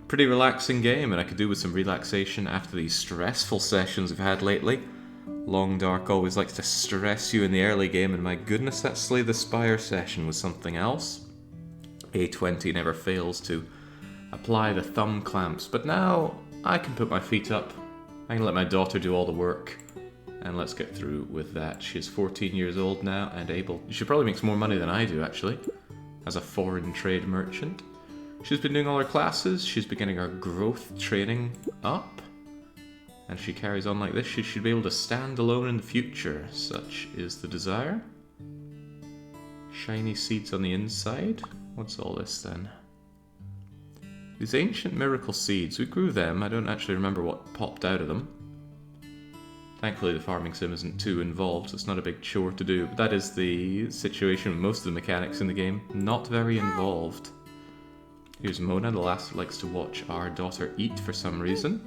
pretty relaxing game, and I could do with some relaxation after these stressful sessions we've had lately. Long Dark always likes to stress you in the early game, and my goodness, that Slay the Spire session was something else. A20 never fails to apply the thumb clamps, but now I can put my feet up, I can let my daughter do all the work, and let's get through with that. She's 14 years old now and able... She probably makes more money than I do, actually, as a foreign trade merchant. She's been doing all her classes, she's beginning her growth training up, and she carries on like this. She should be able to stand alone in the future, such is the desire. Shiny seeds on the inside. What's all this then? These ancient miracle seeds, we grew them. I don't actually remember what popped out of them. Thankfully the farming sim isn't too involved, so it's not a big chore to do. But that is the situation with most of the mechanics in the game. Not very involved. Here's Mona, the lass who likes to watch our daughter eat for some reason.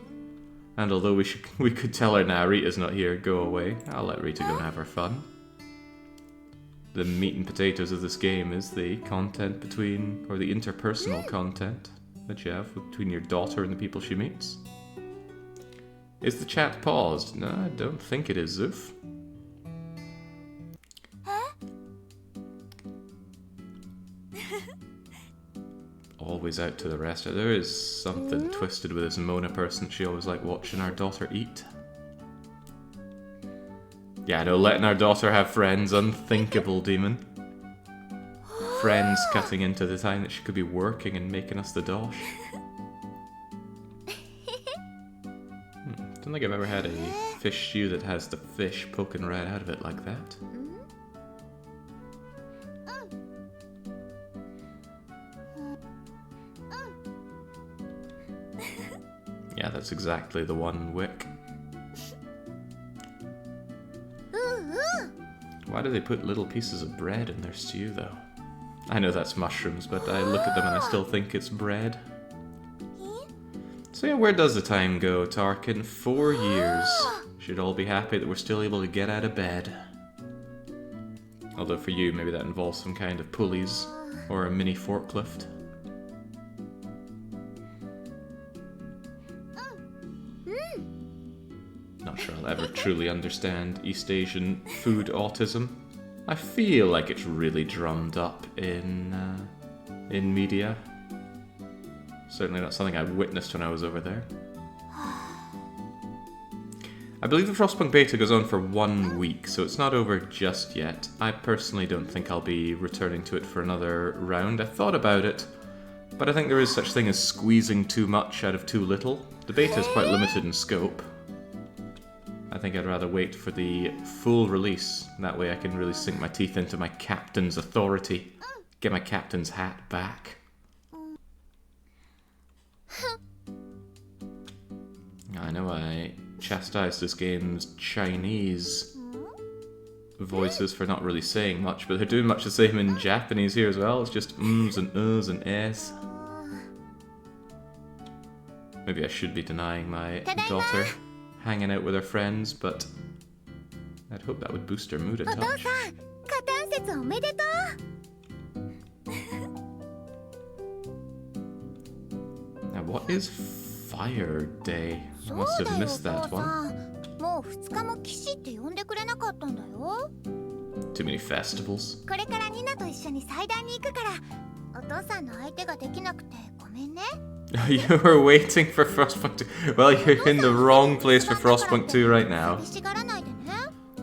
And although we could tell her now, Rita's not here, go away. I'll let Rita go and have her fun. The meat and potatoes of this game is the content between, or the interpersonal content that you have between your daughter and the people she meets. Is the chat paused? No, I don't think it is, Zoof. Always out to the restaurant. There is something twisted with this Mona person. She always liked watching our daughter eat. Yeah, no, letting our daughter have friends, unthinkable, demon. Friends cutting into the time that she could be working and making us the dosh. Don't think I've ever had a fish stew that has the fish poking right out of it like that. Yeah, that's exactly the one wick. Why do they put little pieces of bread in their stew, though? I know that's mushrooms, but I look at them and I still think it's bread. So yeah, where does the time go, Tarkin? 4 years. Should all be happy that we're still able to get out of bed. Although for you, maybe that involves some kind of pulleys or a mini forklift. Not sure I'll ever truly understand East Asian food autism. I feel like it's really drummed up in media. Certainly not something I witnessed when I was over there. I believe the Frostpunk beta goes on for 1 week, so it's not over just yet. I personally don't think I'll be returning to it for another round. I thought about it, but I think there is such thing as squeezing too much out of too little. The beta is quite limited in scope. I think I'd rather wait for the full release. That way I can really sink my teeth into my captain's authority. Get my captain's hat back. I know I chastised this game's Chinese voices for not really saying much, but they're doing much the same in Japanese here as well. It's just ums and uhs and s. Maybe I should be denying my daughter hanging out with her friends, but I'd hope that would boost her mood a touch. Now, what is Fire Day? I must have missed that one. Too many festivals. You were waiting for Frostpunk 2. Well, you're in the wrong place for Frostpunk 2 right now.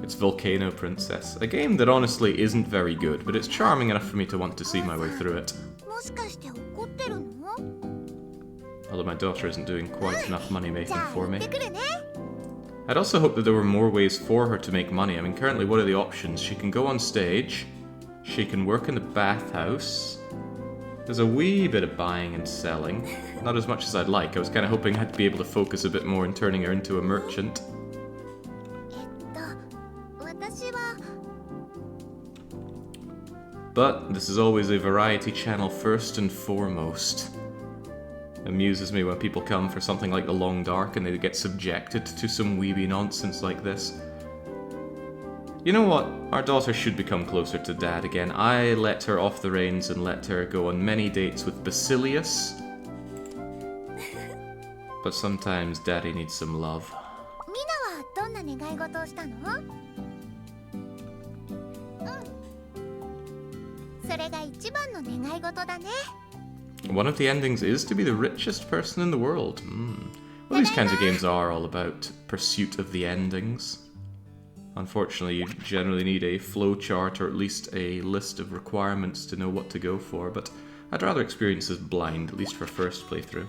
It's Volcano Princess, a game that honestly isn't very good, but it's charming enough for me to want to see my way through it. Although my daughter isn't doing quite enough money making for me. I'd also hope that there were more ways for her to make money. I mean, currently, what are the options? She can go on stage, she can work in the bathhouse. There's a wee bit of buying and selling. Not as much as I'd like. I was kind of hoping I'd be able to focus a bit more in turning her into a merchant. But this is always a variety channel first and foremost. It amuses me when people come for something like The Long Dark and they get subjected to some weeby nonsense like this. You know what? Our daughter should become closer to Dad again. I let her off the reins and let her go on many dates with Basilius. But sometimes Daddy needs some love. みなはどんな願い事をしたの？それが一番の願い事だね。One of the endings is to be the richest person in the world. Well, these kinds of games are all about pursuit of the endings. Unfortunately, you generally need a flowchart or at least a list of requirements to know what to go for, but I'd rather experience this blind, at least for first playthrough.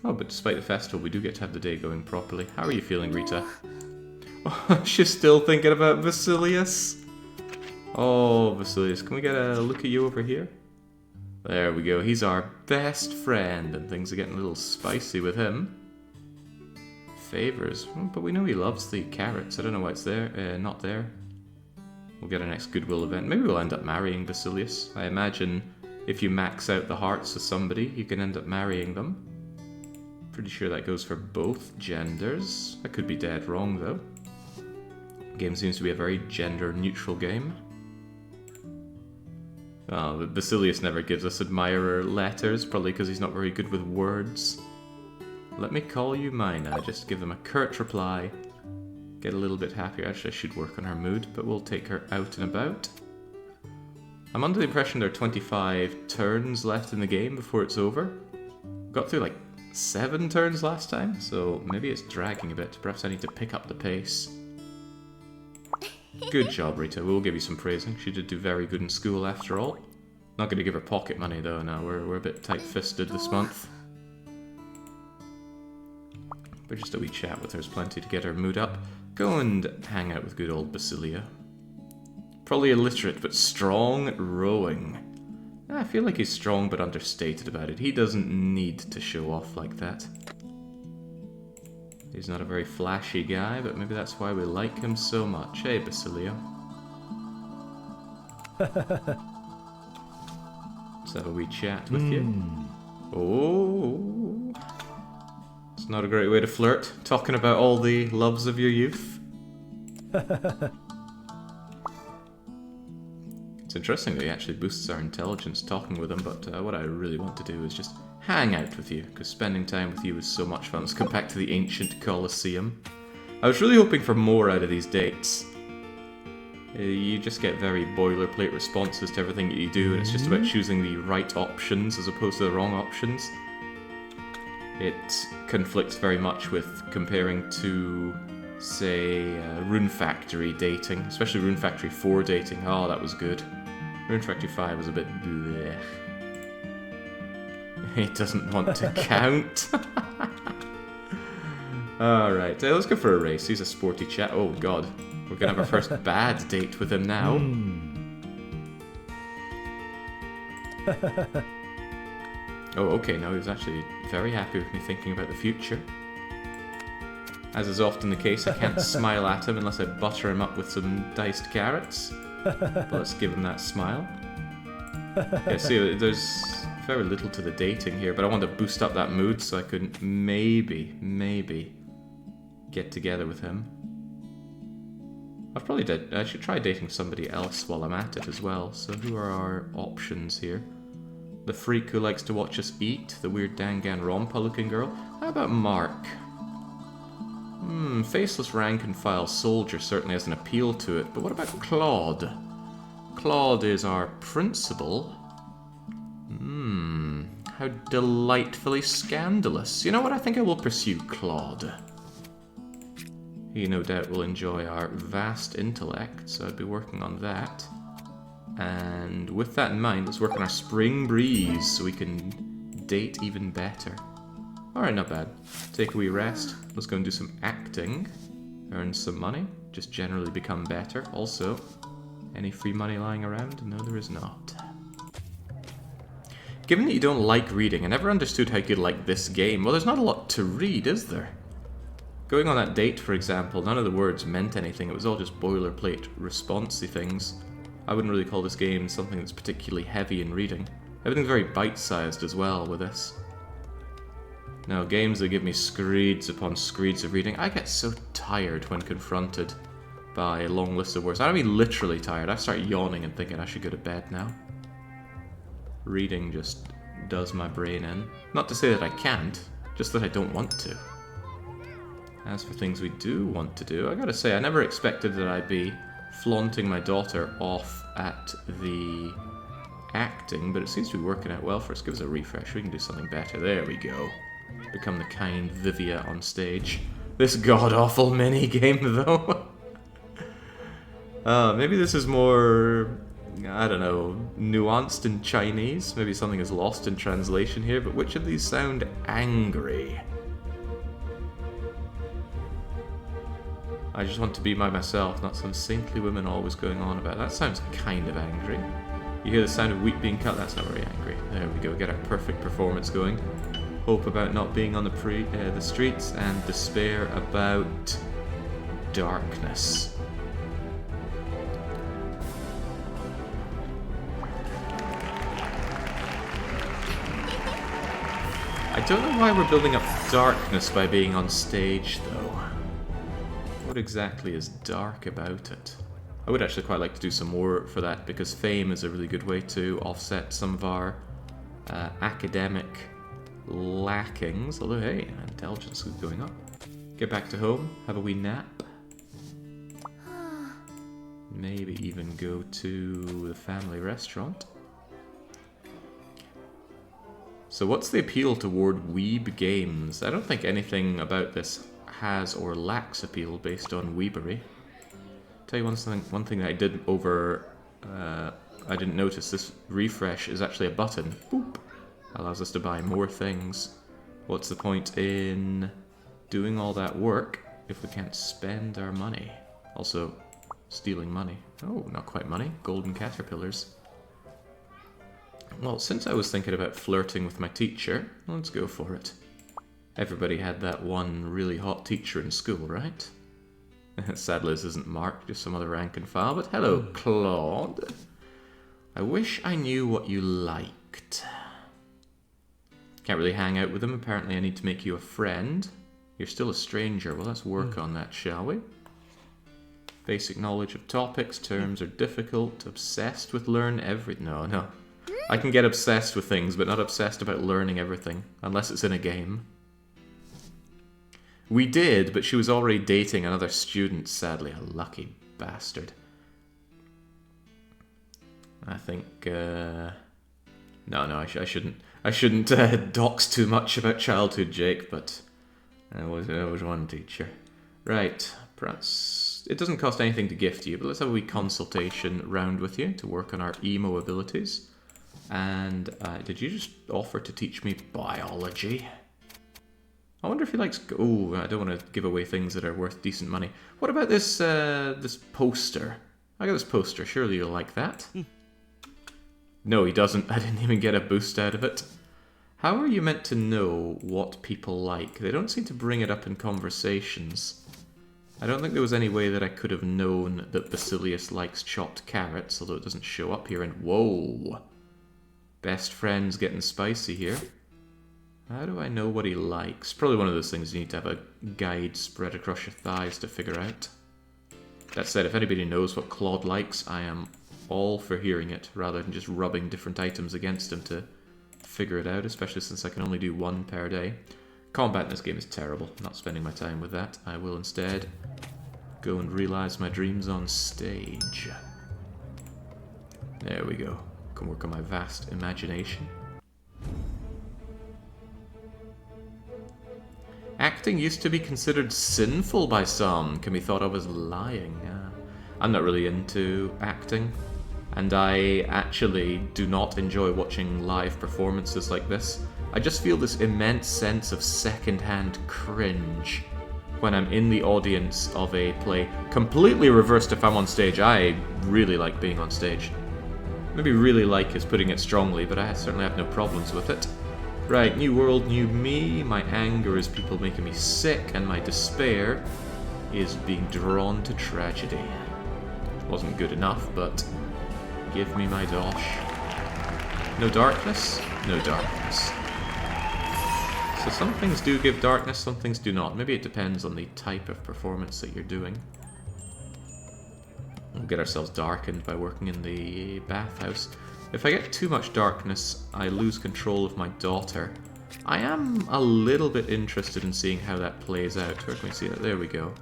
Oh, but despite the festival, we do get to have the day going properly. How are you feeling, Rita? Oh, she's still thinking about Vasilius. Oh, Vasilius, can we get a look at you over here? There we go, he's our best friend, and things are getting a little spicy with him. Favors, but we know he loves the carrots. I don't know why it's there, not there. We'll get our next Goodwill event. Maybe we'll end up marrying Vasilius. I imagine if you max out the hearts of somebody, you can end up marrying them. Pretty sure that goes for both genders. I could be dead wrong, though. The game seems to be a very gender-neutral game. Oh, but Vasilius never gives us admirer letters, probably because he's not very good with words. Let me call you Mina. Just give them a curt reply. Get a little bit happier. Actually, I should work on her mood, but we'll take her out and about. I'm under the impression there are 25 turns left in the game before it's over. Got through like 7 turns last time, so maybe it's dragging a bit. Perhaps I need to pick up the pace. Good job, Rita. We'll give you some praising. She did do very good in school after all. Not going to give her pocket money though now. We're a bit tight-fisted this month. But just a wee chat with her is plenty to get her mood up. Go and hang out with good old Basilia. Probably illiterate, but strong at rowing. I feel like he's strong but understated about it. He doesn't need to show off like that. He's not a very flashy guy, but maybe that's why we like him so much. Hey, Basilio. Let's have a wee chat with you. Oh, it's not a great way to flirt, talking about all the loves of your youth. It's interesting that he actually boosts our intelligence talking with him, but what I really want to do is just hang out with you, because spending time with you is so much fun. Let's go back to the ancient Colosseum. I was really hoping for more out of these dates. You just get very boilerplate responses to everything that you do, and it's just about choosing the right options as opposed to the wrong options. It conflicts very much with comparing to, say, Rune Factory dating, especially Rune Factory 4 dating. Oh, that was good. Rune Factory 5 was a bit bleh. He doesn't want to count. Alright, let's go for a race. He's a sporty chap. Oh god, we're gonna have our first bad date with him now. Oh, okay, no, he was actually very happy with me thinking about the future. As is often the case, I can't smile at him unless I butter him up with some diced carrots. But let's give him that smile. Yeah, see, there's very little to the dating here, but I want to boost up that mood so I could maybe get together with him. I should try dating somebody else while I'm at it as well. So who are our options here? The freak who likes to watch us eat, the weird Danganronpa looking girl. How about Mark? Faceless rank and file soldier certainly has an appeal to it, but what about Claude? Claude is our principal. How delightfully scandalous. You know what, I think I will pursue Claude. He no doubt will enjoy our vast intellect, so I'd be working on that. And with that in mind, let's work on our spring breeze so we can date even better. Alright, not bad. Take a wee rest. Let's go and do some acting. Earn some money. Just generally become better. Also, any free money lying around? No, there is not. Given that you don't like reading, I never understood how you could like this game. Well, there's not a lot to read, is there? Going on that date, for example, none of the words meant anything. It was all just boilerplate, responsey things. I wouldn't really call this game something that's particularly heavy in reading. Everything's very bite-sized as well with this. Now, games that give me screeds upon screeds of reading, I get so tired when confronted by a long list of words. I don't mean literally tired. I start yawning and thinking I should go to bed now. Reading just does my brain in. Not to say that I can't. Just that I don't want to. As for things we do want to do, I gotta say, I never expected that I'd be flaunting my daughter off at the acting, but it seems to be working out well for us. Give us a refresh, we can do something better. There we go. Become the kind Vivia on stage. This god-awful mini-game, though. Maybe this is more, I don't know, nuanced in Chinese. Maybe something is lost in translation here, but which of these sound angry? I just want to be by myself, not some saintly women always going on about. That sounds kind of angry. You hear the sound of wheat being cut? That's not very angry. There we go, get our perfect performance going. Hope about not being on the streets, and despair about darkness. I don't know why we're building up darkness by being on stage, though. What exactly is dark about it? I would actually quite like to do some more for that, because fame is a really good way to offset some of our academic lackings. Although, hey, intelligence is going up. Get back to home, have a wee nap. Maybe even go to the family restaurant. So what's the appeal toward weeb games? I don't think anything about this has or lacks appeal based on weebery. Tell you one thing that I did I didn't notice. This refresh is actually a button. Boop. Allows us to buy more things. What's the point in doing all that work if we can't spend our money? Also, stealing money. Oh, not quite money. Golden caterpillars. Well, since I was thinking about flirting with my teacher, let's go for it. Everybody had that one really hot teacher in school, right? Sadly, this isn't Mark, just some other rank and file, but hello, Claude. I wish I knew what you liked. Can't really hang out with him. Apparently I need to make you a friend. You're still a stranger. Well, let's work on that, shall we? Basic knowledge of topics. Terms are difficult. Obsessed with learn every... No. I can get obsessed with things, but not obsessed about learning everything. Unless it's in a game. We did, but she was already dating another student, sadly. A lucky bastard. I think, No, I shouldn't dox too much about childhood, Jake, but there was one teacher. Right, perhaps it doesn't cost anything to gift you, but let's have a wee consultation round with you to work on our emo abilities. And did you just offer to teach me biology? I wonder if he likes... Oh, I don't want to give away things that are worth decent money. What about this this poster? I got this poster. Surely you'll like that. No, he doesn't. I didn't even get a boost out of it. How are you meant to know what people like? They don't seem to bring it up in conversations. I don't think there was any way that I could have known that Basilius likes chopped carrots, although it doesn't show up here. And whoa! Best friend's getting spicy here. How do I know what he likes? Probably one of those things you need to have a guide spread across your thighs to figure out. That said, if anybody knows what Claude likes, I am all for hearing it, rather than just rubbing different items against him to figure it out, especially since I can only do one per day. Combat in this game is terrible. I'm not spending my time with that. I will instead go and realize my dreams on stage. There we go. Can work on my vast imagination. Acting used to be considered sinful by some, can be thought of as lying. I'm not really into acting, and I actually do not enjoy watching live performances like this. I just feel this immense sense of second-hand cringe when I'm in the audience of a play. Completely reversed if I'm on stage. I really like being on stage. Maybe really like is putting it strongly, but I certainly have no problems with it. Right, new world, new me. My anger is people making me sick, and my despair is being drawn to tragedy. Wasn't good enough, but give me my dosh. No darkness? No darkness. So some things do give darkness, some things do not. Maybe it depends on the type of performance that you're doing. We'll get ourselves darkened by working in the bathhouse. If I get too much darkness, I lose control of my daughter, I am a little bit interested in seeing how that plays out. Where can we see that? There we go.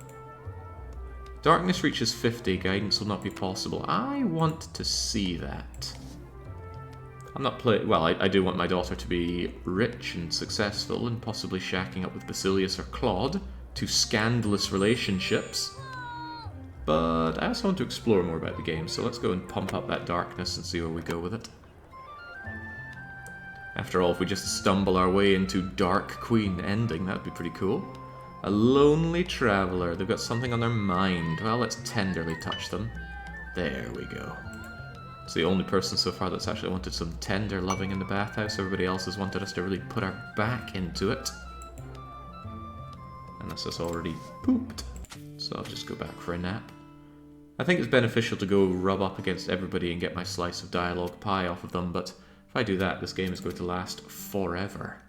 Darkness reaches 50, guidance will not be possible. I want to see that. I'm not playing... Well, I do want my daughter to be rich and successful and possibly shacking up with Basilius or Claude. Two scandalous relationships. But I also want to explore more about the game, so let's go and pump up that darkness and see where we go with it. After all, if we just stumble our way into Dark Queen ending, that'd be pretty cool. A lonely traveller. They've got something on their mind. Well, let's tenderly touch them. There we go. It's the only person so far that's actually wanted some tender loving in the bathhouse. Everybody else has wanted us to really put our back into it. And this has already pooped. So I'll just go back for a nap. I think it's beneficial to go rub up against everybody and get my slice of dialogue pie off of them, but if I do that, this game is going to last forever.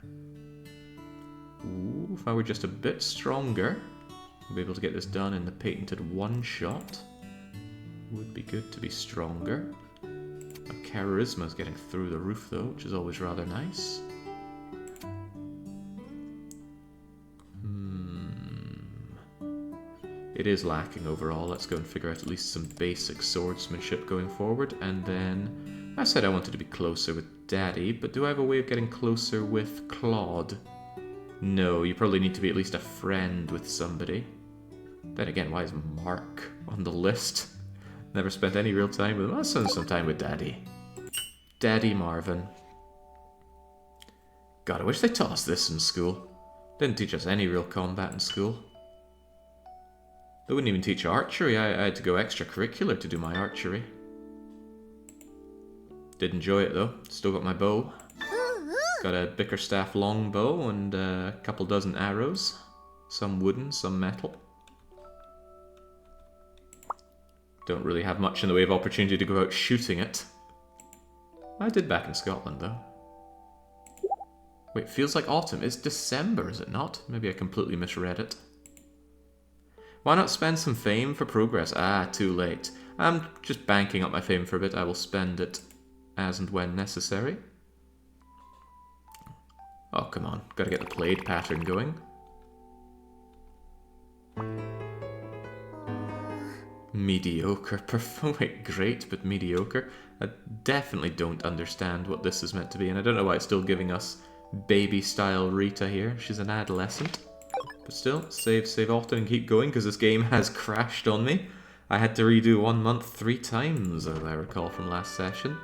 Ooh, if I were just a bit stronger, I'll be able to get this done in the patented one-shot. Would be good to be stronger. My charisma's getting through the roof though, which is always rather nice. It is lacking overall. Let's go and figure out at least some basic swordsmanship going forward. And then, I said I wanted to be closer with Daddy, but do I have a way of getting closer with Claude? No, you probably need to be at least a friend with somebody. Then again, why is Mark on the list? Never spent any real time with him. I'll spend some time with Daddy. Daddy Marvin. God, I wish they taught us this in school. Didn't teach us any real combat in school. They wouldn't even teach archery. I had to go extracurricular to do my archery. Did enjoy it though. Still got my bow. Got a Bickerstaff longbow and a couple dozen arrows. Some wooden, some metal. Don't really have much in the way of opportunity to go out shooting it. I did back in Scotland though. Wait, feels like autumn. It's December, is it not? Maybe I completely misread it. Why not spend some fame for progress? Ah, too late. I'm just banking up my fame for a bit. I will spend it as and when necessary. Oh, come on. Gotta get the played pattern going. Mediocre. Wait, great, but mediocre. I definitely don't understand what this is meant to be, and I don't know why it's still giving us baby-style Rita here. She's an adolescent. But still, save often and keep going, because this game has crashed on me. I had to redo 1 month 3 times, as I recall from last session.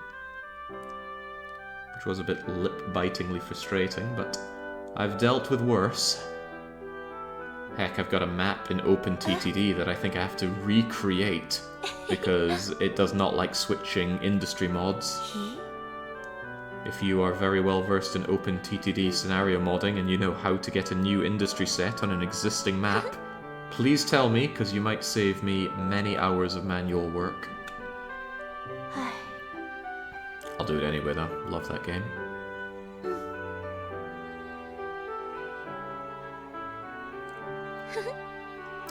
Which was a bit lip-bitingly frustrating, but I've dealt with worse. Heck, I've got a map in OpenTTD that I think I have to recreate, because it does not like switching industry mods. If you are very well versed in OpenTTD scenario modding and you know how to get a new industry set on an existing map, please tell me, because you might save me many hours of manual work. I'll do it anyway though, love that game.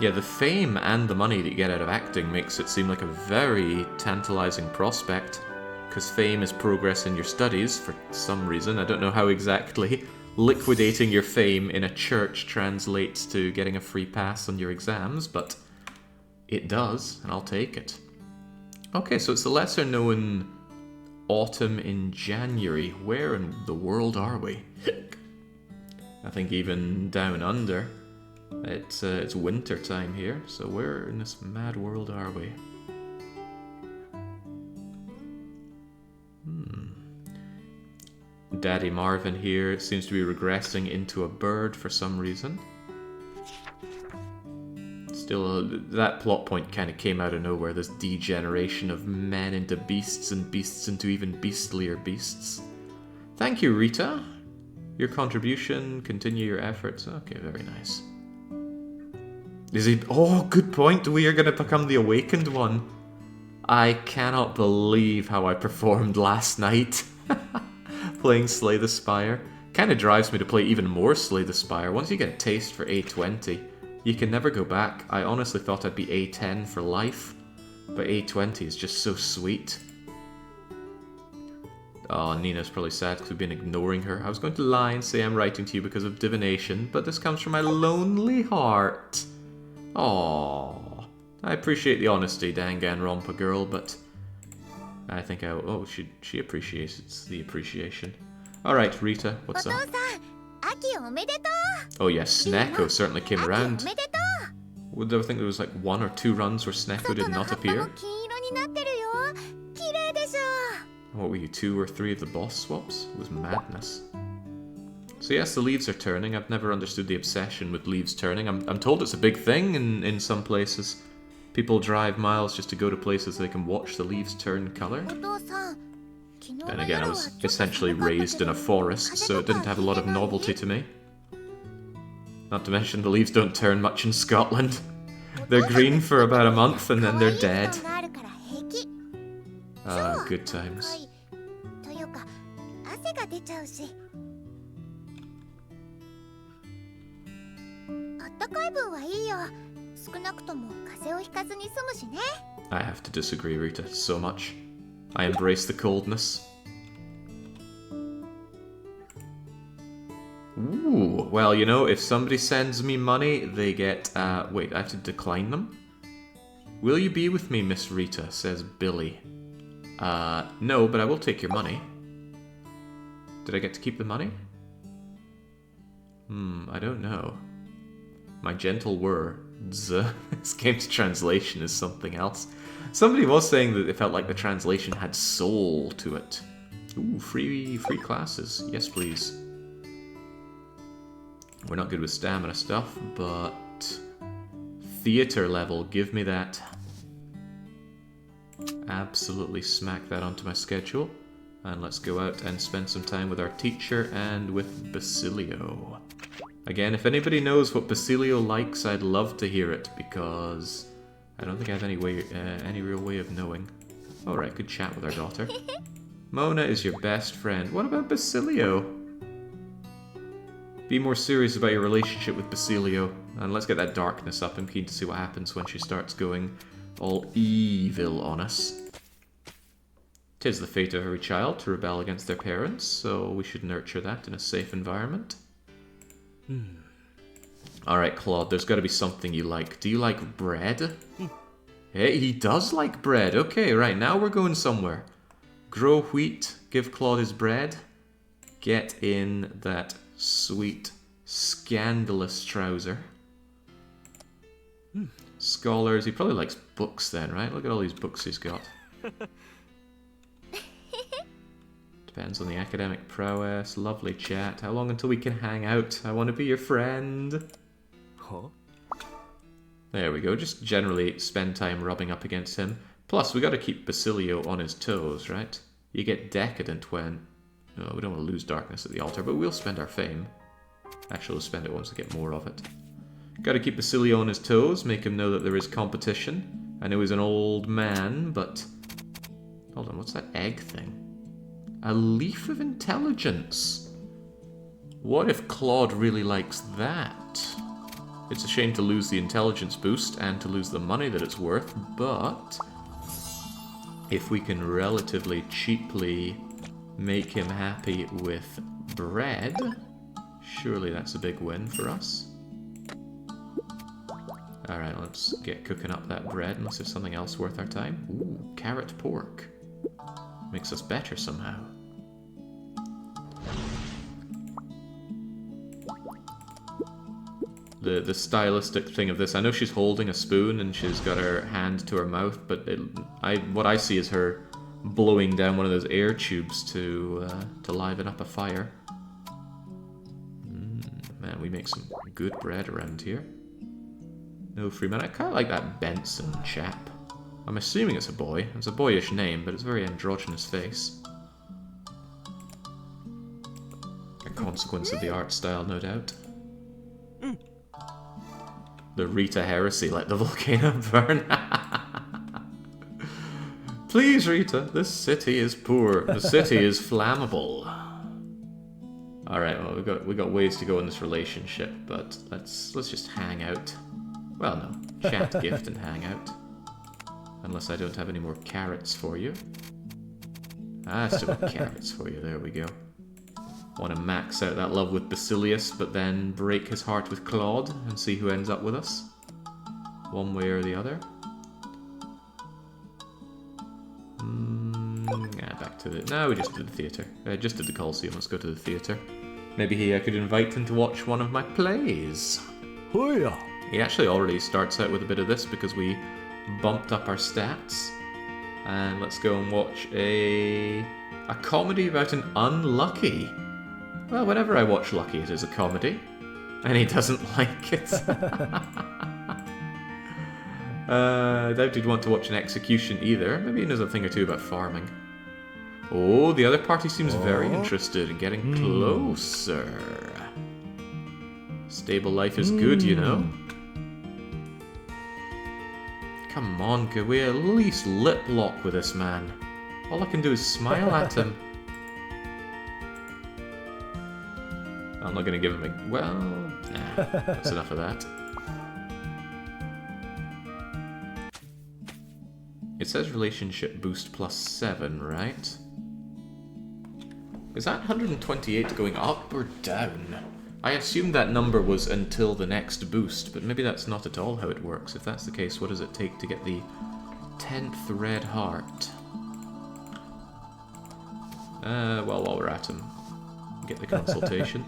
Yeah, the fame and the money that you get out of acting makes it seem like a very tantalizing prospect. Because fame is progress in your studies, for some reason. I don't know how exactly liquidating your fame in a church translates to getting a free pass on your exams, but it does, and I'll take it. Okay, so it's the lesser-known autumn in January. Where in the world are we? I think even down under, it's winter time here, so where in this mad world are we? Daddy Marvin here seems to be regressing into a bird for some reason. Still, that plot point kind of came out of nowhere, this degeneration of men into beasts and beasts into even beastlier beasts. Thank you, Rita. Your contribution, continue your efforts. Okay, very nice. Is he... Oh, good point. We are going to become the awakened one. I cannot believe how I performed last night. Playing Slay the Spire. Kind of drives me to play even more Slay the Spire. Once you get a taste for A20, you can never go back. I honestly thought I'd be A10 for life, but A20 is just so sweet. Oh, Nina's probably sad because we've been ignoring her. I was going to lie and say I'm writing to you because of divination, but this comes from my lonely heart. Aww. I appreciate the honesty, Danganronpa girl, but I think oh, she appreciates the appreciation. Alright, Rita, what's up? Oh yes, Sneko certainly came around. Would I think there was like 1 or 2 runs where Sneko did not appear? What were you, 2 or 3 of the boss swaps? It was madness. So yes, the leaves are turning. I've never understood the obsession with leaves turning. I'm told it's a big thing in some places. People drive miles just to go to places they can watch the leaves turn colour. Then again, I was essentially raised in a forest, so it didn't have a lot of novelty to me. Not to mention, the leaves don't turn much in Scotland. They're green for about a month and then they're dead. Ah, good times. I have to disagree, Rita, so much. I embrace the coldness. Ooh, well, you know, if somebody sends me money, they get, wait, I have to decline them? Will you be with me, Miss Rita, says Billy. No, but I will take your money. Did I get to keep the money? I don't know. My gentle words. This game's translation is something else. Somebody was saying that they felt like the translation had soul to it. Ooh, free classes. Yes, please. We're not good with stamina stuff, but theater level, give me that. Absolutely smack that onto my schedule. And let's go out and spend some time with our teacher and with Basilio. Again, if anybody knows what Basilio likes, I'd love to hear it, because I don't think I have any real way of knowing. Alright, good chat with our daughter. Mona is your best friend. What about Basilio? Be more serious about your relationship with Basilio. And let's get that darkness up. I'm keen to see what happens when she starts going all evil on us. 'Tis the fate of every child to rebel against their parents, so we should nurture that in a safe environment. Alright, Claude, there's got to be something you like. Do you like bread? Hey, he does like bread. Okay, right, now we're going somewhere. Grow wheat, give Claude his bread. Get in that sweet, scandalous trouser. Scholars, he probably likes books then, right? Look at all these books he's got. Depends on the academic prowess. Lovely chat. How long until we can hang out? I want to be your friend. Huh? There we go. Just generally spend time rubbing up against him. Plus, we got to keep Basilio on his toes, right? You get decadent when... Oh, we don't want to lose darkness at the altar, but we'll spend our fame. Actually, we'll spend it once we get more of it. Got to keep Basilio on his toes, make him know that there is competition. I know he's an old man, but... Hold on, what's that egg thing? A leaf of intelligence. What if Claude really likes that? It's a shame to lose the intelligence boost and to lose the money that it's worth, but if we can relatively cheaply make him happy with bread, surely that's a big win for us. Alright, let's get cooking up that bread, unless there's something else worth our time. Ooh, carrot pork. Makes us better somehow. The stylistic thing of this, I know she's holding a spoon and she's got her hand to her mouth, but what I see is her blowing down one of those air tubes to liven up a fire. Man, we make some good bread around here. No Freeman. I kind of like that Benson chap. I'm assuming it's a boy. It's a boyish name, but it's a very androgynous face. A consequence of the art style, no doubt. The Rita heresy, let the volcano burn. Please, Rita, this city is poor. The city is flammable. Alright, well, we got ways to go in this relationship, but let's just hang out. Well, no. Chat, gift, and hang out. Unless I don't have any more carrots for you. Ah, still got carrots for you. There we go. Want to max out that love with Basilius, but then break his heart with Claude and see who ends up with us. One way or the other. Yeah, back to the... No, we just did the theatre. Just did the Colosseum. Let's go to the theatre. Maybe I could invite him to watch one of my plays. Oh yeah. He actually already starts out with a bit of this because we bumped up our stats. And let's go and watch a comedy about an unlucky. Well, whenever I watch Lucky, it is a comedy. And he doesn't like it. I doubt he'd want to watch an execution either. Maybe he knows a thing or two about farming. Oh, the other party seems very interested in getting closer. Stable life is good, you know. Come on, could we at least lip lock with this man? All I can do is smile at him. I'm not going to give him a... Well, nah, that's enough of that. It says relationship boost +7, right? Is that 128 going up or down? I assumed that number was until the next boost, but maybe that's not at all how it works. If that's the case, what does it take to get the 10th red heart? Well, while we're at him, get the consultation.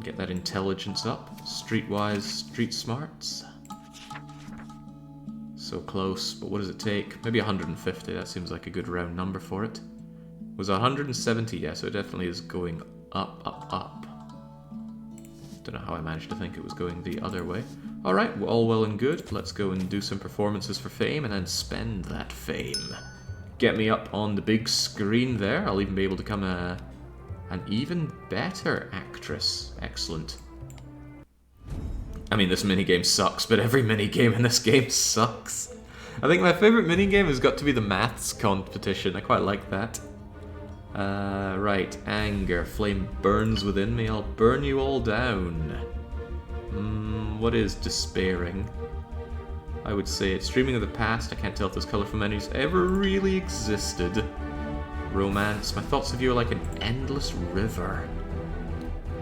Get that intelligence up. Streetwise, street smarts. So close, but what does it take? Maybe 150, that seems like a good round number for it. It was 170, yeah, so it definitely is going up, up, up. Don't know how I managed to think it was going the other way. Alright, all well and good. Let's go and do some performances for fame and then spend that fame. Get me up on the big screen there. I'll even be able to become an even better actress. Excellent. I mean, this minigame sucks, but every minigame in this game sucks. I think my favourite minigame has got to be the maths competition. I quite like that. Right, anger. Flame burns within me. I'll burn you all down. What is despairing? I would say it's dreaming of the past. I can't tell if those colourful memories ever really existed. Romance. My thoughts of you are like an endless river.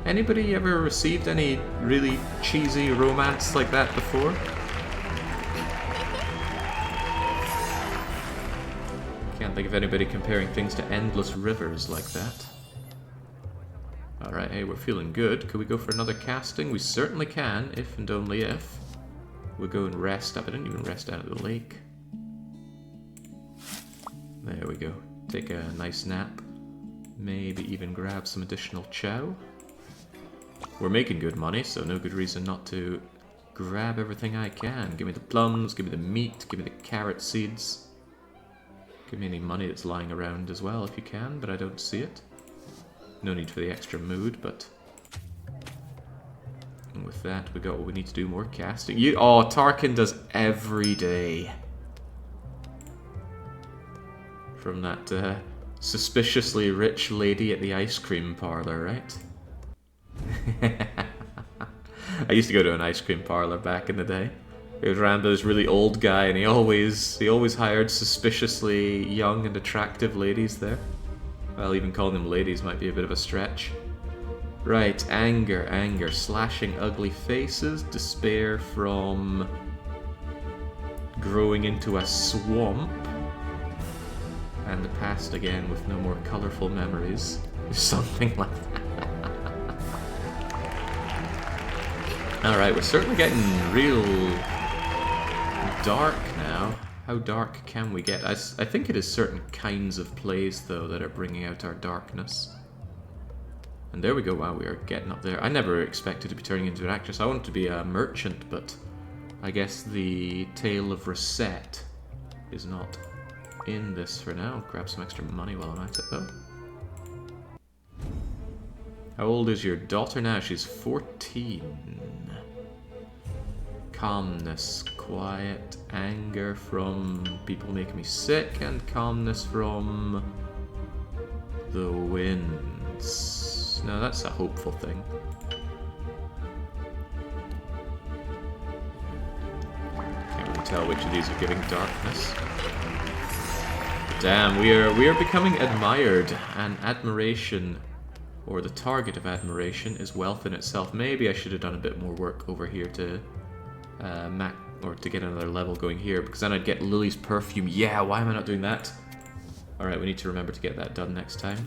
Anybody ever received any really cheesy romance like that before? Can't think of anybody comparing things to endless rivers like that. Alright, hey, we're feeling good. Could we go for another casting? We certainly can, if and only if. We'll go and rest up. I didn't even rest down at the lake. There we go. Take a nice nap. Maybe even grab some additional chow. We're making good money, so no good reason not to grab everything I can. Give me the plums, give me the meat, give me the carrot seeds. Give me any money that's lying around as well if you can, but I don't see it. No need for the extra mood, but... And with that, we got what we need to do, more casting. Oh, Tarkin does every day. From that suspiciously rich lady at the ice cream parlor, right? I used to go to an ice cream parlor back in the day. It was ran by this really old guy, and he always hired suspiciously young and attractive ladies there. Well, even calling them ladies might be a bit of a stretch. Right, anger, slashing ugly faces, despair from growing into a swamp, and the past again with no more colourful memories. Something like that. Alright, we're certainly getting real dark now. How dark can we get? I think it is certain kinds of plays, though, that are bringing out our darkness. And there we go, wow, we are getting up there. I never expected to be turning into an actress. I wanted to be a merchant, but I guess the Tale of Reset is not in this for now. Grab some extra money while I'm at it, though. How old is your daughter now? She's 14. Calmness, quiet, anger from people making me sick, and calmness from the winds. No, that's a hopeful thing. Can't really tell which of these are giving darkness. Damn, we are becoming admired, and admiration, or the target of admiration, is wealth in itself. Maybe I should have done a bit more work over here to to get another level going here, because then I'd get Lily's perfume. Yeah, why am I not doing that? Alright, we need to remember to get that done next time.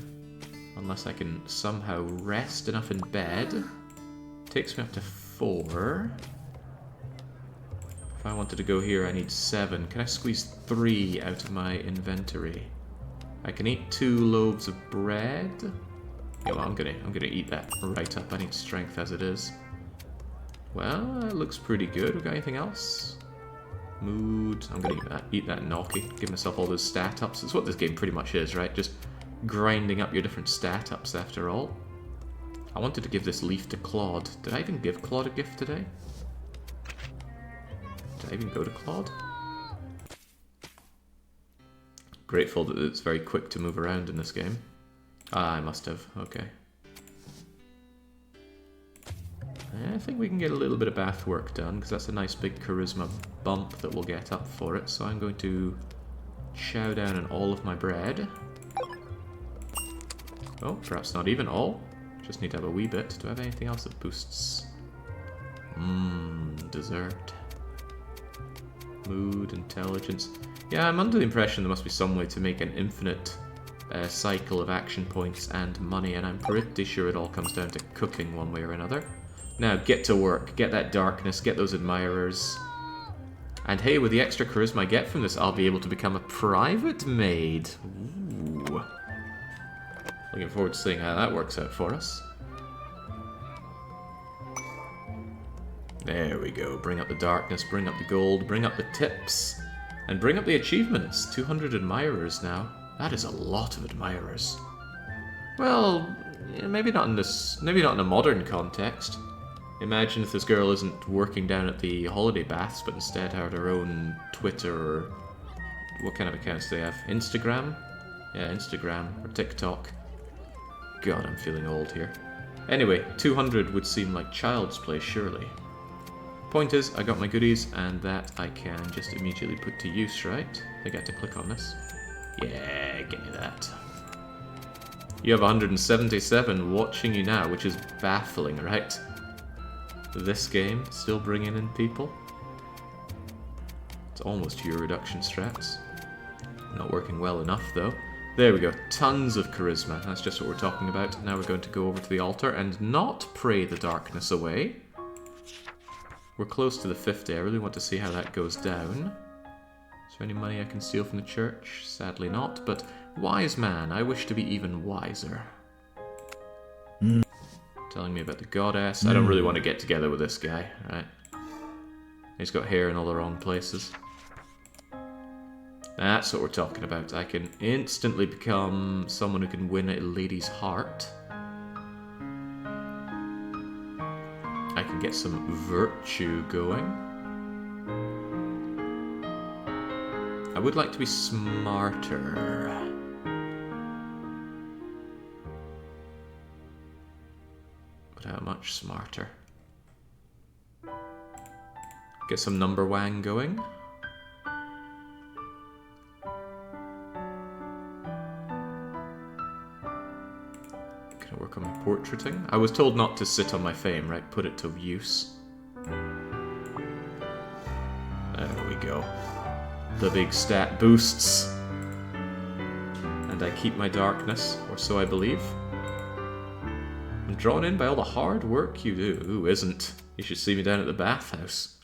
Unless I can somehow rest enough in bed. Takes me up to 4. If I wanted to go here, I need 7. Can I squeeze 3 out of my inventory? I can eat 2 loaves of bread. Yeah, well, I'm gonna eat that right up. I need strength as it is. Well, it looks pretty good. We got anything else? Mood. I'm gonna eat that gnocchi. Give myself all those stat ups. It's what this game pretty much is, right? Just grinding up your different stat ups after all. I wanted to give this leaf to Claude. Did I even give Claude a gift today? Did I even go to Claude? Grateful that it's very quick to move around in this game. Ah, I must have. Okay. I think we can get a little bit of bath work done, because that's a nice big charisma bump that we'll get up for it. So I'm going to chow down on all of my bread. Oh, perhaps not even all. Just need to have a wee bit. Do I have anything else that boosts? Dessert. Mood, intelligence. Yeah, I'm under the impression there must be some way to make an infinite cycle of action points and money, and I'm pretty sure it all comes down to cooking one way or another. Now, get to work. Get that darkness. Get those admirers. And hey, with the extra charisma I get from this, I'll be able to become a private maid. Ooh. Looking forward to seeing how that works out for us. There we go. Bring up the darkness, bring up the gold, bring up the tips, and bring up the achievements. 200 admirers now. That is a lot of admirers. Well, maybe not in this. Maybe not in a modern context. Imagine if this girl isn't working down at the holiday baths, but instead had her own Twitter or what kind of accounts do they have? Instagram? Yeah, Instagram or TikTok. God, I'm feeling old here. Anyway, 200 would seem like child's play, surely. Point is, I got my goodies, and that I can just immediately put to use, right? I think I have to click on this. Yeah, give me that. You have 177 watching you now, which is baffling, right? This game still bringing in people. It's almost your reduction strats. Not working well enough, though. There we go. Tons of charisma. That's just what we're talking about. Now we're going to go over to the altar and not pray the darkness away. We're close to the 50. I really want to see how that goes down. Is there any money I can steal from the church? Sadly not, but wise man, I wish to be even wiser. Telling me about the goddess. I don't really want to get together with this guy, right? He's got hair in all the wrong places. That's what we're talking about. I can instantly become someone who can win a lady's heart. I can get some virtue going. I would like to be smarter. But how much smarter? Get some number wang going. Can I work on my portraiting? I was told not to sit on my fame, right? Put it to use. There we go. The big stat boosts. And I keep my darkness, or so I believe. I'm drawn in by all the hard work you do. Who isn't? You should see me down at the bathhouse.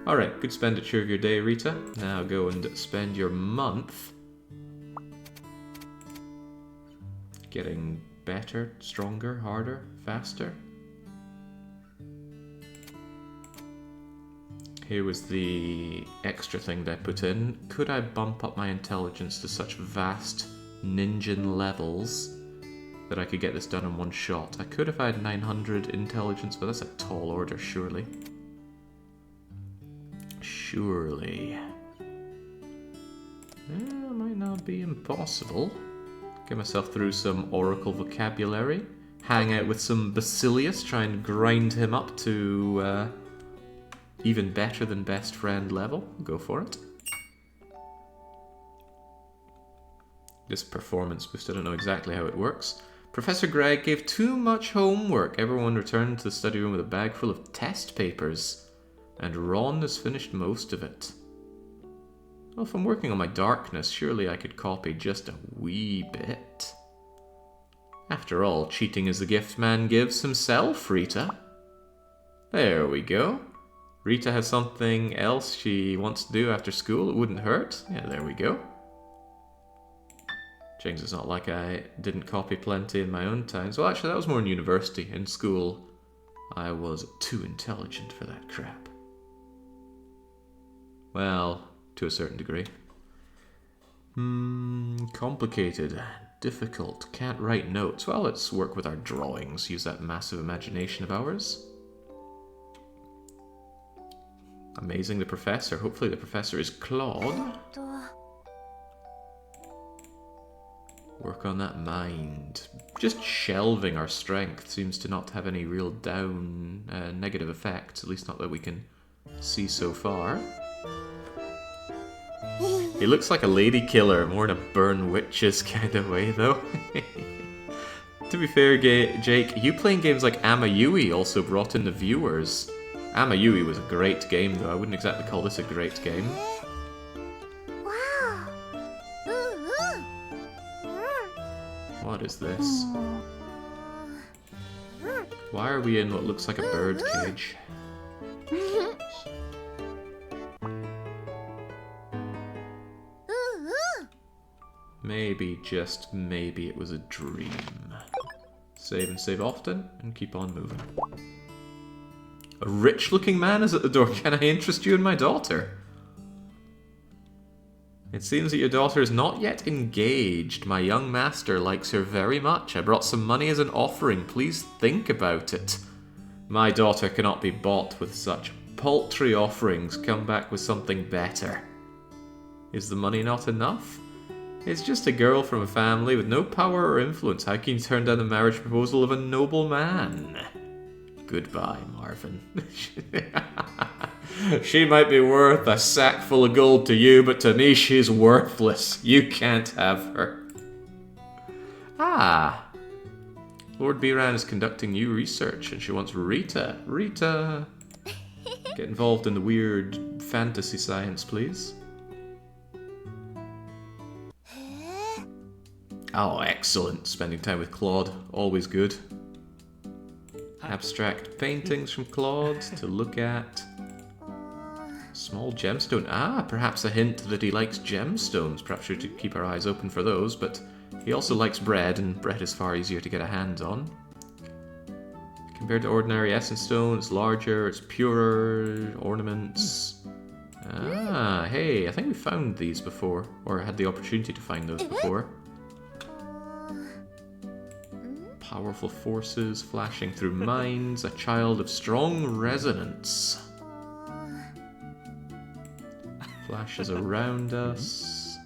Alright, good expenditure of your day, Rita. Now go and spend your month getting better, stronger, harder, faster. Here was the extra thing that I put in. Could I bump up my intelligence to such vast ninja levels that I could get this done in one shot? I could if I had 900 intelligence, but that's a tall order, surely. Surely. It might not be impossible. Get myself through some Oracle vocabulary. Hang out with some Basilius, try and grind him up to even better than best friend level. Go for it. This performance boost, I don't know exactly how it works. Professor Gregg gave too much homework. Everyone returned to the study room with a bag full of test papers. And Ron has finished most of it. Well, if I'm working on my darkness, surely I could copy just a wee bit. After all, cheating is the gift man gives himself, Rita. There we go. Rita has something else she wants to do after school. It wouldn't hurt. Yeah, there we go. James, it's not like I didn't copy plenty in my own times. Well, actually, that was more in university. In school, I was too intelligent for that crap. Well, to a certain degree. Complicated. Difficult. Can't write notes. Well, let's work with our drawings. Use that massive imagination of ours. Amazing the professor. Hopefully the professor is Claude. Work on that mind. Just shelving our strength seems to not have any real negative effects, at least not that we can see so far. He looks like a lady killer, more in a burn witches kind of way, though. To be fair, Jake, you playing games like Amayui also brought in the viewers. Amayui was a great game, though. I wouldn't exactly call this a great game. Wow. What is this? Why are we in what looks like a bird cage? Maybe, just maybe, it was a dream. Save and save often, and keep on moving. A rich-looking man is at the door. Can I interest you in my daughter? It seems that your daughter is not yet engaged. My young master likes her very much. I brought some money as an offering. Please think about it. My daughter cannot be bought with such paltry offerings. Come back with something better. Is the money not enough? It's just a girl from a family with no power or influence. How can you turn down the marriage proposal of a noble man? Goodbye, Marvin. She might be worth a sack full of gold to you, but to me she's worthless. You can't have her. Ah. Lord Biran is conducting new research and she wants Rita. Rita! Get involved in the weird fantasy science, please. Oh, excellent. Spending time with Claude. Always good. Abstract paintings from Claude to look at. Small gemstone. Ah, perhaps a hint that he likes gemstones. Perhaps we should keep our eyes open for those, but he also likes bread, and bread is far easier to get a hand on. Compared to ordinary essence stone, it's larger, it's purer, ornaments. Ah, hey, I think we found these before, or had the opportunity to find those before. Powerful forces flashing through minds, a child of strong resonance. Flashes around us.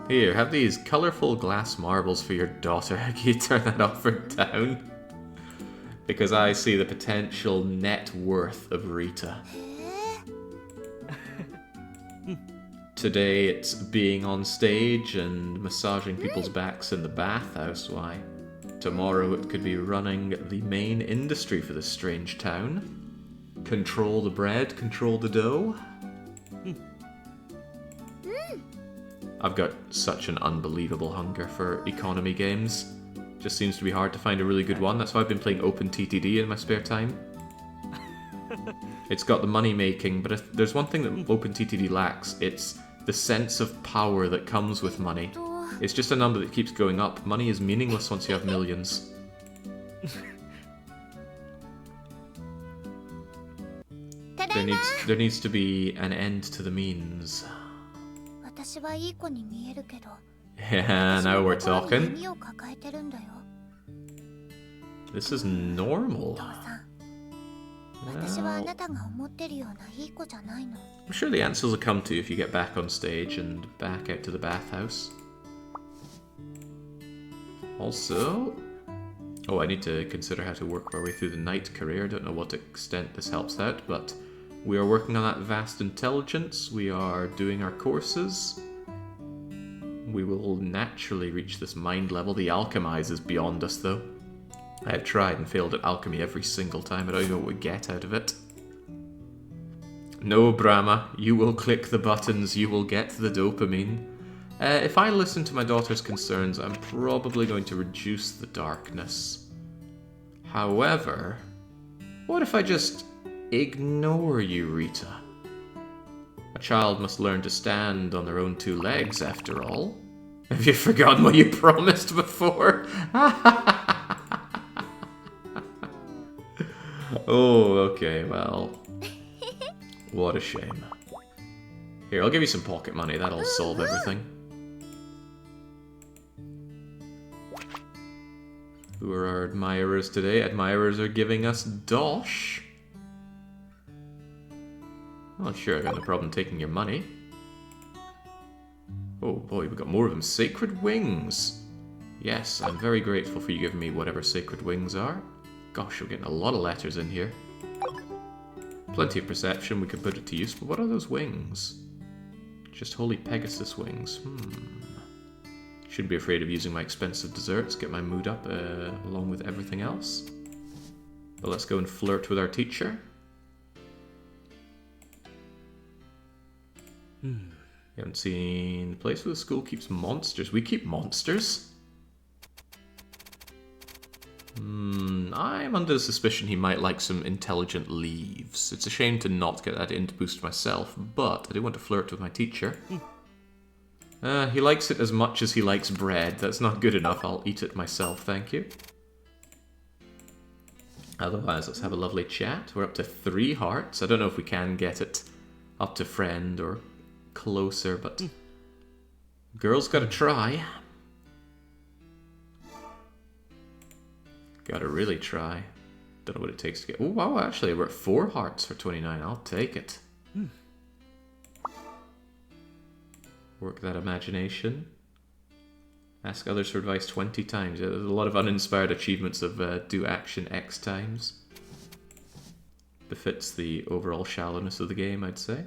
Here, have these colourful glass marbles for your daughter. Can you turn that up or down? Because I see the potential net worth of Rita. Today it's being on stage and massaging people's backs in the bathhouse. Why? Tomorrow it could be running the main industry for this strange town. Control the bread, control the dough. I've got such an unbelievable hunger for economy games. Just seems to be hard to find a really good one. That's why I've been playing OpenTTD in my spare time. It's got the money making, but if there's one thing that OpenTTD lacks, it's the sense of power that comes with money. It's just a number that keeps going up. Money is meaningless once you have millions. There needs to be an end to the means. Yeah, now we're talking. This is normal. I'm sure the answers will come to you if you get back on stage and back out to the bathhouse. Also... Oh, I need to consider how to work our way through the knight career. I don't know what extent this helps out, but we are working on that vast intelligence. We are doing our courses. we will naturally reach this mind level. The alchemize is beyond us, though. I have tried and failed at alchemy every single time. I don't even know what we get out of it. No, Brahma, you will click the buttons, you will get the dopamine. If I listen to my daughter's concerns, I'm probably going to reduce the darkness. However, what if I just ignore you, Rita? A child must learn to stand on their own two legs, after all. Have you forgotten what you promised before? Oh, okay, well... What a shame. Here, I'll give you some pocket money, that'll solve everything. Who are our admirers today? Admirers are giving us dosh. Well, sure, I got no problem taking your money. Oh boy, we've got more of them. Sacred wings. Yes, I'm very grateful for you giving me whatever sacred wings are. Gosh, we're getting a lot of letters in here. Plenty of perception, we could put it to use, but what are those wings? Just holy Pegasus wings. Shouldn't be afraid of using my expensive desserts, get my mood up along with everything else. But let's go and flirt with our teacher. You haven't seen the place where the school keeps monsters. We keep monsters? I'm under the suspicion he might like some intelligent leaves. It's a shame to not get that in to boost myself, but I do want to flirt with my teacher. He likes it as much as he likes bread. That's not good enough. I'll eat it myself, thank you. Otherwise, let's have a lovely chat. We're up to 3 hearts. I don't know if we can get it up to friend or closer, but girl's gotta try. Gotta really try. Don't know what it takes to get... Oh, wow, actually, we're at 4 hearts for 29. I'll take it. Work that imagination. Ask others for advice 20 times. Yeah, there's a lot of uninspired achievements of do action X times. Befits the overall shallowness of the game, I'd say.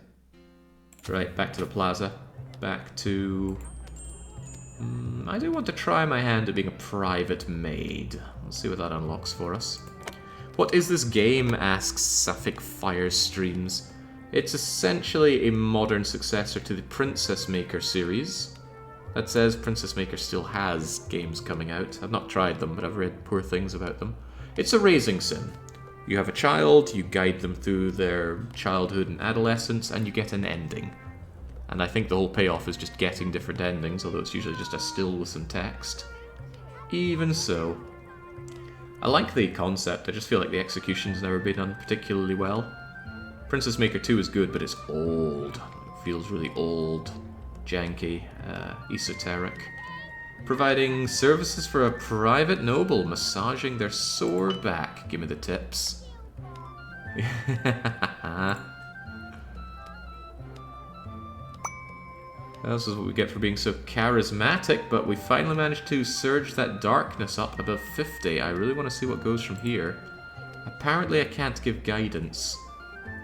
Right, back to the plaza. Back to... I do want to try my hand at being a private maid. Let's see what that unlocks for us. What is this game? Asks Sapphic Firestreams. It's essentially a modern successor to the Princess Maker series. That says Princess Maker still has games coming out. I've not tried them, but I've read poor things about them. It's a raising sim. You have a child, you guide them through their childhood and adolescence, and you get an ending. And I think the whole payoff is just getting different endings, although it's usually just a still with some text. Even so. I like the concept, I just feel like the execution's never been done particularly well. Princess Maker 2 is good, but it's old. It feels really old, janky, esoteric. Providing services for a private noble, massaging their sore back. Give me the tips. This is what we get for being so charismatic, but we finally managed to surge that darkness up above 50. I really want to see what goes from here. Apparently I can't give guidance.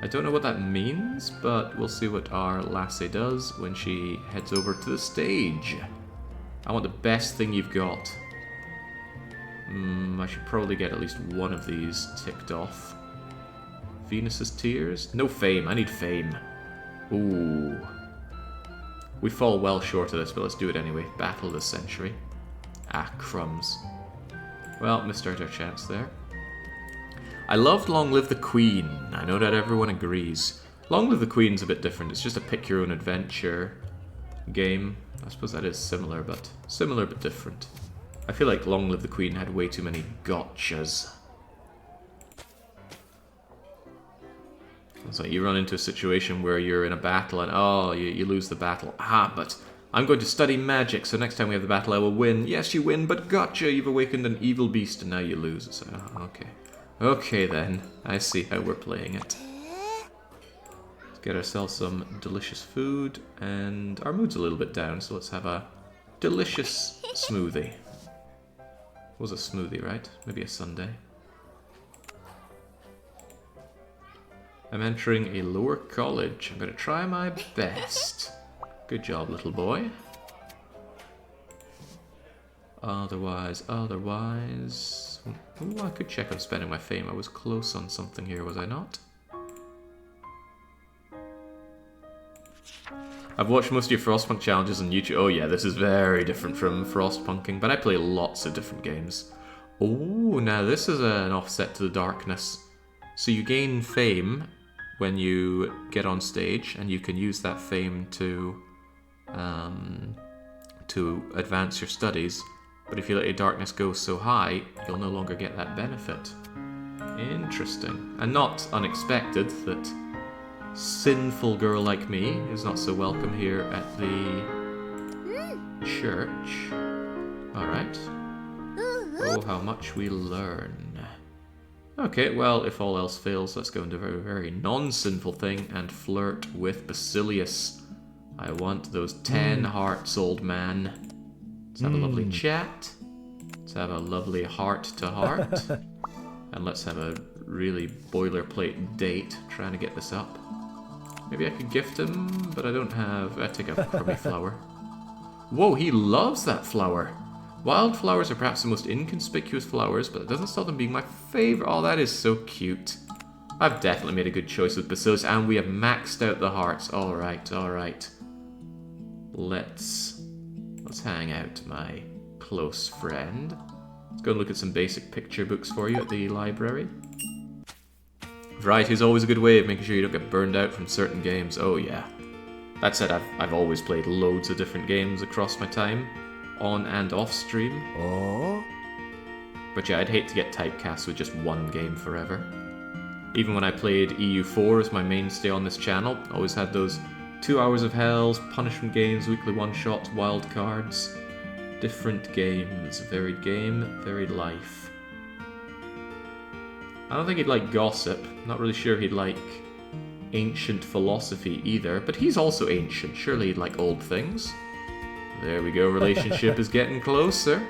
I don't know what that means, but we'll see what our lassie does when she heads over to the stage. I want the best thing you've got. I should probably get at least one of these ticked off. Venus's Tears? No fame, I need fame. Ooh. We fall well short of this, but let's do it anyway. Battle of the Century. Ah, crumbs. Well, missed out our chance there. I loved Long Live the Queen. I know that everyone agrees. Long Live the Queen's a bit different. It's just a pick-your-own-adventure game. I suppose that is similar but different. I feel like Long Live the Queen had way too many gotchas. It's like you run into a situation where you're in a battle and, oh, you lose the battle. Ah, but I'm going to study magic, so next time we have the battle I will win. Yes, you win, but gotcha, you've awakened an evil beast and now you lose. It's like, oh, okay. Okay then, I see how we're playing it. Let's get ourselves some delicious food, and our mood's a little bit down, so let's have a delicious smoothie. It was a smoothie, right? Maybe a sundae. I'm entering a lower college. I'm going to try my best. Good job, little boy. Otherwise... Ooh, I could check on spending my fame. I was close on something here, was I not? I've watched most of your Frostpunk challenges on YouTube. Oh yeah, this is very different from Frostpunking, but I play lots of different games. Oh, now this is an offset to the darkness. So you gain fame when you get on stage, and you can use that fame to advance your studies. But if you let your darkness go so high, you'll no longer get that benefit. Interesting. And not unexpected that sinful girl like me is not so welcome here at the church. Alright. Oh, how much we learn. Okay, well, if all else fails, let's go into a very, very non-sinful thing and flirt with Basilius. I want those 10 hearts, old man. Let's have a lovely chat. Let's have a lovely heart-to-heart. And let's have a really boilerplate date trying to get this up. Maybe I could gift him, but I don't have... I take a crummy flower. Whoa, he loves that flower. Wildflowers are perhaps the most inconspicuous flowers, but it doesn't stop them being my favorite. Oh, that is so cute. I've definitely made a good choice with Basilius, and we have maxed out the hearts. Alright, alright. Let's hang out, my close friend. Let's go and look at some basic picture books for you at the library. Variety is always a good way of making sure you don't get burned out from certain games. Oh yeah. That said, I've always played loads of different games across my time, on and off stream. Oh. But yeah, I'd hate to get typecast with just one game forever. Even when I played EU4 as my mainstay on this channel, always had those 2 hours of hells, punishment games, weekly one-shots, wild cards. Different games, varied game, varied life. I don't think he'd like gossip. Not really sure he'd like ancient philosophy either, but he's also ancient. Surely he'd like old things. There we go, relationship is getting closer.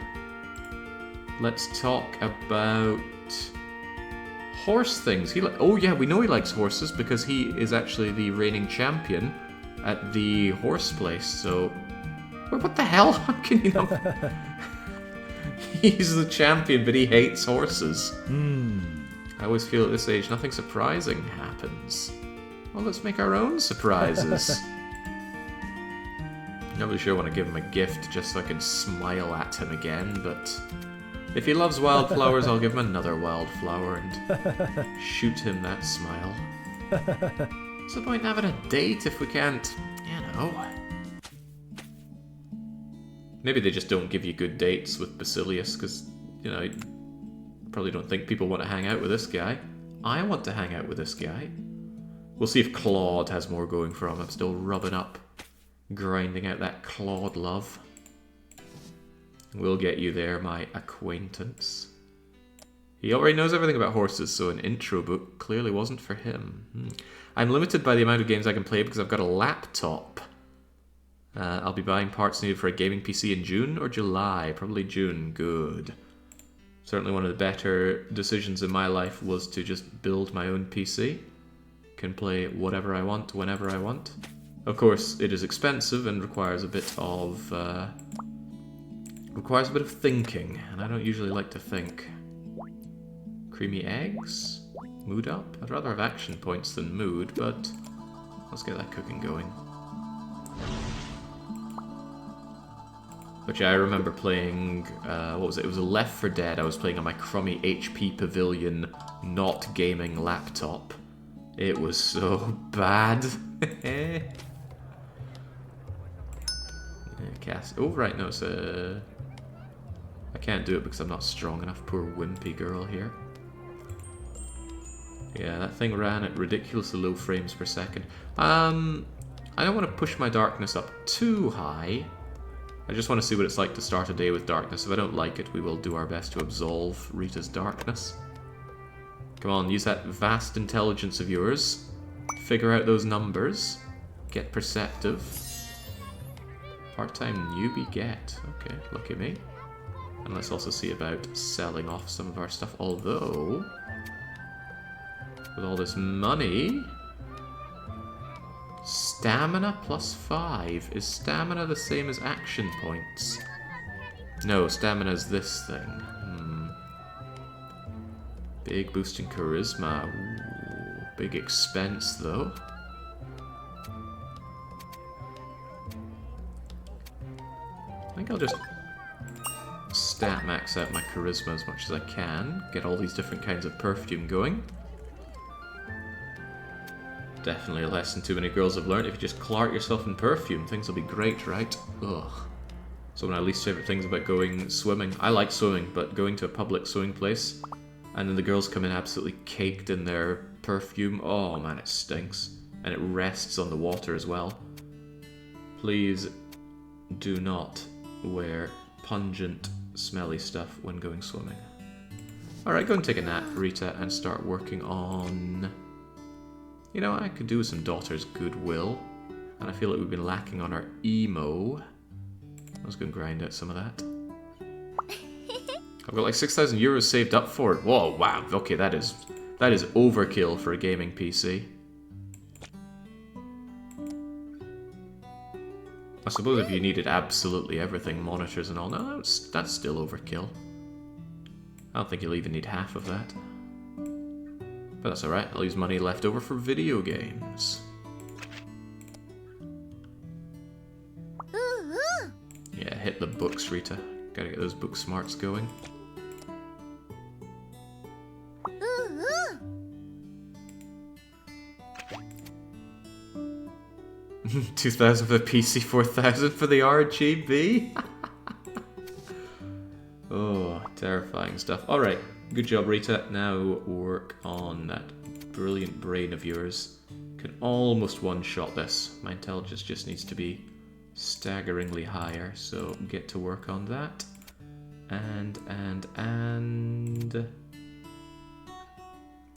Let's talk about horse things. Oh yeah, we know he likes horses because he is actually the reigning champion at the horse place, so... Wait, what the hell? How can you not... He's the champion, but he hates horses. I always feel at this age nothing surprising happens. Well, let's make our own surprises. Not really sure I want to give him a gift just so I can smile at him again, but if he loves wildflowers, I'll give him another wildflower and shoot him that smile. What's the point in having a date if we can't, you know... Maybe they just don't give you good dates with Basilius, because, you know, you probably don't think people want to hang out with this guy. I want to hang out with this guy. We'll see if Claude has more going for him. I'm still rubbing up, grinding out that Claude love. We'll get you there, my acquaintance. He already knows everything about horses, so an intro book clearly wasn't for him. I'm limited by the amount of games I can play because I've got a laptop. I'll be buying parts needed for a gaming PC in June or July. Probably June. Good. Certainly one of the better decisions in my life was to just build my own PC. Can play whatever I want, whenever I want. Of course, it is expensive and requires a bit of thinking, and I don't usually like to think. Creamy eggs? Mood up? I'd rather have action points than mood, but let's get that cooking going. But yeah, I remember playing, what was it? It was a Left 4 Dead I was playing on my crummy HP Pavilion not gaming laptop. It was so bad. Oh, right, no, it's a... I can't do it because I'm not strong enough. Poor wimpy girl here. Yeah, that thing ran at ridiculously low frames per second. I don't want to push my darkness up too high. I just want to see what it's like to start a day with darkness. If I don't like it, we will do our best to absolve Rita's darkness. Come on, use that vast intelligence of yours. Figure out those numbers. Get perceptive. Part-time newbie get. Okay, look at me. And let's also see about selling off some of our stuff. Although, with all this money... Stamina plus 5. Is stamina the same as action points? No, stamina's this thing. Big boost in charisma. Ooh, big expense, though. I think I'll just stat max out my charisma as much as I can. Get all these different kinds of perfume going. Definitely a lesson too many girls have learned. If you just clark yourself in perfume, things will be great, right? Ugh. So one of my least favourite things about going swimming. I like swimming, but going to a public swimming place and then the girls come in absolutely caked in their perfume. Oh man, it stinks. And it rests on the water as well. Please do not wear pungent, smelly stuff when going swimming. Alright, go and take a nap, Rita, and start working on... You know, I could do with some daughter's goodwill. And I feel like we've been lacking on our emo. I was going to grind out some of that. I've got like 6,000 euros saved up for it. Whoa, wow. Okay, that is overkill for a gaming PC. I suppose if you needed absolutely everything, monitors and all, no, that's still overkill. I don't think you'll even need half of that. But that's alright, I'll use money left over for video games. Yeah, hit the books, Rita. Gotta get those book smarts going. 2,000 for the PC, 4,000 for the RGB. Oh, terrifying stuff. Alright, good job, Rita. Now work on that brilliant brain of yours. Can almost one-shot this. My intelligence just needs to be staggeringly higher, so get to work on that. And...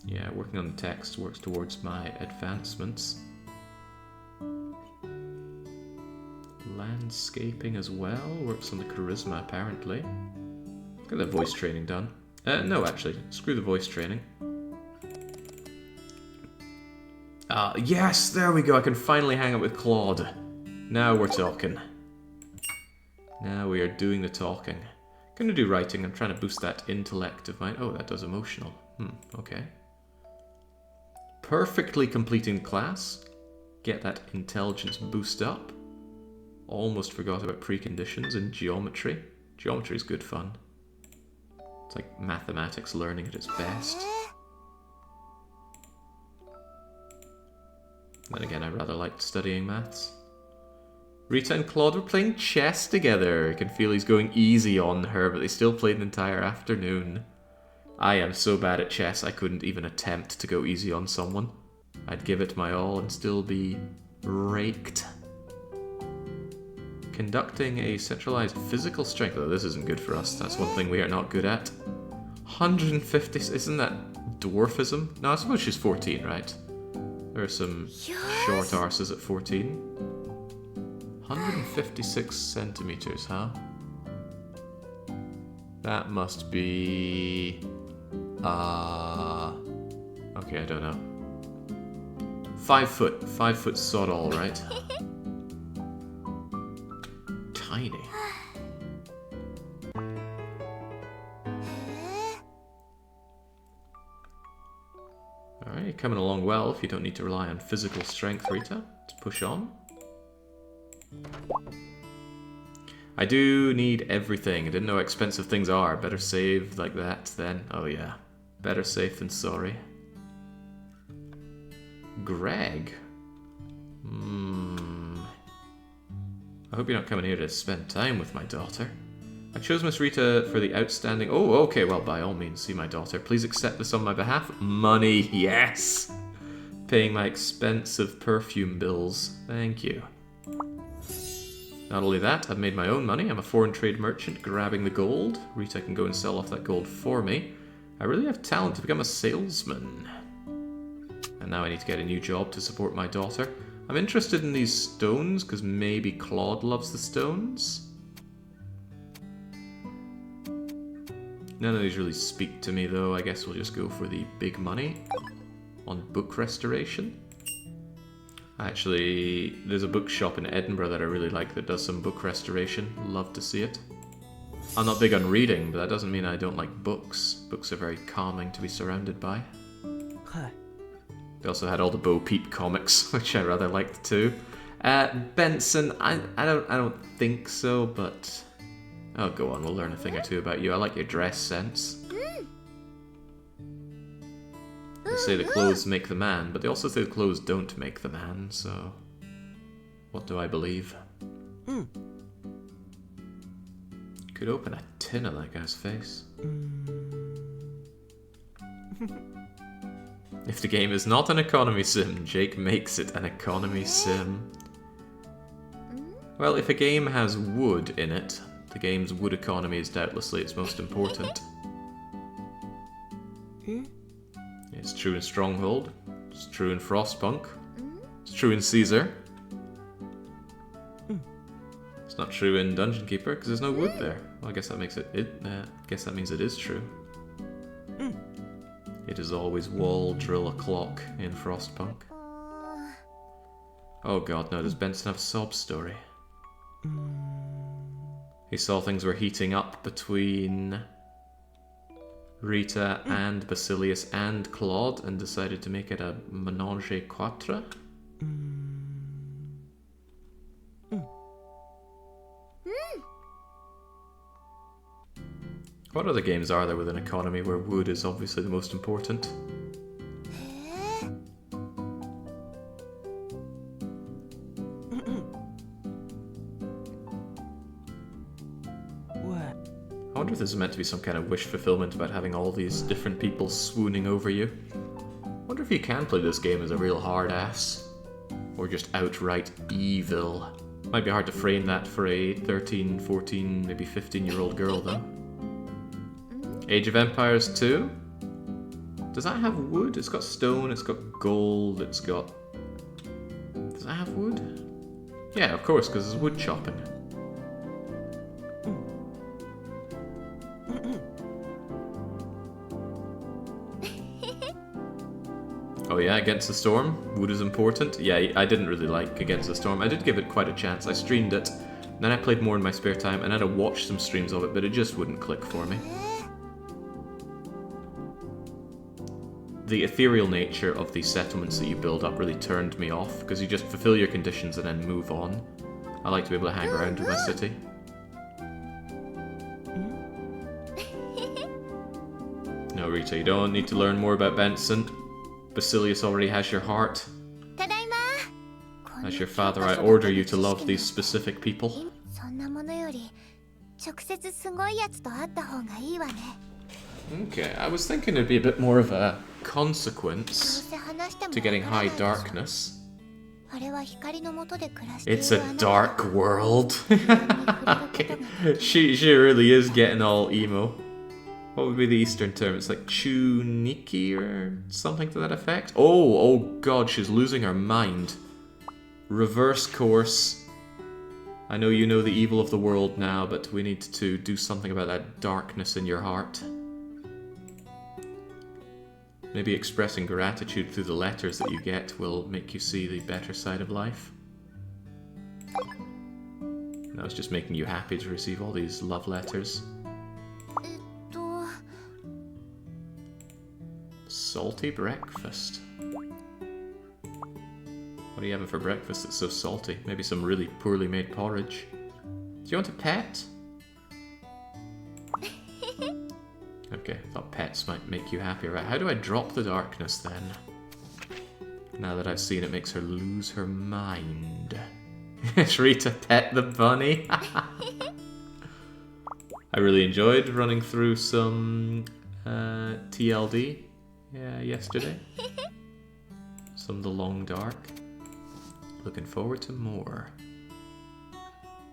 yeah, working on the text works towards my advancements. Landscaping as well, works on the charisma apparently. Get that voice training done. No, actually, screw the voice training. Yes, there we go, I can finally hang out with Claude. Now we're talking. Now we are doing the talking. Gonna do writing, I'm trying to boost that intellect of mine. Oh, that does emotional. Okay. Perfectly completing the class. Get that intelligence boost up. Almost forgot about preconditions in geometry. Geometry is good fun. It's like mathematics learning at its best. Then again, I rather liked studying maths. Rita and Claude were playing chess together. I can feel he's going easy on her, but they still played an entire afternoon. I am so bad at chess, I couldn't even attempt to go easy on someone. I'd give it my all and still be raked. Conducting a centralized physical strength. Oh, this isn't good for us. That's one thing we are not good at. 150... Isn't that dwarfism? No, I suppose she's 14, right? There are some short arses at 14. 156 centimeters, huh? That must be... okay, I don't know. 5 foot. 5 foot sod all, right? Tiny. Alright, you're coming along well if you don't need to rely on physical strength, Rita. Let's push on. I do need everything. I didn't know how expensive things are. Better save like that then. Oh yeah. Better safe than sorry. Greg? I hope you're not coming here to spend time with my daughter. I chose Miss Rita for the outstanding... Oh, okay, well, by all means, see my daughter. Please accept this on my behalf. Money, yes! Paying my expensive perfume bills. Thank you. Not only that, I've made my own money. I'm a foreign trade merchant grabbing the gold. Rita can go and sell off that gold for me. I really have talent to become a salesman. And now I need to get a new job to support my daughter. I'm interested in these stones, because maybe Claude loves the stones. None of these really speak to me, though. I guess we'll just go for the big money on book restoration. Actually, there's a bookshop in Edinburgh that I really like that does some book restoration. Love to see it. I'm not big on reading, but that doesn't mean I don't like books. Books are very calming to be surrounded by. They also had all the Bo Peep comics, which I rather liked too. Benson, I don't think so, but oh, go on, we'll learn a thing or two about you. I like your dress sense. They say the clothes make the man, but they also say the clothes don't make the man, so what do I believe? Could open a tin of that guy's face. If the game is not an economy sim, Jake makes it an economy sim. Well, if a game has wood in it, the game's wood economy is doubtlessly its most important. It's true in Stronghold, it's true in Frostpunk, it's true in Caesar. It's not true in Dungeon Keeper because there's no wood there. Well, I guess that makes guess that means it is true. It is always wall drill a clock in Frostpunk. Oh god, no, does Benson have a sob story? He saw things were heating up between Rita and Basilius and Claude and decided to make it a ménage à quatre. What other games are there with an economy where wood is obviously the most important? I wonder if this is meant to be some kind of wish fulfillment about having all these different people swooning over you. I wonder if you can play this game as a real hard ass. Or just outright evil. Might be hard to frame that for a 13, 14, maybe 15-year-old girl though. Age of Empires 2? Does that have wood? It's got stone, it's got gold, it's got... Does that have wood? Yeah, of course, because it's wood chopping. Oh yeah, Against the Storm. Wood is important. Yeah, I didn't really like Against the Storm. I did give it quite a chance. I streamed it, then I played more in my spare time, and then I watched some streams of it, but it just wouldn't click for me. The ethereal nature of the settlements that you build up really turned me off, because you just fulfill your conditions and then move on. I like to be able to hang around in my city. No, Rita, you don't need to learn more about Benson. Basilius already has your heart. As your father, I order you to love these specific people. Okay, I was thinking it'd be a bit more of a consequence to getting high darkness. It's a dark world. Okay. She really is getting all emo. What would be the Eastern term? It's like Chuniki or something to that effect? Oh god, she's losing her mind. Reverse course. I know you know the evil of the world now, but we need to do something about that darkness in your heart. Maybe expressing gratitude through the letters that you get will make you see the better side of life. That was just making you happy to receive all these love letters. Salty breakfast. What are you having for breakfast that's so salty? Maybe some really poorly made porridge. Do you want a pet? Okay, I thought pets might make you happy. Right, how do I drop the darkness then? Now that I've seen it makes her lose her mind. Rita, pet the bunny. I really enjoyed running through some TLD yesterday. Some The Long Dark. Looking forward to more.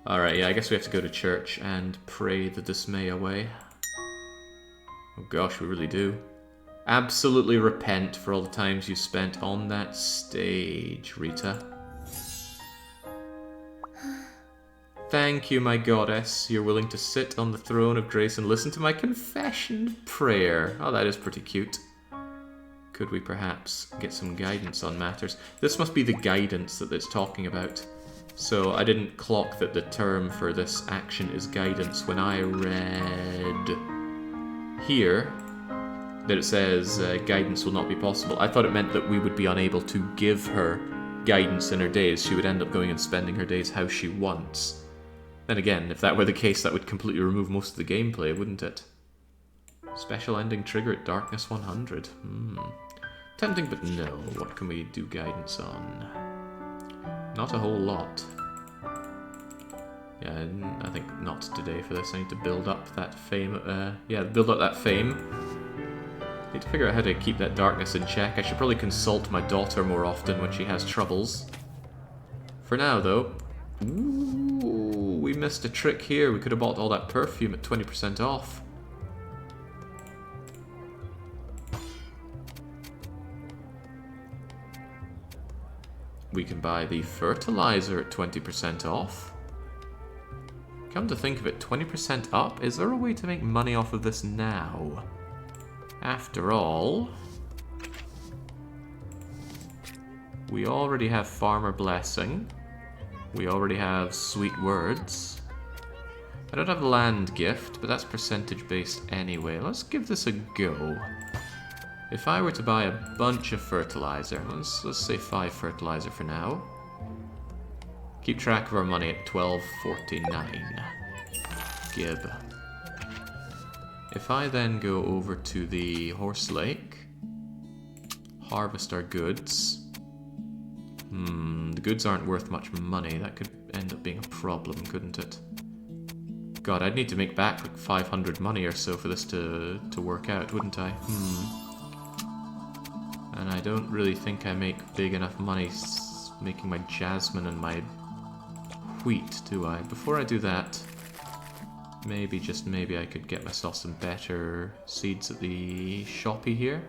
Alright, yeah, I guess we have to go to church and pray the dismay away. Oh gosh, we really do. Absolutely repent for all the times you spent on that stage, Rita. Thank you, my goddess. You're willing to sit on the throne of grace and listen to my confession prayer. Oh, that is pretty cute. Could we perhaps get some guidance on matters? This must be the guidance that it's talking about. So I didn't clock that the term for this action is guidance when I read here that it says guidance will not be possible. I thought it meant that we would be unable to give her guidance in her days. She would end up going and spending her days how she wants. Then again, if that were the case, that would completely remove most of the gameplay, wouldn't it? Special ending trigger at darkness 100. Tempting, but no. What can we do guidance on? Not a whole lot. Yeah, I think not today for this. I need to build up that fame. Yeah, build up that fame. Need to figure out how to keep that darkness in check. I should probably consult my daughter more often when she has troubles. For now, though... Ooh, we missed a trick here. We could have bought all that perfume at 20% off. We can buy the fertilizer at 20% off. Come to think of it, 20% up? Is there a way to make money off of this now? After all, we already have Farmer Blessing. We already have Sweet Words. I don't have Land Gift, but that's percentage based anyway. Let's give this a go. If I were to buy a bunch of fertilizer, let's say 5 fertilizer for now. Keep track of our money at 12.49. Gib. If I then go over to the Horse Lake, harvest our goods. The goods aren't worth much money. That could end up being a problem, couldn't it? God, I'd need to make back like 500 money or so for this to work out, wouldn't I? And I don't really think I make big enough money making my jasmine and my wheat, do I? Before I do that, maybe, just maybe, I could get myself some better seeds at the shoppy here.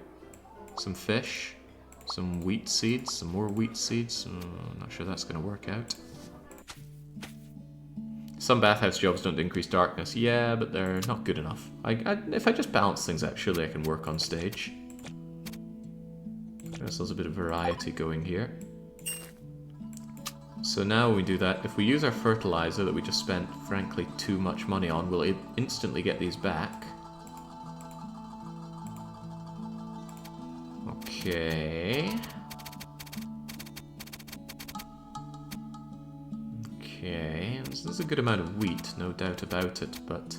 Some fish, some wheat seeds, some more wheat seeds. I'm not sure that's going to work out. Some bathhouse jobs don't increase darkness. Yeah, but they're not good enough. If I just balance things out, surely I can work on stage. There's a bit of variety going here. So now when we do that, if we use our fertilizer that we just spent, frankly, too much money on, we'll instantly get these back. Okay. Okay, this is a good amount of wheat, no doubt about it, but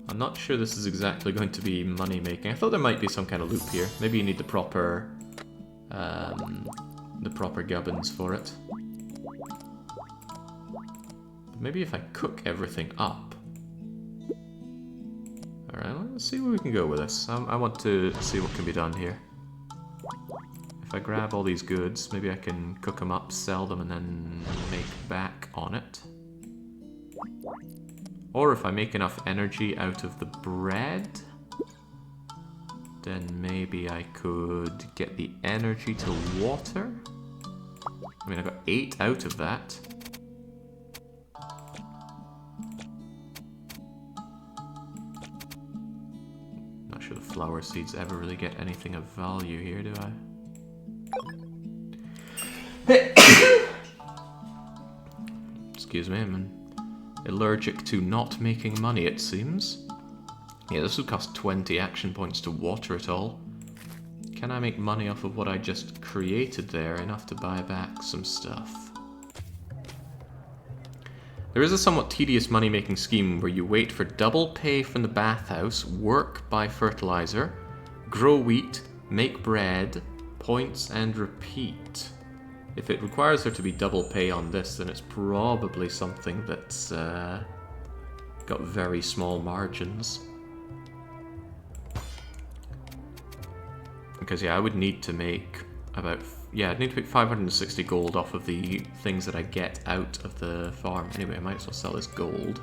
I'm not sure this is exactly going to be money making. I thought there might be some kind of loop here. Maybe you need the proper gubbins for it. Maybe if I cook everything up. Alright, let's see where we can go with this. I want to see what can be done here. If I grab all these goods, maybe I can cook them up, sell them, and then make back on it. Or if I make enough energy out of the bread, then maybe I could get the energy to water. I mean, I got 8 out of that. Not sure the flower seeds ever really get anything of value here, do I? Excuse me, I'm allergic to not making money, it seems. Yeah, this would cost 20 action points to water it all. Can I make money off of what I just created there, enough to buy back some stuff? There is a somewhat tedious money-making scheme where you wait for double pay from the bathhouse, work, buy fertilizer, grow wheat, make bread, points, and repeat. If it requires there to be double pay on this, then it's probably something that's got very small margins. Because yeah, I would need to make about... Yeah, I'd need to make 560 gold off of the things that I get out of the farm. Anyway, I might as well sell this gold.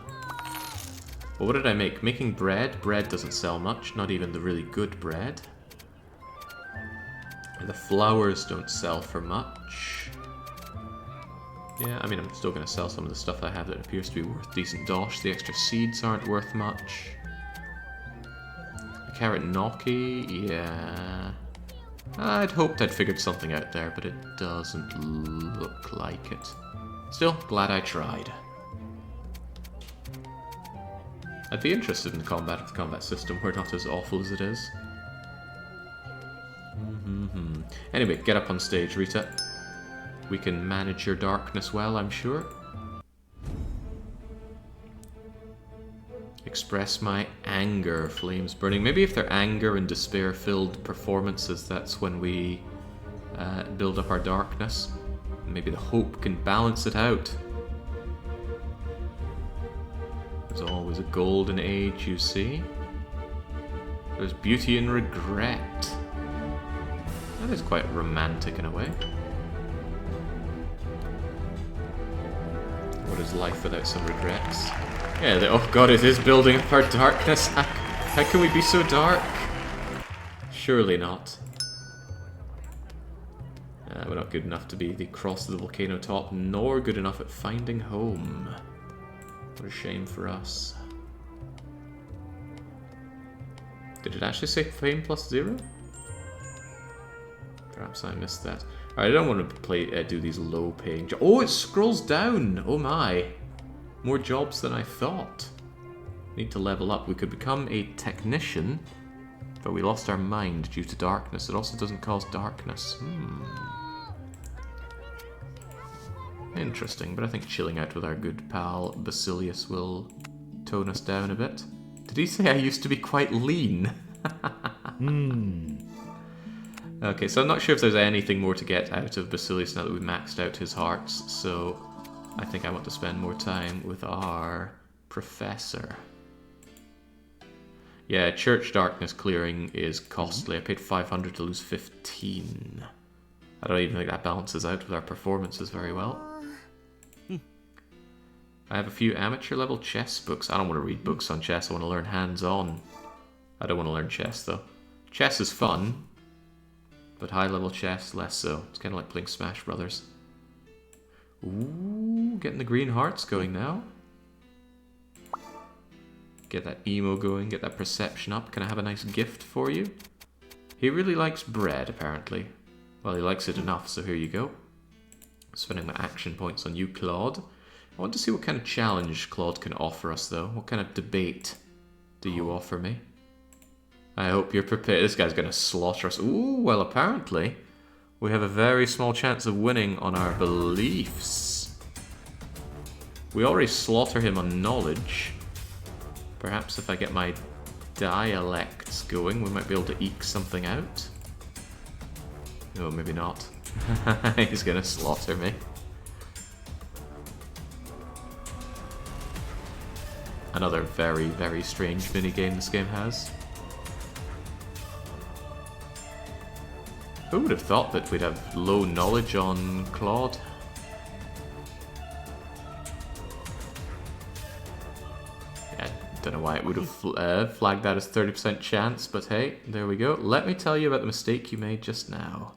But what did I make? Making bread? Bread doesn't sell much, not even the really good bread. And the flowers don't sell for much. Yeah, I mean, I'm still going to sell some of the stuff I have that appears to be worth decent dosh. The extra seeds aren't worth much. The carrot gnocchi? Yeah... I'd hoped I'd figured something out there, but it doesn't look like it. Still, glad I tried. I'd be interested in the combat if the combat system were not as awful as it is. Anyway, get up on stage, Rita. We can manage your darkness well, I'm sure. Express my anger, flames burning. Maybe if they're anger and despair-filled performances, that's when we build up our darkness. Maybe the hope can balance it out. There's always a golden age, you see. There's beauty in regret. That is quite romantic in a way. What is life without some regrets? Yeah, oh god, it is building up our darkness. How can we be so dark? Surely not. We're not good enough to be the cross of the volcano top, nor good enough at finding home. What a shame for us. Did it actually say fame plus 0? Perhaps I missed that. Alright, I don't want to do these low-paying jobs. Oh, it scrolls down! Oh my! More jobs than I thought. Need to level up. We could become a technician, but we lost our mind due to darkness. It also doesn't cause darkness. Interesting, but I think chilling out with our good pal Basilius will tone us down a bit. Did he say I used to be quite lean? Okay, so I'm not sure if there's anything more to get out of Basilius now that we've maxed out his hearts, so I think I want to spend more time with our professor. Yeah, church darkness clearing is costly. I paid 500 to lose 15. I don't even think that balances out with our performances very well. I have a few amateur level chess books. I don't want to read books on chess, I want to learn hands-on. I don't want to learn chess though. Chess is fun, but high level chess, less so. It's kind of like playing Smash Brothers. Ooh, getting the green hearts going now. Get that emo going, get that perception up. Can I have a nice gift for you? He really likes bread, apparently. Well, he likes it enough, so here you go. Spending my action points on you, Claude. I want to see what kind of challenge Claude can offer us, though. What kind of debate do you offer me? I hope you're prepared. This guy's going to slaughter us. Ooh, well, apparently we have a very small chance of winning on our beliefs. We already slaughter him on knowledge. Perhaps if I get my dialects going, we might be able to eke something out. No, maybe not. He's going to slaughter me. Another very, very strange minigame this game has. Who would have thought that we'd have low knowledge on Claude? Yeah, don't know why it would have flagged that as 30% chance, but hey, there we go. Let me tell you about the mistake you made just now.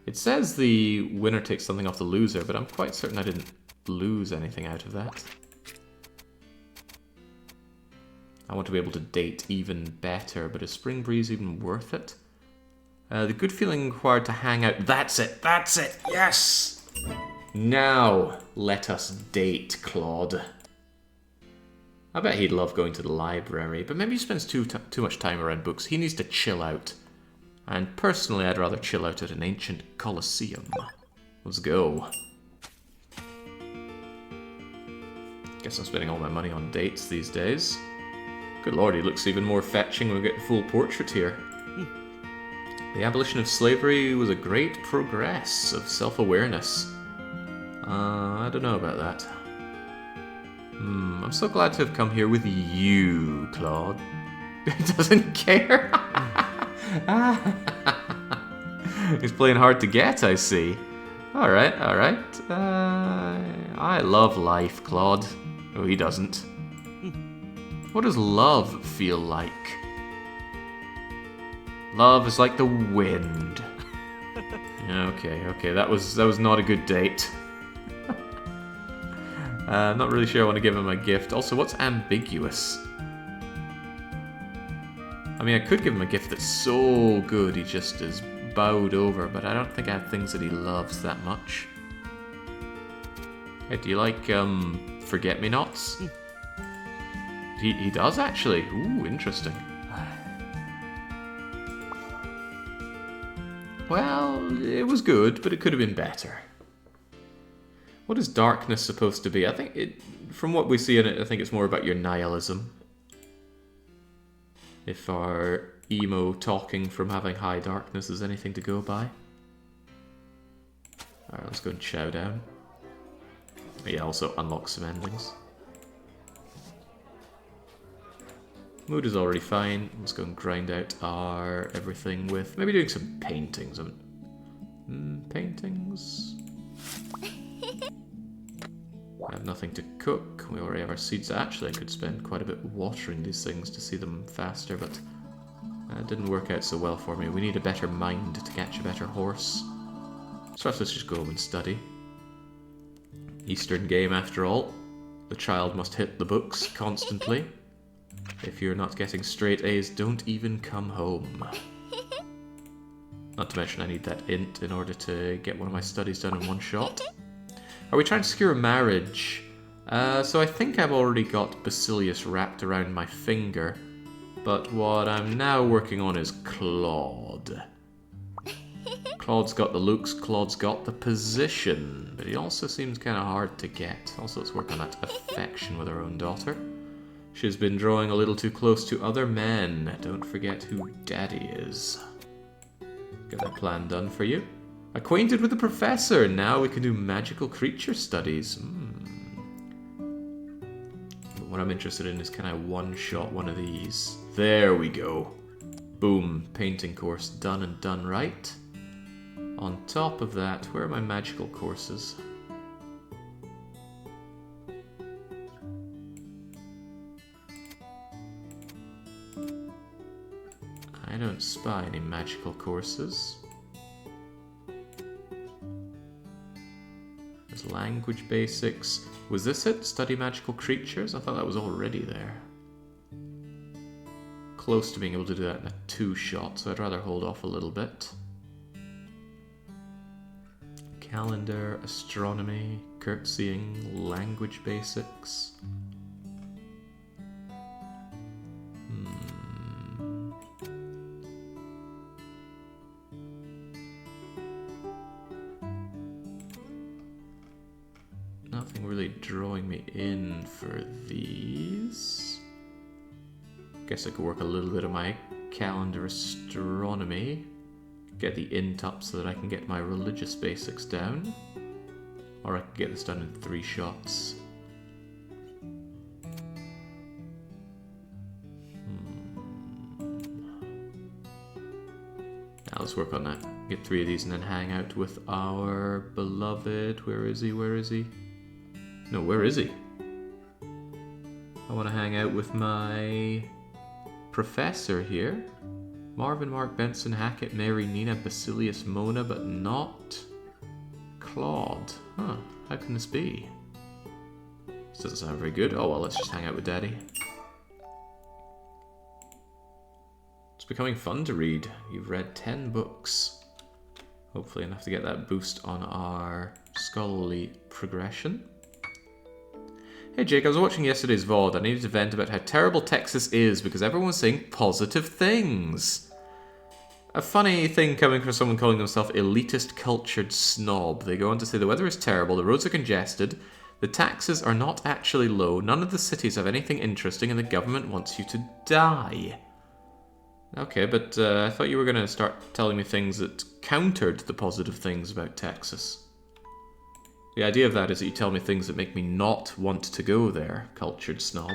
It says the winner takes something off the loser, but I'm quite certain I didn't lose anything out of that. I want to be able to date even better, but is Spring Breeze even worth it? The good feeling required to hang out. That's it! That's it! Yes! Now, let us date, Claude. I bet he'd love going to the library, but maybe he spends too much time around books. He needs to chill out. And personally, I'd rather chill out at an ancient Colosseum. Let's go. Guess I'm spending all my money on dates these days. Good lord, he looks even more fetching when we get the full portrait here. The abolition of slavery was a great progress of self-awareness. I don't know about that. I'm so glad to have come here with you, Claude. He doesn't care. He's playing hard to get, I see. Alright, alright. I love life, Claude. Oh, he doesn't. What does love feel like? Love is like the wind. Okay, that was not a good date. I'm not really sure I want to give him a gift. Also, what's ambiguous? I mean, I could give him a gift that's so good he just is bowed over, but I don't think I have things that he loves that much. Hey, do you like, forget-me-nots? He does, actually. Ooh, interesting. Well, it was good, but it could have been better. What is darkness supposed to be? I think from what we see in it, I think it's more about your nihilism. If our emo talking from having high darkness is anything to go by. Alright, let's go and chow down. Yeah, also unlock some endings. Mood is already fine. Let's go and grind out our everything with maybe doing some paintings. Paintings. I have nothing to cook. We already have our seeds. Actually, I could spend quite a bit watering these things to see them faster, but it didn't work out so well for me. We need a better mind to catch a better horse. So let's just go home and study. Eastern game after all. The child must hit the books constantly. If you're not getting straight A's, don't even come home. Not to mention I need that int in order to get one of my studies done in one shot. Are we trying to secure a marriage? So I think I've already got Basilius wrapped around my finger. But what I'm now working on is Claude. Claude's got the looks, Claude's got the position. But he also seems kind of hard to get. Also, let's work on that affection with our own daughter. She's been drawing a little too close to other men. Don't forget who Daddy is. Get that plan done for you. Acquainted with the professor. Now we can do magical creature studies. But what I'm interested in is can I one-shot one of these? There we go. Boom. Painting course done and done right. On top of that, where are my magical courses? I don't spy any magical courses. There's language basics. Was this it? Study magical creatures? I thought that was already there. Close to being able to do that in a two-shot, so I'd rather hold off a little bit. Calendar, astronomy, curtsying, language basics. Nothing really drawing me in for these. Guess I could work a little bit of my calendar astronomy. Get the int up so that I can get my religious basics down. Or I can get this done in 3 shots. Now let's work on that. Get 3 of these and then hang out with our beloved... Where is he? Where is he? No, where is he? I want to hang out with my professor here. Marvin, Mark, Benson, Hackett, Mary, Nina, Basilius, Mona, but not Claude. Huh, how can this be? This doesn't sound very good. Oh well, let's just hang out with Daddy. It's becoming fun to read. You've read 10 books. Hopefully enough to get that boost on our scholarly progression. Hey Jake, I was watching yesterday's VOD. I needed to vent about how terrible Texas is because everyone was saying positive things. A funny thing coming from someone calling themselves elitist cultured snob. They go on to say the weather is terrible, the roads are congested, the taxes are not actually low, none of the cities have anything interesting, and the government wants you to die. Okay, but I thought you were going to start telling me things that countered the positive things about Texas. The idea of that is that you tell me things that make me not want to go there, cultured snob.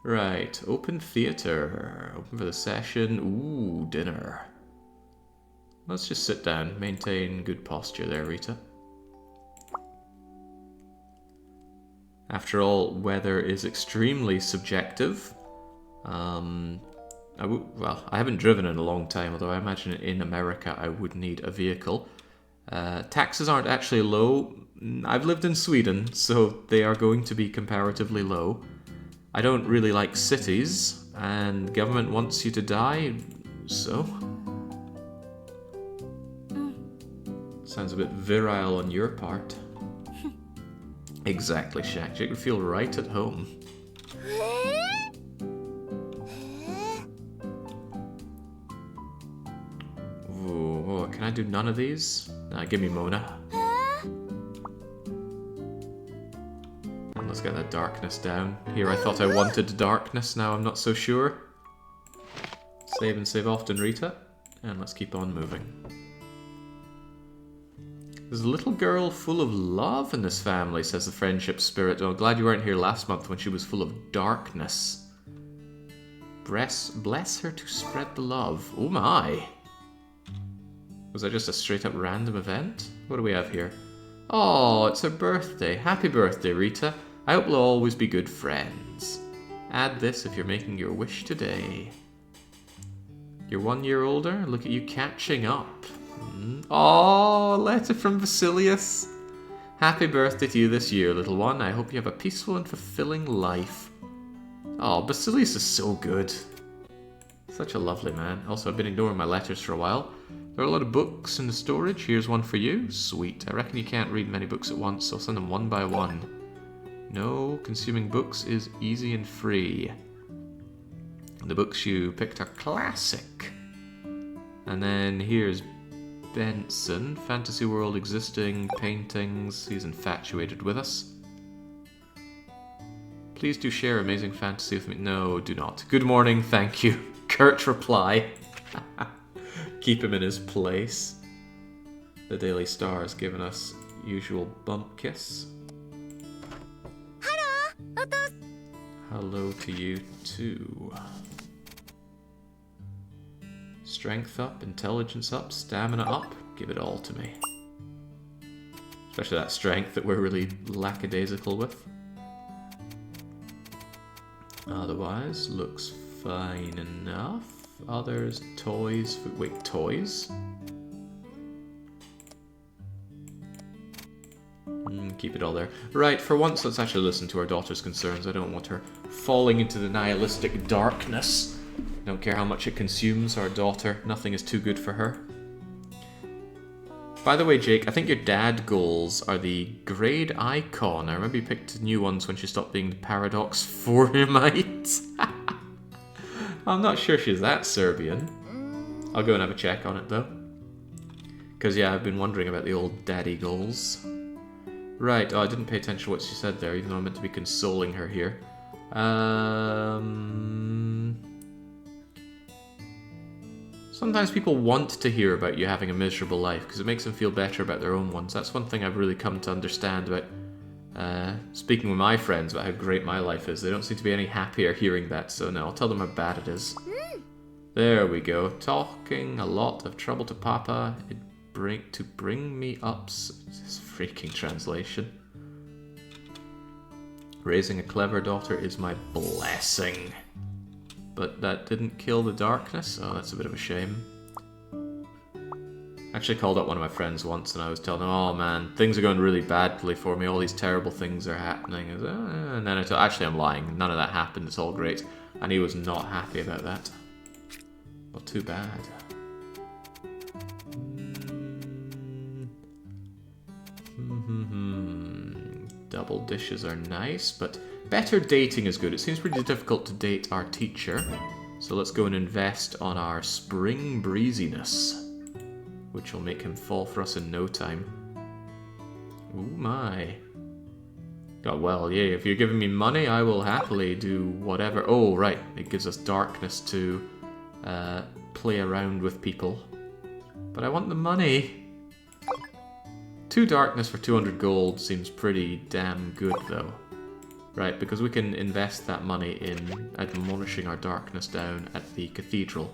Right, open theatre. Open for the session. Ooh, dinner. Let's just sit down. Maintain good posture there, Rita. After all, weather is extremely subjective. Well, I haven't driven in a long time, although I imagine in America I would need a vehicle. Taxes aren't actually low. I've lived in Sweden, so they are going to be comparatively low. I don't really like cities, and government wants you to die, so... Sounds a bit virile on your part. Exactly, Shaq. You can feel right at home. Ooh, can I do none of these? Nah, give me Mona. And let's get that darkness down. Here, I thought I wanted darkness, now I'm not so sure. Save and save often, Rita. And let's keep on moving. There's a little girl full of love in this family, says the friendship spirit. Oh, glad you weren't here last month when she was full of darkness. Bless her to spread the love. Oh my! Was that just a straight up random event? What do we have here? Oh, it's her birthday. Happy birthday, Rita. I hope we'll always be good friends. Add this if you're making your wish today. You're 1 year older? Look at you catching up. Oh, a letter from Basilius. Happy birthday to you this year, little one. I hope you have a peaceful and fulfilling life. Oh, Basilius is so good. Such a lovely man. Also, I've been ignoring my letters for a while. There are a lot of books in the storage. Here's one for you. Sweet. I reckon you can't read many books at once, so I'll send them one by one. No, consuming books is easy and free. The books you picked are classic. And then here's Benson. Fantasy world existing, paintings. He's infatuated with us. Please do share amazing fantasy with me. No, do not. Good morning, thank you. Curt reply. Keep him in his place. The Daily Star has given us usual bump kiss. Hello to you too. Strength up, intelligence up, stamina up. Give it all to me. Especially that strength that we're really lackadaisical with. Otherwise, looks fine enough. Others, toys. Wait, toys? Keep it all there. Right, for once, let's actually listen to our daughter's concerns. I don't want her falling into the nihilistic darkness. Don't care how much it consumes our daughter. Nothing is too good for her. By the way, Jake, I think your dad goals are the grade icon. I remember you picked new ones when she stopped being the Paradox Formite. I'm not sure she's that Serbian. I'll go and have a check on it, though. Because, yeah, I've been wondering about the old daddy goals. Right, oh, I didn't pay attention to what she said there, even though I meant to be consoling her here. Sometimes people want to hear about you having a miserable life because it makes them feel better about their own ones. That's one thing I've really come to understand about speaking with my friends about how great my life is. They don't seem to be any happier hearing that, so no, I'll tell them how bad it is. There we go. Talking a lot of trouble to Papa to bring me up. This freaking translation. Raising a clever daughter is my blessing. But that didn't kill the darkness? Oh, that's a bit of a shame. I actually called up one of my friends once and I was telling him, oh man, things are going really badly for me, all these terrible things are happening. And then I told, actually I'm lying, none of that happened, it's all great. And he was not happy about that. Well, too bad. Double dishes are nice, but better dating is good. It seems pretty difficult to date our teacher. So let's go and invest on our spring breeziness, which will make him fall for us in no time. Oh my. Oh, well, yeah, if you're giving me money, I will happily do whatever. Oh, right, it gives us darkness to play around with people. But I want the money. 2 darkness for 200 gold seems pretty damn good, though. Right, because we can invest that money in admonishing our darkness down at the cathedral.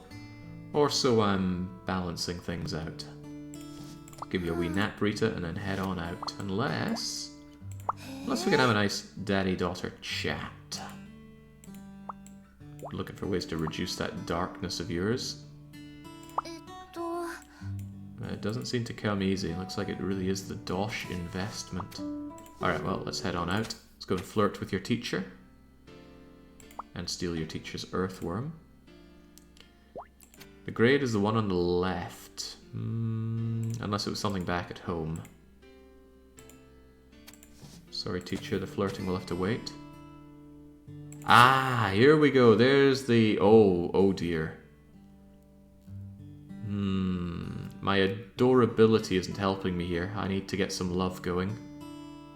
Or so I'm balancing things out. Give you a wee nap, Rita, and then head on out. Unless we can have a nice daddy-daughter chat. Looking for ways to reduce that darkness of yours. It doesn't seem to come easy. Looks like it really is the dosh investment. Alright, well, let's head on out. Let's go and flirt with your teacher. And steal your teacher's earthworm. The grade is the one on the left. Unless it was something back at home. Sorry, teacher, the flirting will have to wait. Ah, here we go. There's the... Oh dear. My adorability isn't helping me here. I need to get some love going.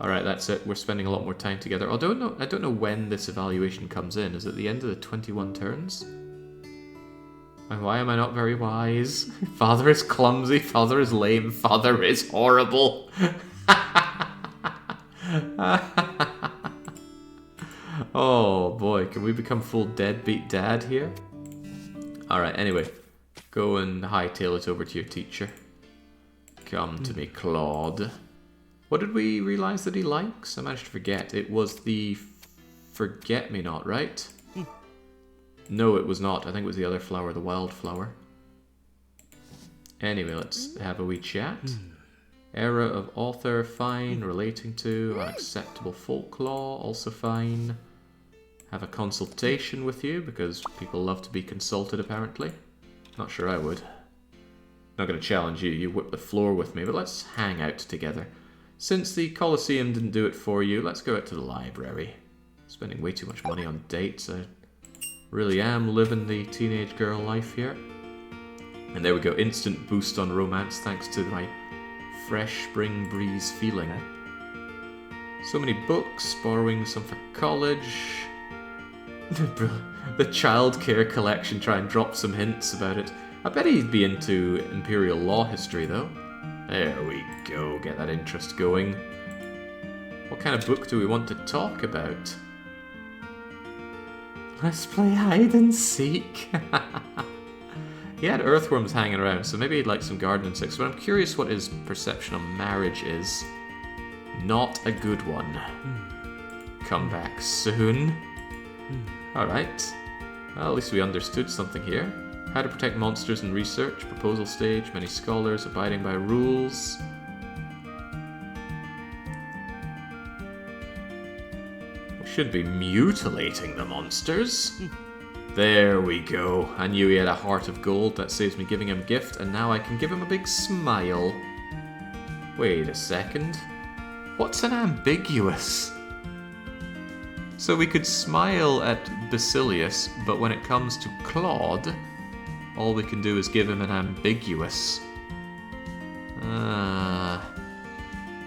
Alright, that's it. We're spending a lot more time together. I don't know when this evaluation comes in. Is it the end of the 21 turns? And why am I not very wise? Father is clumsy, father is lame, father is horrible. Oh boy, can we become full deadbeat dad here? Alright, anyway. Go and hightail it over to your teacher. Come to me, Claude. What did we realise that he likes? I managed to forget. It was the forget-me-not, right? No, it was not. I think it was the other flower, the wildflower. Anyway, let's have a wee chat. Era of author, fine. Relating to, unacceptable folklore, also fine. Have a consultation with you, because people love to be consulted, apparently. Not sure I would. Not going to challenge you, you whip the floor with me, but let's hang out together. Since the Colosseum didn't do it for you, let's go out to the library. Spending way too much money on dates. I really am living the teenage girl life here. And there we go, instant boost on romance thanks to my fresh spring breeze feeling. So many books, borrowing some for college. The childcare collection, try and drop some hints about it. I bet he'd be into Imperial Law history though. There we go, get that interest going. What kind of book do we want to talk about? Let's play hide and seek. He had earthworms hanging around, so maybe he'd like some garden insects, but I'm curious what his perception of marriage is. Not a good one. Come back soon. Alright. Well, at least we understood something here. How to protect monsters in research, proposal stage, many scholars, abiding by rules. We should be mutilating the monsters. There we go. I knew he had a heart of gold. That saves me giving him a gift, and now I can give him a big smile. Wait a second. What's an ambiguous? So we could smile at Basilius, but when it comes to Claude, all we can do is give him an ambiguous.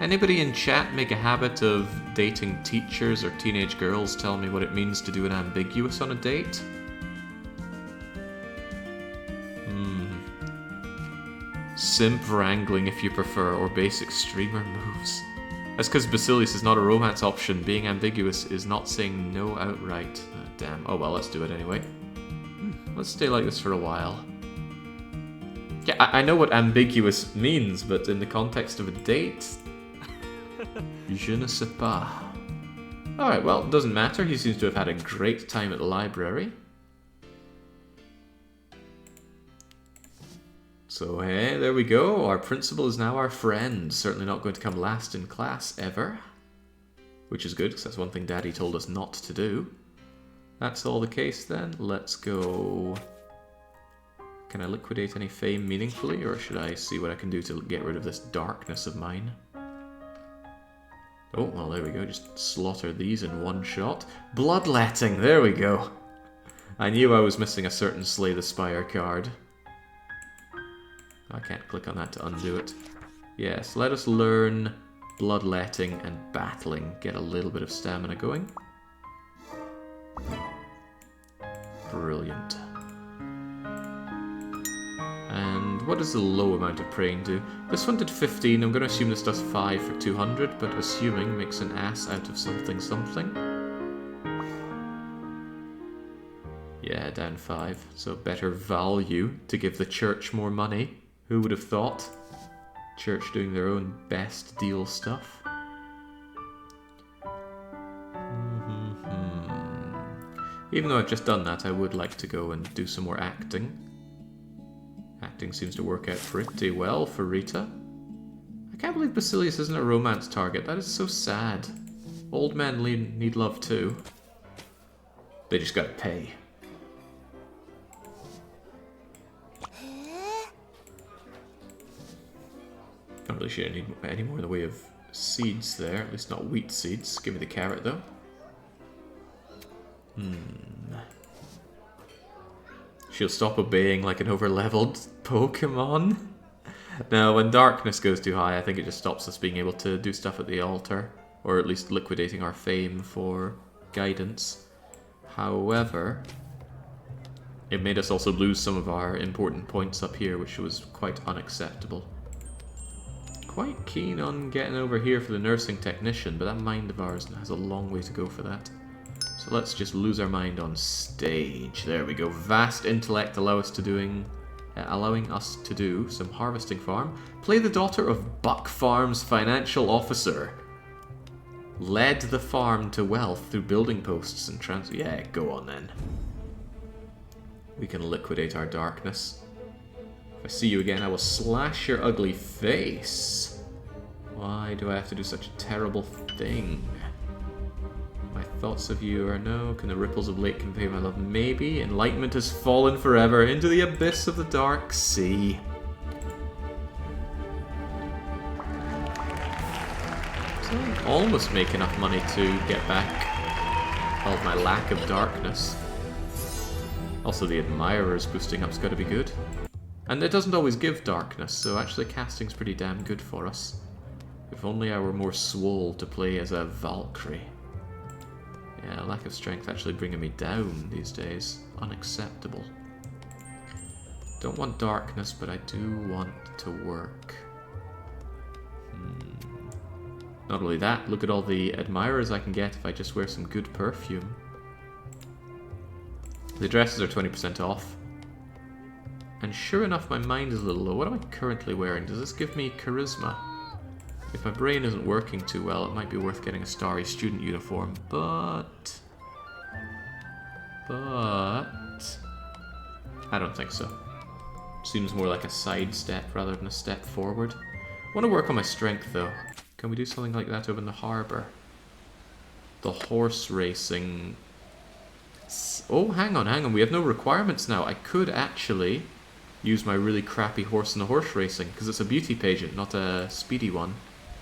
Anybody in chat make a habit of dating teachers or teenage girls? Tell me what it means to do an ambiguous on a date. Simp wrangling if you prefer, or basic streamer moves. That's because Basilius is not a romance option. Being ambiguous is not saying no outright. Damn. Oh well, let's do it anyway. Let's stay like this for a while. Yeah, I know what ambiguous means, but in the context of a date... Je ne sais pas. Alright, well, it doesn't matter. He seems to have had a great time at the library. So, hey, there we go. Our principal is now our friend. Certainly not going to come last in class, ever. Which is good, because that's one thing Daddy told us not to do. That's all the case, then. Let's go... Can I liquidate any fame meaningfully, or should I see what I can do to get rid of this darkness of mine? Oh, well, there we go. Just slaughter these in one shot. Bloodletting! There we go. I knew I was missing a certain Slay the Spire card. I can't click on that to undo it. Yes, let us learn bloodletting and battling. Get a little bit of stamina going. Brilliant. And what does the low amount of praying do? This one did 15. I'm going to assume this does 5 for 200, but assuming makes an ass out of something something. Yeah, down 5. So better value to give the church more money. Who would have thought? Church doing their own best deal stuff. Even though I've just done that, I would like to go and do some more acting. Acting seems to work out pretty well for Rita. I can't believe Basilius isn't a romance target. That is so sad. Old men need love too. They just gotta pay. Don't really need any more in the way of seeds there, at least not wheat seeds. Give me the carrot though. She'll stop obeying like an over-leveled Pokemon. Now, when darkness goes too high, I think it just stops us being able to do stuff at the altar, or at least liquidating our fame for guidance. However, it made us also lose some of our important points up here, which was quite unacceptable. Quite keen on getting over here for the nursing technician, but that mind of ours has a long way to go for that. So let's just lose our mind on stage. There we go. Vast intellect allowing us to do some harvesting farm. Play the daughter of Buck Farm's financial officer. Led the farm to wealth through building posts and yeah, go on then. We can liquidate our darkness. If I see you again, I will slash your ugly face. Why do I have to do such a terrible thing? My thoughts of you are no. Can the ripples of lake convey my love? Maybe. Enlightenment has fallen forever into the abyss of the dark sea. So I almost make enough money to get back all of my lack of darkness. Also, the admirers boosting up's got to be good. And it doesn't always give darkness, so actually casting's pretty damn good for us. If only I were more swole to play as a Valkyrie. Yeah, lack of strength actually bringing me down these days. Unacceptable. Don't want darkness, but I do want to work. Not only that, look at all the admirers I can get if I just wear some good perfume. The dresses are 20% off. And sure enough, my mind is a little low. What am I currently wearing? Does this give me charisma? If my brain isn't working too well, it might be worth getting a starry student uniform, but I don't think so. Seems more like a side step rather than a step forward. I want to work on my strength though. Can we do something like that over in the harbour? The horse racing. Oh, hang on. We have no requirements now. I could actually use my really crappy horse in the horse racing, because it's a beauty pageant, not a speedy one.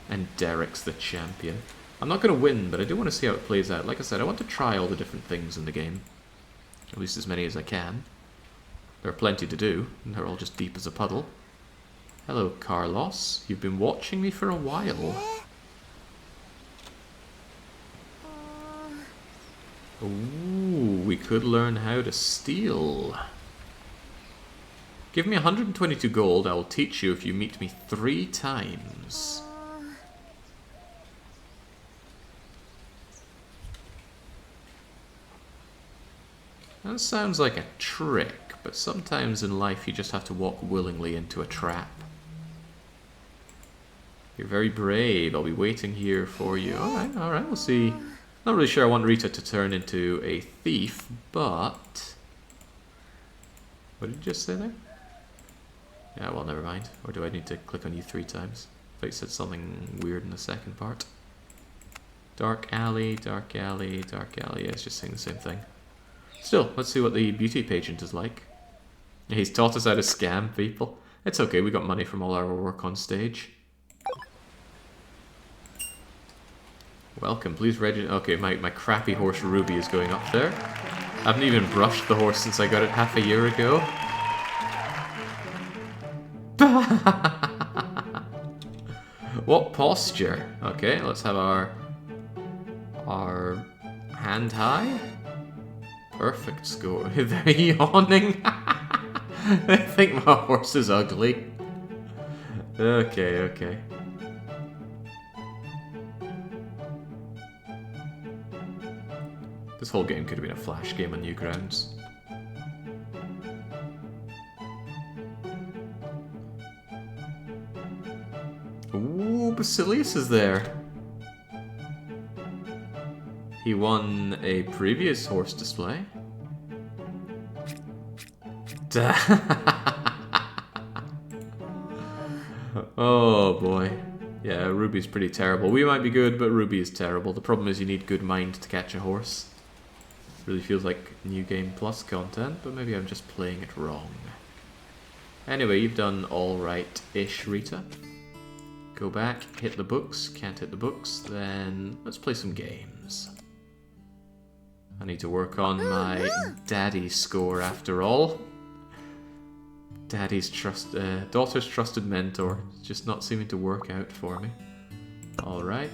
And Derek's the champion. I'm not going to win, but I do want to see how it plays out. Like I said, I want to try all the different things in the game. At least as many as I can. There are plenty to do, and they're all just deep as a puddle. Hello, Carlos. You've been watching me for a while. Ooh, we could learn how to steal. Give me 122 gold, I will teach you if you meet me 3 times. That sounds like a trick, but sometimes in life you just have to walk willingly into a trap. You're very brave, I'll be waiting here for you. Alright, we'll see. Not really sure I want Rita to turn into a thief, but... What did you just say there? Yeah, well, never mind. Or do I need to click on you 3 times? I thought you said something weird in the second part. Dark alley, dark alley, dark alley. Yeah, it's just saying the same thing. Still, let's see what the beauty pageant is like. He's taught us how to scam people. It's okay, we got money from all our work on stage. Welcome, please register. Okay, my crappy horse Ruby is going up there. I haven't even brushed the horse since I got it half a year ago. What posture? Okay, let's have our hand high. Perfect score. They're yawning. I think my horse is ugly. Okay. This whole game could have been a flash game on Newgrounds. Ooh, Basilius is there. He won a previous horse display. Oh boy. Yeah, Ruby's pretty terrible. We might be good, but Ruby is terrible. The problem is you need good mind to catch a horse. Really feels like New Game Plus content, but maybe I'm just playing it wrong. Anyway, you've done alright-ish, Rita. Go back, hit the books. Can't hit the books. Then let's play some games. I need to work on my daddy score after all. Daughter's trusted mentor. Just not seeming to work out for me. Alright.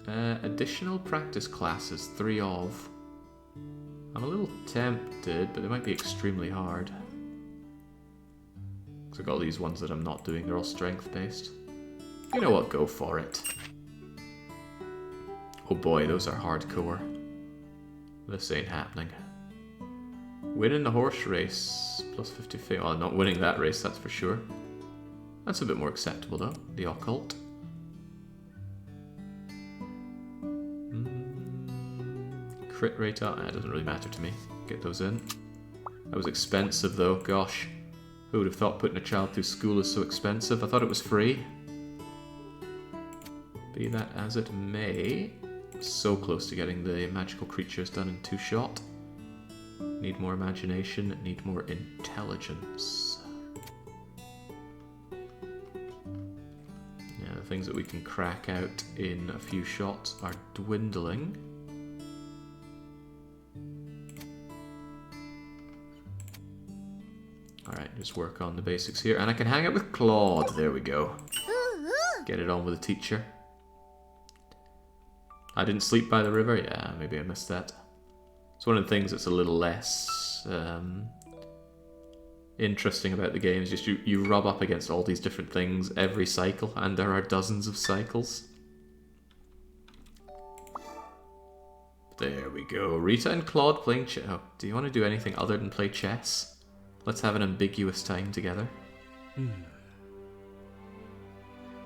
Additional practice classes, 3 of. I'm a little tempted, but they might be extremely hard. Because I've got all these ones that I'm not doing, they're all strength based. You know what, go for it. Oh boy, those are hardcore. This ain't happening. Winning the horse race, plus 50. Well, I'm not winning that race, that's for sure. That's a bit more acceptable though, the occult. Crit rate up, that doesn't really matter to me. Get those in. That was expensive though, gosh. Who would have thought putting a child through school is so expensive? I thought it was free. Be that as it may, so close to getting the magical creatures done in 2 shot. Need more imagination, need more intelligence. Yeah, the things that we can crack out in a few shots are dwindling. Alright, just work on the basics here. And I can hang out with Claude. There we go. Get it on with the teacher. I didn't sleep by the river? Yeah, maybe I missed that. It's one of the things that's a little less interesting about the game. Is just you rub up against all these different things every cycle, and there are dozens of cycles. There we go. Rita and Claude playing chess. Oh, do you want to do anything other than play chess? Let's have an ambiguous time together.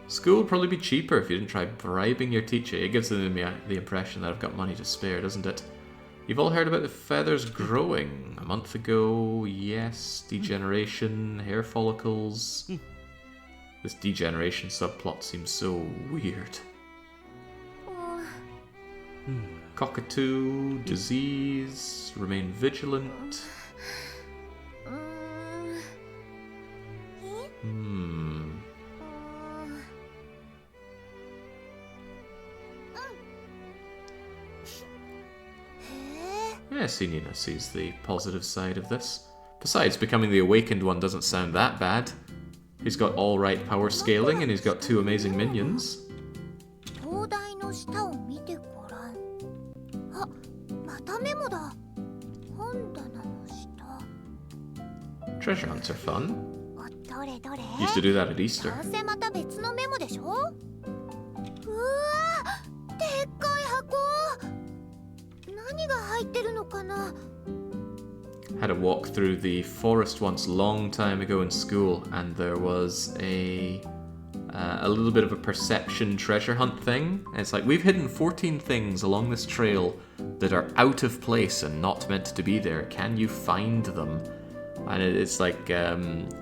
School would probably be cheaper if you didn't try bribing your teacher. It gives them the impression that I've got money to spare, doesn't it? You've all heard about the feathers growing. A month ago, yes. Degeneration, hair follicles. This degeneration subplot seems so weird. Cockatoo, disease, remain vigilant. Yeah, Sinina sees the positive side of this. Besides, becoming the Awakened one doesn't sound that bad. He's got all right power scaling and he's got 2 amazing minions. Treasure hunts are fun. Used to do that at Easter. Had a walk through the forest once, long time ago in school, and there was a little bit of a perception treasure hunt thing. And it's like, we've hidden 14 things along this trail that are out of place and not meant to be there. Can you find them? And it's like a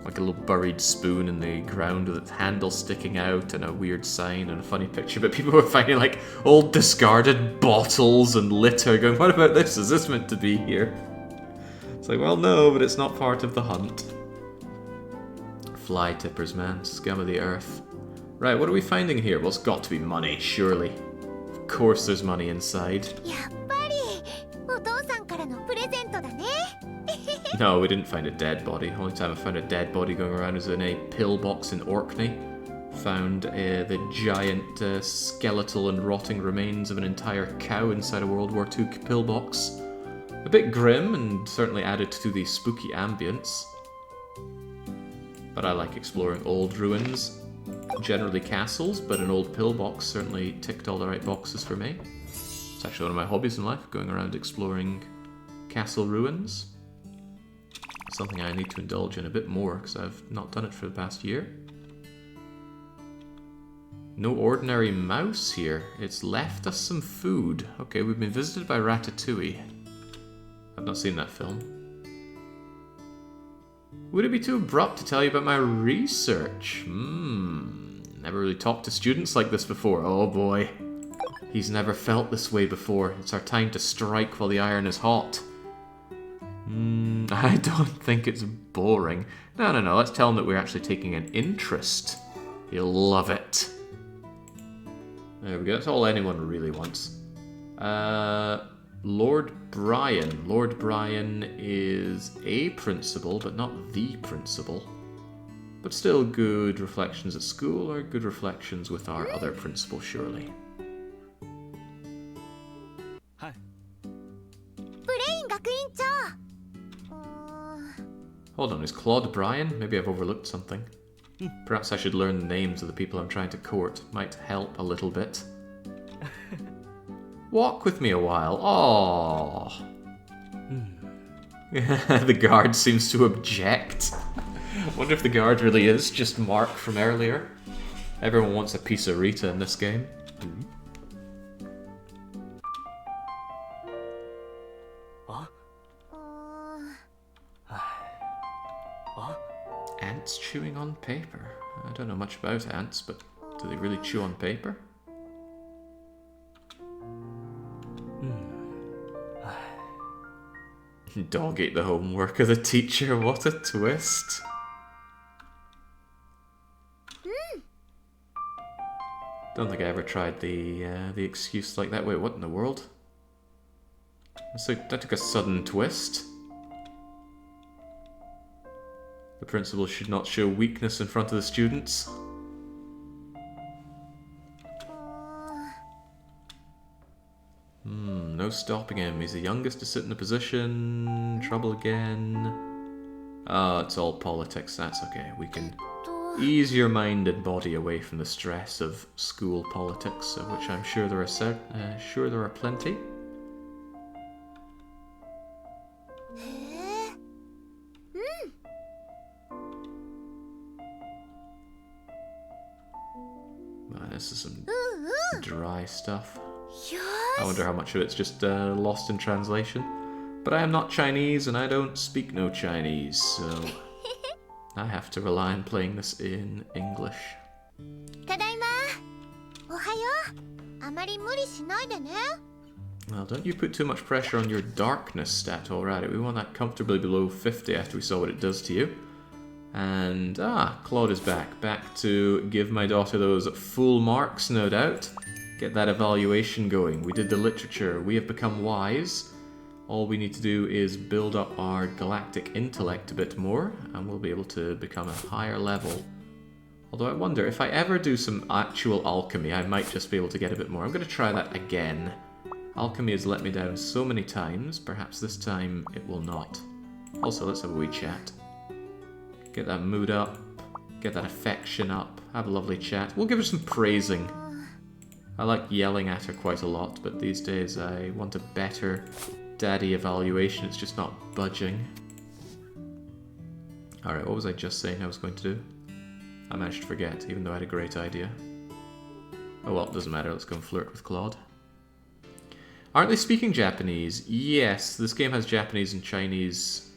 little buried spoon in the ground with its handle sticking out and a weird sign and a funny picture. But people were finding like old discarded bottles and litter going, what about this? Is this meant to be here? It's like, well, no, but it's not part of the hunt. Fly tippers, man. Scum of the earth. Right, what are we finding here? Well, it's got to be money, surely. Of course there's money inside. No, we didn't find a dead body. Only time I found a dead body going around was in a pillbox in Orkney. Found the giant skeletal and rotting remains of an entire cow inside a World War II pillbox. A bit grim and certainly added to the spooky ambience. But I like exploring old ruins. Generally castles, but an old pillbox certainly ticked all the right boxes for me. It's actually one of my hobbies in life, going around exploring castle ruins. Something I need to indulge in a bit more, because I've not done it for the past year. No ordinary mouse here. It's left us some food. Okay, we've been visited by Ratatouille. I've not seen that film. Would it be too abrupt to tell you about my research? Never really talked to students like this before. Oh boy. He's never felt this way before. It's our time to strike while the iron is hot. I don't think it's boring. No, let's tell him that we're actually taking an interest. He'll love it. There we go. That's all anyone really wants. Lord Brian. Lord Brian is a principal, but not the principal. But still good reflections at school, or good reflections with our other principal, surely. はい。ブレイン学院長。Hold on, is Claude Brian? Maybe I've overlooked something. Perhaps I should learn the names of the people I'm trying to court. Might help a little bit. Walk with me a while. Aww. The guard seems to object. Wonder if the guard really is just Mark from earlier. Everyone wants a piece of Rita in this game. Ants chewing on paper. I don't know much about ants, but do they really chew on paper? Dog ate the homework of the teacher. What a twist. Don't think I ever tried the excuse like that. Wait, what in the world? So that took a sudden twist. The principal should not show weakness in front of the students. No stopping him. He's the youngest to sit in the position. Trouble again. Oh, it's all politics. That's okay. We can ease your mind and body away from the stress of school politics, of which I'm sure there are plenty. This is some dry stuff. I wonder how much of it's just lost in translation. But I am not Chinese and I don't speak no Chinese, so I have to rely on playing this in English. Well, don't you put too much pressure on your darkness stat, alright? We want that comfortably below 50 after we saw what it does to you. And, Claude is back. Back to give my daughter those full marks, no doubt. Get that evaluation going. We did the literature. We have become wise. All we need to do is build up our galactic intellect a bit more, and we'll be able to become a higher level. Although I wonder, if I ever do some actual alchemy, I might just be able to get a bit more. I'm going to try that again. Alchemy has let me down so many times. Perhaps this time it will not. Also, let's have a wee chat. Get that mood up, get that affection up, have a lovely chat. We'll give her some praising. I like yelling at her quite a lot, but these days I want a better daddy evaluation. It's just not budging. Alright, what was I just saying I was going to do? I managed to forget, even though I had a great idea. Oh well, it doesn't matter, let's go and flirt with Claude. Aren't they speaking Japanese? Yes, this game has Japanese and Chinese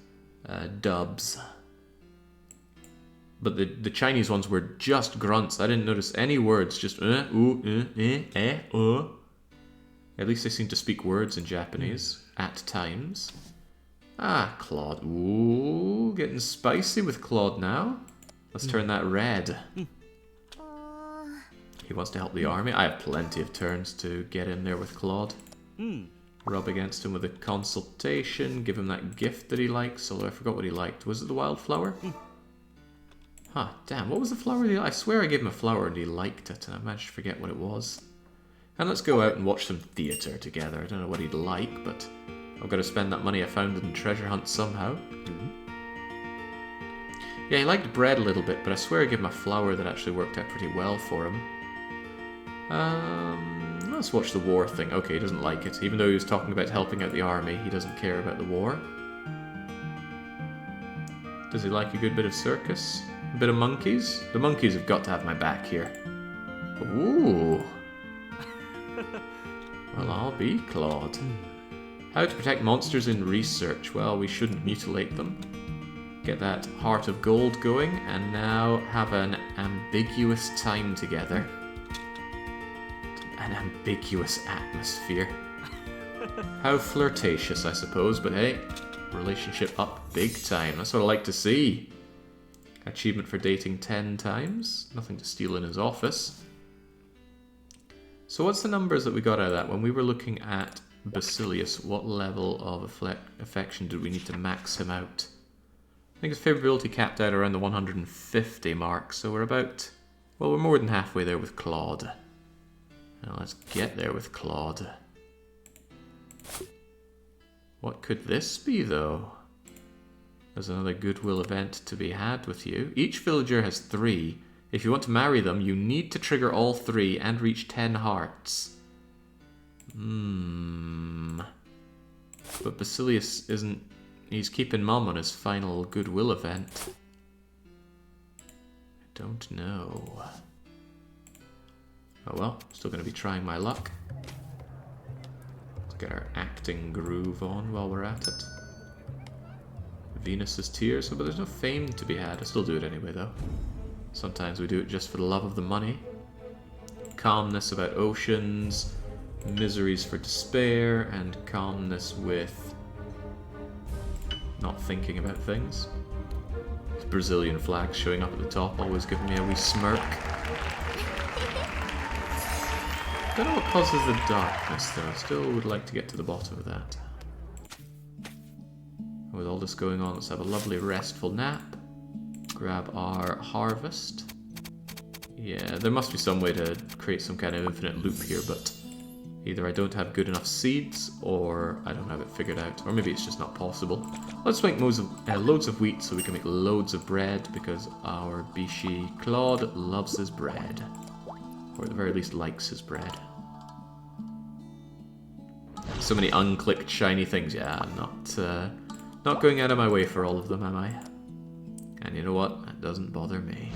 dubs. But the Chinese ones were just grunts. I didn't notice any words, just ooh, At least they seem to speak words in Japanese, at times. Ah, Claude. Ooh, getting spicy with Claude now. Let's turn that red. He wants to help the army. I have plenty of turns to get in there with Claude. Rub against him with a consultation, give him that gift that he likes, although I forgot what he liked. Was it the wildflower? Huh, damn, what was the flower he liked? I swear I gave him a flower and he liked it, and I managed to forget what it was. And let's go out and watch some theatre together. I don't know what he'd like, but I've got to spend that money I found in treasure hunt somehow. Yeah, he liked bread a little bit, but I swear I gave him a flower that actually worked out pretty well for him. Let's watch the war thing. Okay, he doesn't like it. Even though he was talking about helping out the army, he doesn't care about the war. Does he like a good bit of circus? A bit of monkeys? The monkeys have got to have my back here. Ooh. Well, I'll be Claude. How to protect monsters in research. Well, we shouldn't mutilate them. Get that heart of gold going, and now have an ambiguous time together. An ambiguous atmosphere. How flirtatious, I suppose, but hey, relationship up big time. That's what I like to see. Achievement for dating 10 times. Nothing to steal in his office. So what's the numbers that we got out of that? When we were looking at Basilius, what level of affection did we need to max him out? I think his favorability capped out around the 150 mark, so we're about... Well, we're more than halfway there with Claude. Now let's get there with Claude. What could this be, though? There's another goodwill event to be had with you. Each villager has 3. If you want to marry them, you need to trigger all 3 and reach 10 hearts. But Basilius isn't... He's keeping Mum on his final goodwill event. I don't know. Oh well, still going to be trying my luck. Let's get our acting groove on while we're at it. Venus's Tears, but there's no fame to be had. I still do it anyway, though. Sometimes we do it just for the love of the money. Calmness about oceans, miseries for despair, and calmness with not thinking about things. This Brazilian flag showing up at the top, always giving me a wee smirk. Don't know what causes the darkness, though. Still would like to get to the bottom of that. With all this going on, let's have a lovely restful nap. Grab our harvest. Yeah, there must be some way to create some kind of infinite loop here, but either I don't have good enough seeds, or I don't have it figured out, or maybe it's just not possible. Let's make loads of wheat so we can make loads of bread, because our Bishi Claude loves his bread. Or at the very least likes his bread. So many unclicked shiny things. Yeah, I'm not going out of my way for all of them, am I? And you know what? That doesn't bother me.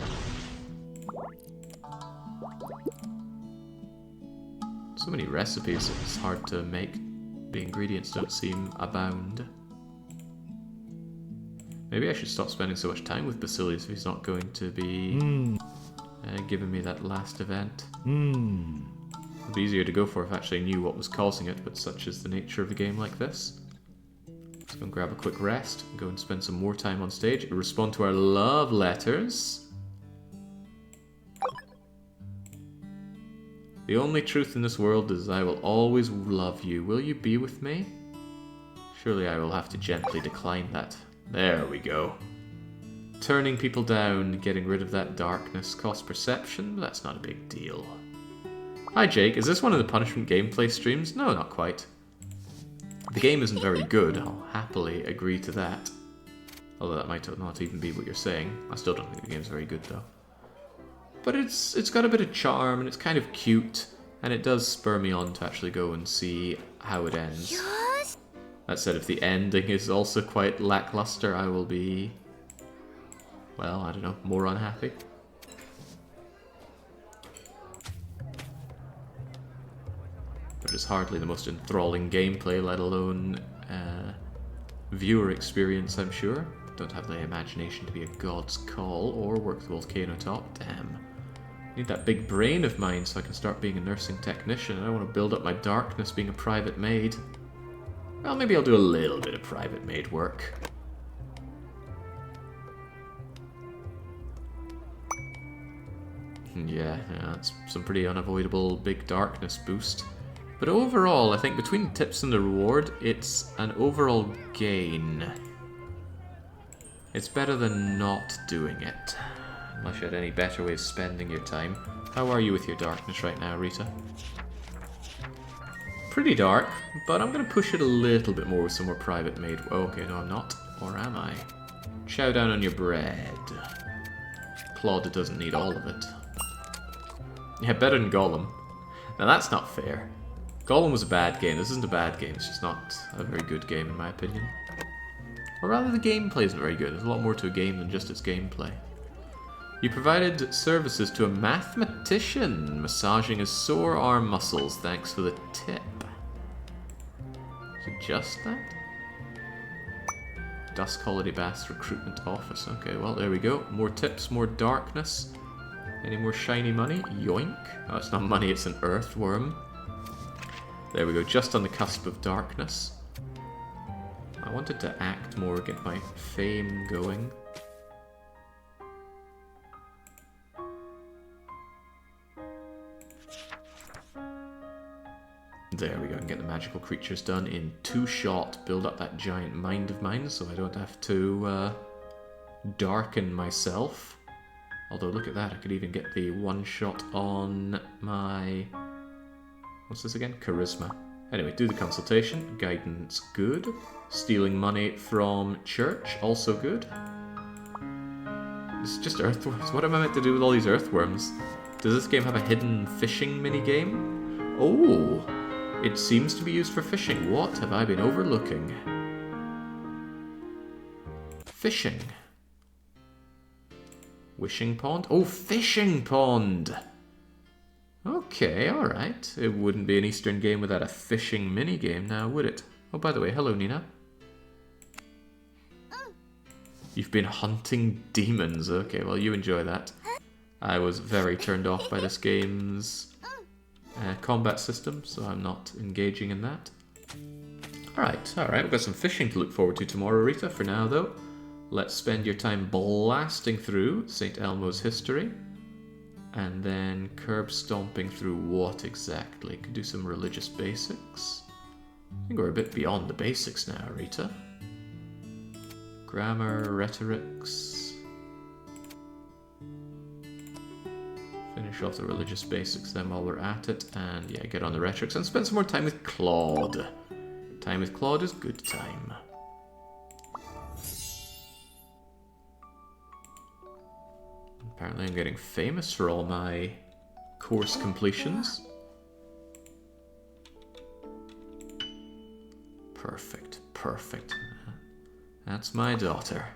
So many recipes, it's hard to make. The ingredients don't seem abound. Maybe I should stop spending so much time with Basilius if he's not going to be giving me that last event. It'd be easier to go for if I actually knew what was causing it, but such is the nature of a game like this. Let's go and grab a quick rest, and go and spend some more time on stage, and respond to our love letters. The only truth in this world is I will always love you. Will you be with me? Surely I will have to gently decline that. There we go. Turning people down, getting rid of that darkness, cost perception, but that's not a big deal. Hi Jake, is this one of the punishment gameplay streams? No, not quite. The game isn't very good, I'll happily agree to that. Although that might not even be what you're saying. I still don't think the game's very good though. But it's got a bit of charm, and it's kind of cute, and it does spur me on to actually go and see how it ends. That said, if the ending is also quite lackluster, I will be, well, I don't know, more unhappy. But it's hardly the most enthralling gameplay, let alone viewer experience, I'm sure. Don't have the imagination to be a god's call or work the Volcano top. Damn. I need that big brain of mine so I can start being a nursing technician. I don't want to build up my darkness being a private maid. Well, maybe I'll do a little bit of private maid work. Yeah, that's some pretty unavoidable big darkness boost. But overall, I think between the tips and the reward, it's an overall gain. It's better than not doing it. Unless you had any better way of spending your time. How are you with your darkness right now, Rita? Pretty dark, but I'm going to push it a little bit more with some more private maid. Okay, no I'm not. Or am I? Chow down on your bread. Claude doesn't need all of it. Yeah, better than Gollum. Now that's not fair. Gollum was a bad game. This isn't a bad game. It's just not a very good game in my opinion. Or rather, the gameplay isn't very good. There's a lot more to a game than just its gameplay. You provided services to a mathematician, massaging his sore arm muscles. Thanks for the tip. Is it just that? Dusk Holiday Baths Recruitment Office. Okay, well, there we go. More tips, more darkness. Any more shiny money? Yoink. Oh, it's not money, it's an earthworm. There we go, just on the cusp of darkness. I wanted to act more, get my fame going. There we go, and get the magical creatures done in 2 shot. Build up that giant mind of mine so I don't have to darken myself. Although, look at that, I could even get the 1 shot on my... What's this again? Charisma. Anyway, do the consultation. Guidance, good. Stealing money from church, also good. It's just earthworms. What am I meant to do with all these earthworms? Does this game have a hidden fishing minigame? Oh! It seems to be used for fishing. What have I been overlooking? Fishing. Wishing pond? Oh, fishing pond! Okay, alright. It wouldn't be an Eastern game without a fishing minigame now, would it? Oh, by the way, hello, Nina. You've been hunting demons. Okay, well, you enjoy that. I was very turned off by this game's combat system, so I'm not engaging in that. Alright, we've got some fishing to look forward to tomorrow, Rita. For now, though, let's spend your time blasting through St. Elmo's history, and then curb stomping through what exactly? Could do some religious basics. I think we're a bit beyond the basics now, Rita. Grammar, rhetorics. Finish off the religious basics then while we're at it, and yeah, get on the rhetorics and spend some more time with Claude. Time with Claude is good time. Apparently I'm getting famous for all my course completions. Perfect, perfect. That's my daughter.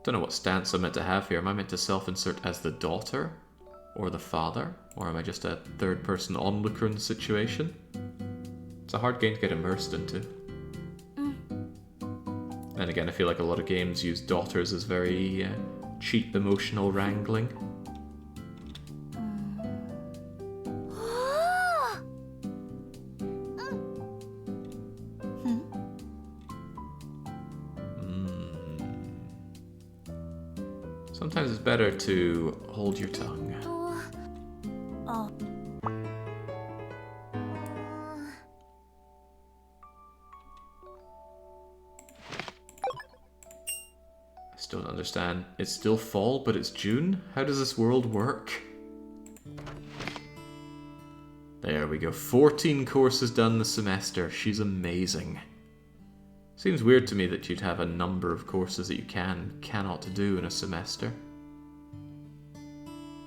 Don't know what stance I'm meant to have here. Am I meant to self-insert as the daughter? Or the father? Or am I just a third-person onlooker in the situation? It's a hard game to get immersed into. And again, I feel like a lot of games use daughters as very cheap emotional wrangling. Sometimes it's better to hold your tongue. I still don't understand. It's still fall, but it's June? How does this world work? There we go. 14 courses done this semester. She's amazing. Seems weird to me that you'd have a number of courses that you cannot do in a semester.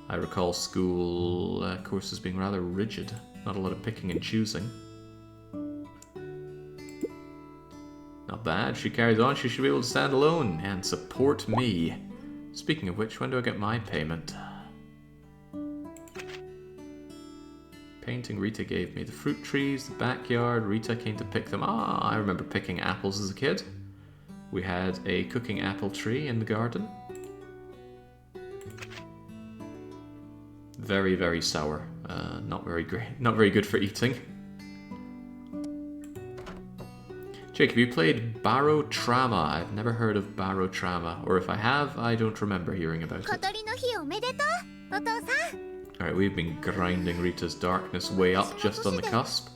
I recall school courses being rather rigid. Not a lot of picking and choosing. Not bad. She carries on. She should be able to stand alone and support me. Speaking of which, when do I get my payment? Painting Rita gave me. The fruit trees, the backyard. Rita came to pick them. Ah, I remember picking apples as a kid. We had a cooking apple tree in the garden. Very, very sour. Not very great. Not very good for eating. Jake, have you played Barotrauma? I've never heard of Barotrauma. Or if I have, I don't remember hearing about it. Alright, we've been grinding Rita's darkness way up just on the cusp.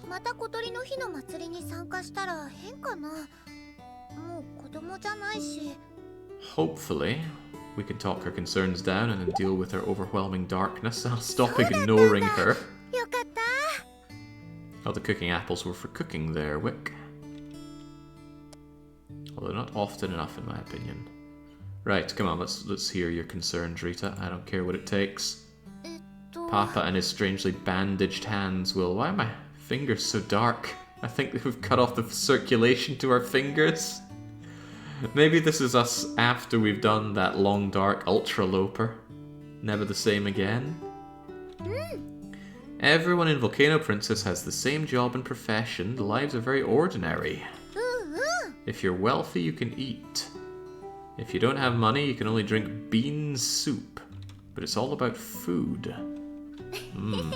Hopefully, we can talk her concerns down and then deal with her overwhelming darkness. I'll stop ignoring her. Oh, the cooking apples were for cooking there, Wick. Although not often enough, in my opinion. Right, come on, let's hear your concerns, Rita. I don't care what it takes. Papa and his strangely bandaged hands will... Why are my fingers so dark? I think we've cut off the circulation to our fingers. Maybe this is us after we've done that long dark ultra loper. Never the same again. Everyone in Volcano Princess has the same job and profession. The lives are very ordinary. If you're wealthy, you can eat. If you don't have money, you can only drink bean soup. But it's all about food.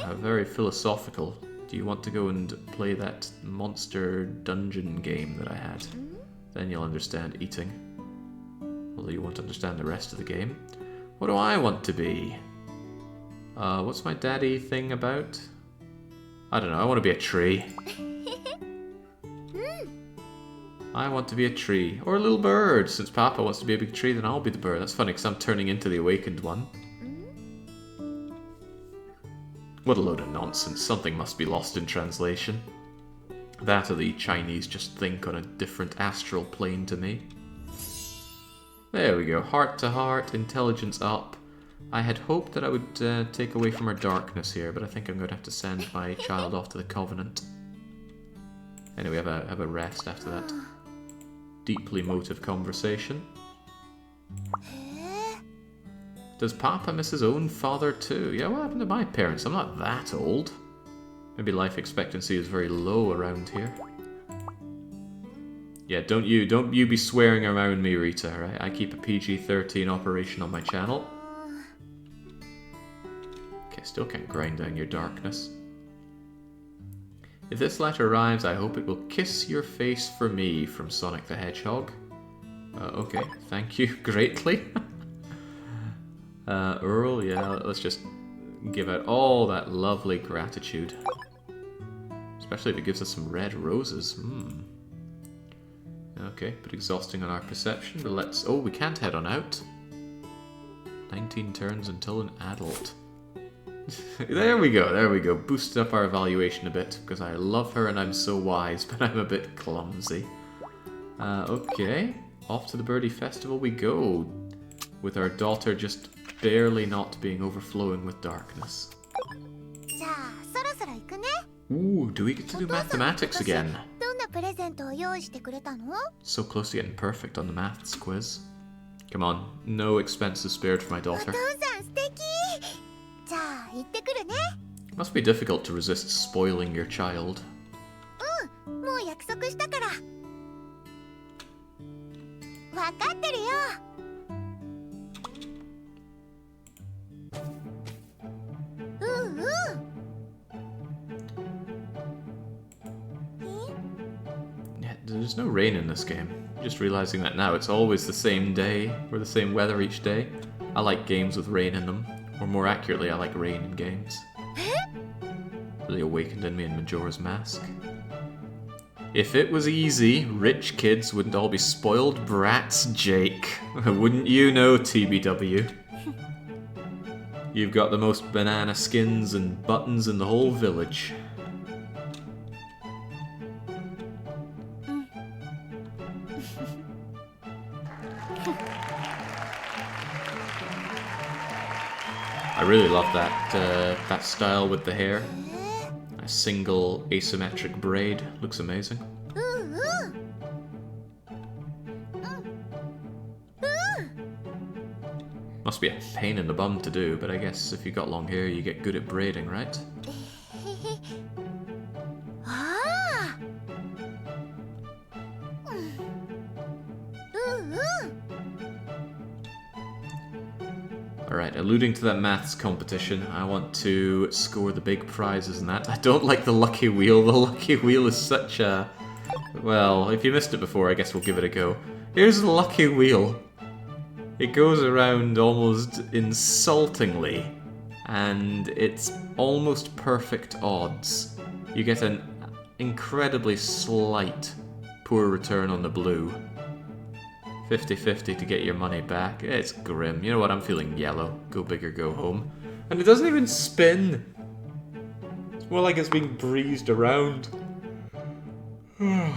How very philosophical. Do you want to go and play that monster dungeon game that I had? Then you'll understand eating. Although you won't understand the rest of the game. What do I want to be? What's my daddy thing about? I don't know, I want to be a tree. I want to be a tree. Or a little bird. Since Papa wants to be a big tree, then I'll be the bird. That's funny, because I'm turning into the awakened one. What a load of nonsense. Something must be lost in translation. That or the Chinese just think on a different astral plane to me. There we go. Heart to heart, intelligence up. I had hoped that I would take away from her darkness here, but I think I'm going to have to send my child off to the Covenant. Anyway, have a rest after that deeply emotive conversation. Does Papa miss his own father too? Yeah, what happened to my parents? I'm not that old. Maybe life expectancy is very low around here. Yeah, don't you be swearing around me, Rita, right? I keep a PG-13 operation on my channel. Okay, still can't grind down your darkness. If this letter arrives, I hope it will kiss your face for me, from Sonic the Hedgehog. Okay, thank you greatly. Earl, yeah, let's just give out all that lovely gratitude. Especially if it gives us some red roses. Okay, but exhausting on our perception, but let's... Oh, we can't head on out. 19 turns until an adult. There we go. Boosted up our evaluation a bit, because I love her and I'm so wise, but I'm a bit clumsy. Okay, off to the Birdie Festival we go, with our daughter just barely not being overflowing with darkness. Ooh, do we get to do mathematics again? So close to getting perfect on the maths quiz. Come on, no expenses spared for my daughter. Must be difficult to resist spoiling your child. Yeah, there's no rain in this game. Just realizing that now, it's always the same day, or the same weather each day. I like games with rain in them. Or more accurately, I like rain in games. Really awakened in me in Majora's Mask. If it was easy, rich kids wouldn't all be spoiled brats, Jake. Wouldn't you know, TBW? You've got the most banana skins and buttons in the whole village. I really love that style with the hair. A single asymmetric braid looks amazing. Must be a pain in the bum to do, but I guess if you got long hair, you get good at braiding, right? Alright, alluding to that maths competition, I want to score the big prizes in that. I don't like the lucky wheel. The lucky wheel is such a... Well, if you missed it before, I guess we'll give it a go. Here's the lucky wheel. It goes around almost insultingly, and it's almost perfect odds. You get an incredibly slight poor return on the blue. 50-50 to get your money back. It's grim. You know what? I'm feeling yellow. Go big or go home. And it doesn't even spin. It's more like it's being breezed around. I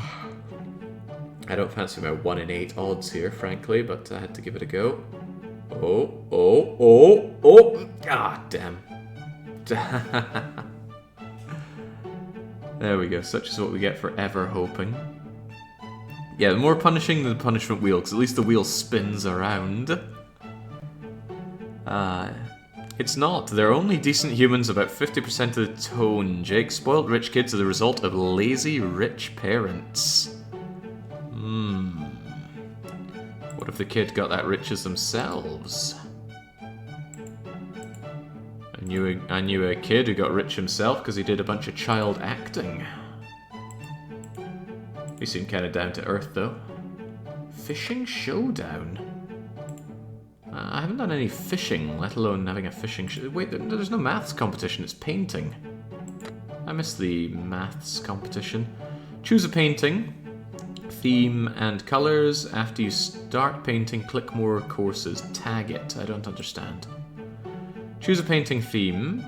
don't fancy my 1 in 8 odds here, frankly, but I had to give it a go. Oh. Ah, damn. There we go. Such is what we get for ever hoping. Yeah, more punishing than the punishment wheel, because at least the wheel spins around. It's not. They're only decent humans about 50% of the tone, Jake. Spoiled rich kids are the result of lazy rich parents. What if the kid got that rich as themselves? I knew a kid who got rich himself because he did a bunch of child acting. He seemed kind of down to earth, though. Fishing showdown. I haven't done any fishing, let alone having a fishing... Wait, there's no maths competition, it's painting. I miss the maths competition. Choose a painting, theme and colors. After you start painting, click more courses. Tag it. I don't understand. Choose a painting theme.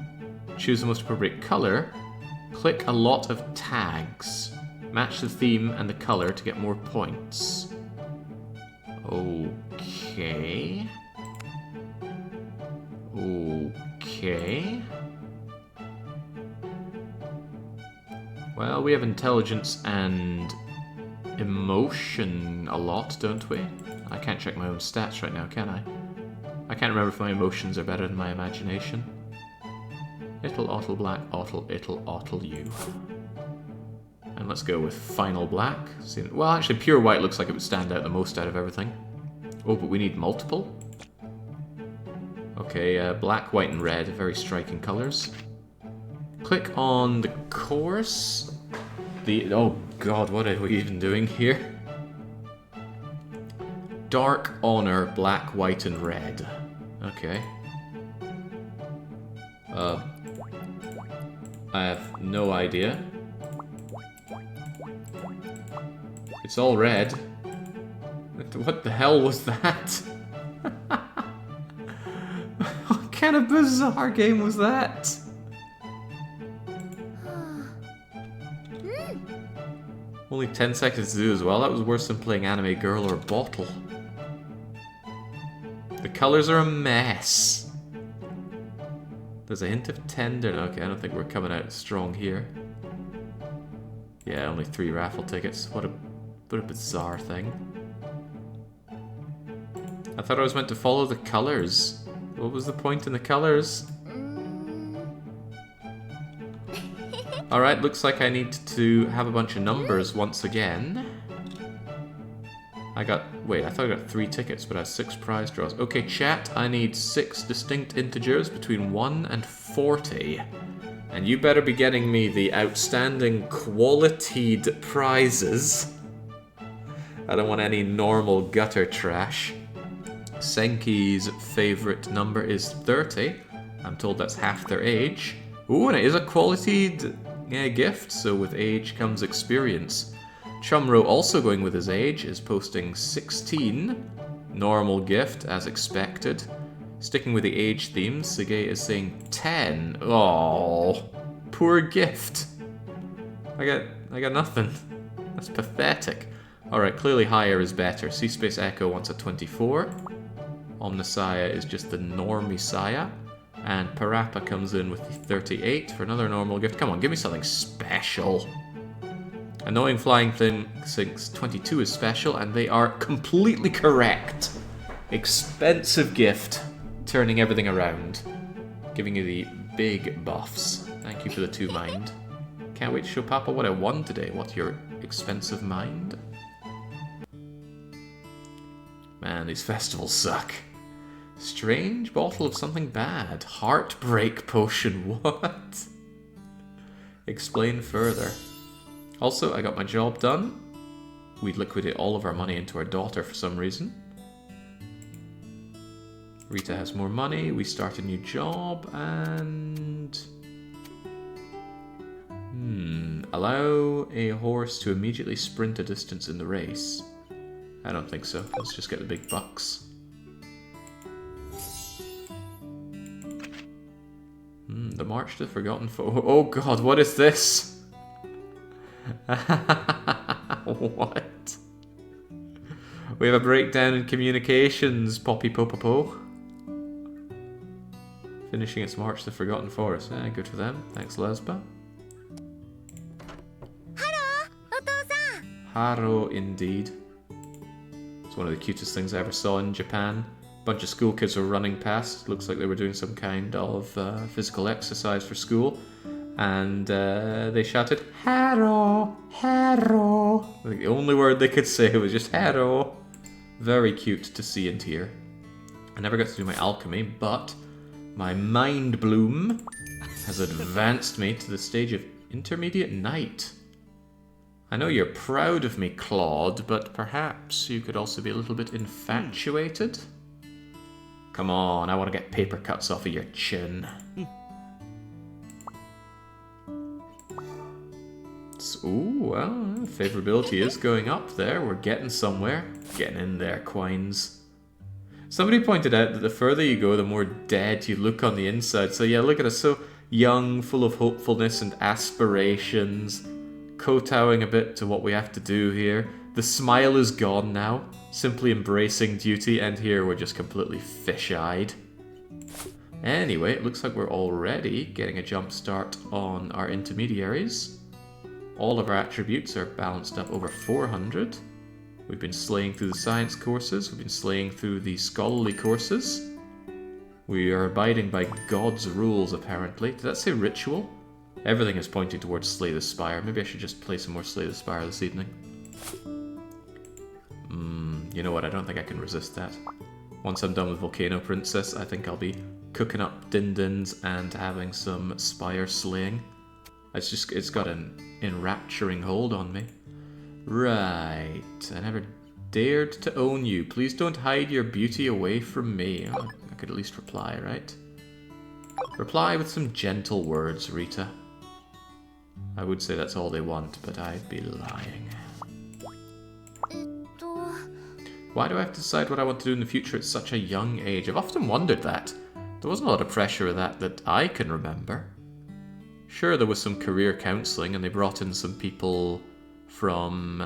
Choose the most appropriate color. Click a lot of tags. Match the theme and the color to get more points. Okay. Okay. Well, we have intelligence and emotion a lot, don't we? I can't check my own stats right now, can I? I can't remember if my emotions are better than my imagination. It'll, ottle, black, ottle, it'll, ottle, you. And let's go with final black. Well, actually, pure white looks like it would stand out the most out of everything. Oh, but we need multiple. Okay, black, white, and red, very striking colors. Click on the course. Oh god, what are we even doing here? Dark honor, black, white, and red. Okay. I have no idea. It's all red. What the hell was that? What kind of bizarre game was that? Only 10 seconds to do as well. That was worse than playing Anime Girl or Bottle. The colors are a mess. There's a hint of tender. Okay, I don't think we're coming out strong here. Yeah, only 3 raffle tickets. What a bizarre thing. I thought I was meant to follow the colors. What was the point in the colors? Alright, looks like I need to have a bunch of numbers once again. Wait, I thought I got 3 tickets, but I had 6 prize draws. Okay, chat, I need 6 distinct integers between 1 and 40. And you better be getting me the outstanding qualityed prizes. I don't want any normal gutter trash. Senki's favourite number is 30. I'm told that's half their age. Ooh, and it is a qualityed gift, so with age comes experience. Chumro, also going with his age, is posting 16. Normal gift, as expected. Sticking with the age theme, Sige is saying 10. Oh, poor gift. I got nothing. That's pathetic. Alright, clearly higher is better. C-Space Echo wants a 24. Omnisaya is just the normie Saya. And Parappa comes in with the 38 for another normal gift. Come on, give me something special. Annoying Flying Thing thinks 22 is special, and they are completely correct. Expensive gift, turning everything around. Giving you the big buffs. Thank you for the 2 mind. Can't wait to show Papa what I won today. What, your expensive mind? Man, these festivals suck. Strange bottle of something bad. Heartbreak potion. What? Explain further. Also, I got my job done. We'd liquidate all of our money into our daughter for some reason. Rita has more money. We start a new job and... Allow a horse to immediately sprint a distance in the race. I don't think so. Let's just get the big bucks. The March to the Forgotten Foe. Oh god, what is this? What? We have a breakdown in communications, Poppy Popopo. Finishing its march to the Forgotten Forest. Good for them. Thanks, Lesba. Haro, indeed. It's one of the cutest things I ever saw in Japan. A bunch of school kids were running past. Looks like they were doing some kind of physical exercise for school. And they shouted, Haro! Haro! I think the only word they could say was just Haro. Very cute to see and hear. I never got to do my alchemy, but my mind bloom has advanced me to the stage of intermediate knight. I know you're proud of me, Claude, but perhaps you could also be a little bit infatuated? Come on, I want to get paper cuts off of your chin. Ooh, well, favorability is going up there. We're getting somewhere. Getting in there, Quines. Somebody pointed out that the further you go, the more dead you look on the inside. So yeah, look at us, so young, full of hopefulness and aspirations, kowtowing a bit to what we have to do here. The smile is gone now, simply embracing duty, and here we're just completely fish-eyed. Anyway, it looks like we're already getting a jump start on our intermediaries. All of our attributes are balanced up over 400. We've been slaying through the science courses, we've been slaying through the scholarly courses. We are abiding by God's rules, apparently. Did that say ritual? Everything is pointing towards Slay the Spire. Maybe I should just play some more Slay the Spire this evening. You know what, I don't think I can resist that. Once I'm done with Volcano Princess, I think I'll be cooking up din-dins and having some Spire slaying. It's got an enrapturing hold on me. Right, I never dared to own you. Please don't hide your beauty away from me. Oh, I could at least reply, right? Reply with some gentle words, Rita. I would say that's all they want, but I'd be lying. Why do I have to decide what I want to do in the future at such a young age? I've often wondered that. There wasn't a lot of pressure with that I can remember. Sure, there was some career counselling, and they brought in some people from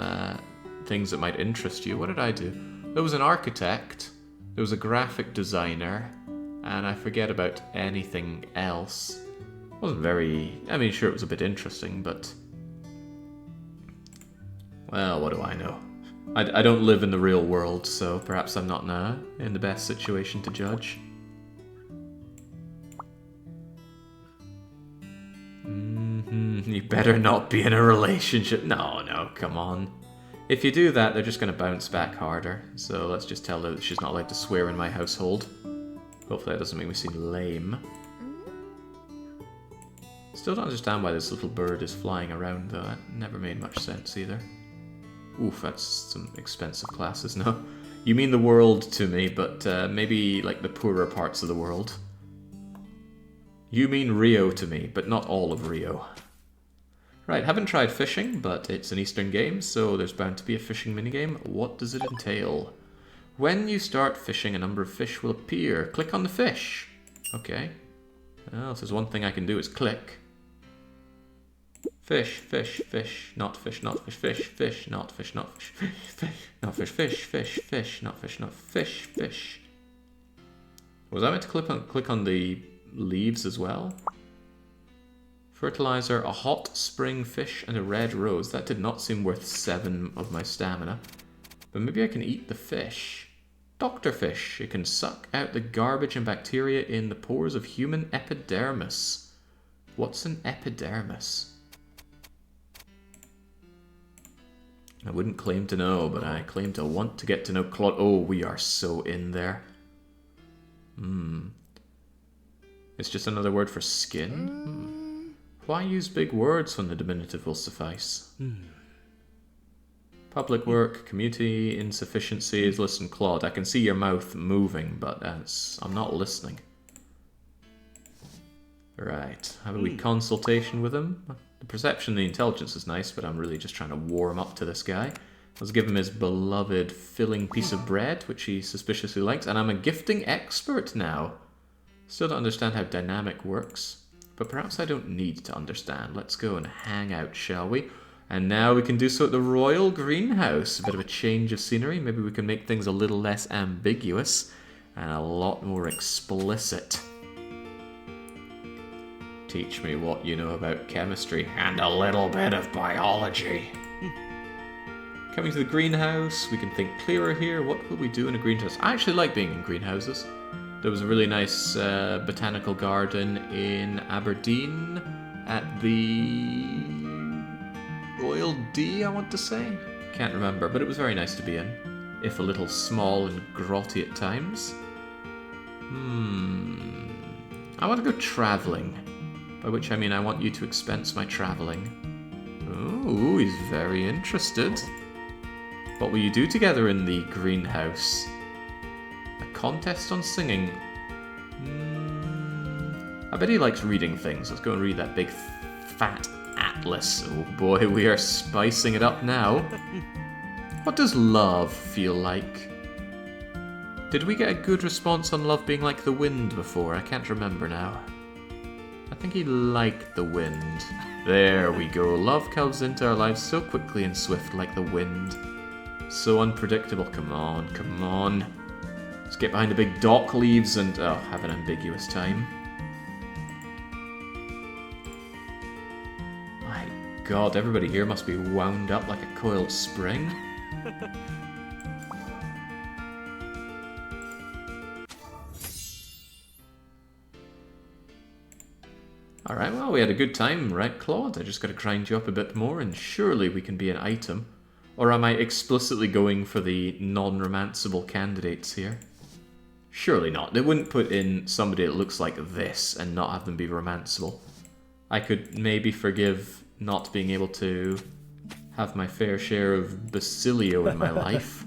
things that might interest you. What did I do? There was an architect, there was a graphic designer, and I forget about anything else. It wasn't very... I mean, sure, it was a bit interesting, but... Well, what do I know? I don't live in the real world, so perhaps I'm not in the best situation to judge. You better not be in a relationship. No, come on. If you do that, they're just going to bounce back harder. So let's just tell her that she's not allowed to swear in my household. Hopefully that doesn't make me seem lame. Still don't understand why this little bird is flying around, though. That never made much sense either. Oof, that's some expensive classes. No, you mean the world to me, but maybe like the poorer parts of the world. You mean Rio to me, but not all of Rio. Right, haven't tried fishing, but it's an Eastern game, so there's bound to be a fishing minigame. What does it entail? When you start fishing, a number of fish will appear. Click on the fish. Okay. Well, if there's one thing I can do, is click. Fish, fish, fish, not fish, not fish, fish, fish, not fish, not fish, fish, fish, not fish, fish, fish, fish, not fish, not fish, fish. Was I meant to click on the leaves as well? Fertilizer, a hot spring fish, and a red rose. That did not seem worth 7 of my stamina. But maybe I can eat the fish. Doctor fish. It can suck out the garbage and bacteria in the pores of human epidermis. What's an epidermis? I wouldn't claim to know, but I claim to want to get to know Claude. Oh, we are so in there. It's just another word for skin? Why use big words when the diminutive will suffice? Public work, community, insufficiencies. Listen, Claude, I can see your mouth moving, but I'm not listening. Right, have a wee consultation with him. The perception and the intelligence is nice, but I'm really just trying to warm up to this guy. Let's give him his beloved filling piece of bread, which he suspiciously likes, and I'm a gifting expert now. Still don't understand how dynamic works, but perhaps I don't need to understand. Let's go and hang out, shall we? And now we can do so at the Royal Greenhouse. A bit of a change of scenery. Maybe we can make things a little less ambiguous and a lot more explicit. Teach me what you know about chemistry and a little bit of biology. Coming to the greenhouse, we can think clearer here. What will we do in a greenhouse? I actually like being in greenhouses. There was a really nice botanical garden in Aberdeen at the Royal D, I want to say. Can't remember, but it was very nice to be in, if a little small and grotty at times. I want to go travelling. By which I mean I want you to expense my travelling. Ooh, he's very interested. What will you do together in the greenhouse? A contest on singing. I bet he likes reading things. Let's go and read that big fat Atlas. Oh boy, we are spicing it up now. What does love feel like? Did we get a good response on love being like the wind before? I can't remember now. I think he liked the wind. There we go. Love comes into our lives so quickly and swift like the wind. So unpredictable. Come on, come on. Let's get behind the big dock leaves and have an ambiguous time. My god, everybody here must be wound up like a coiled spring. Alright, well, we had a good time, right, Claude? I just gotta grind you up a bit more, and surely we can be an item. Or am I explicitly going for the non-romanceable candidates here? Surely not. They wouldn't put in somebody that looks like this and not have them be romanceable. I could maybe forgive not being able to have my fair share of Basilio in my life.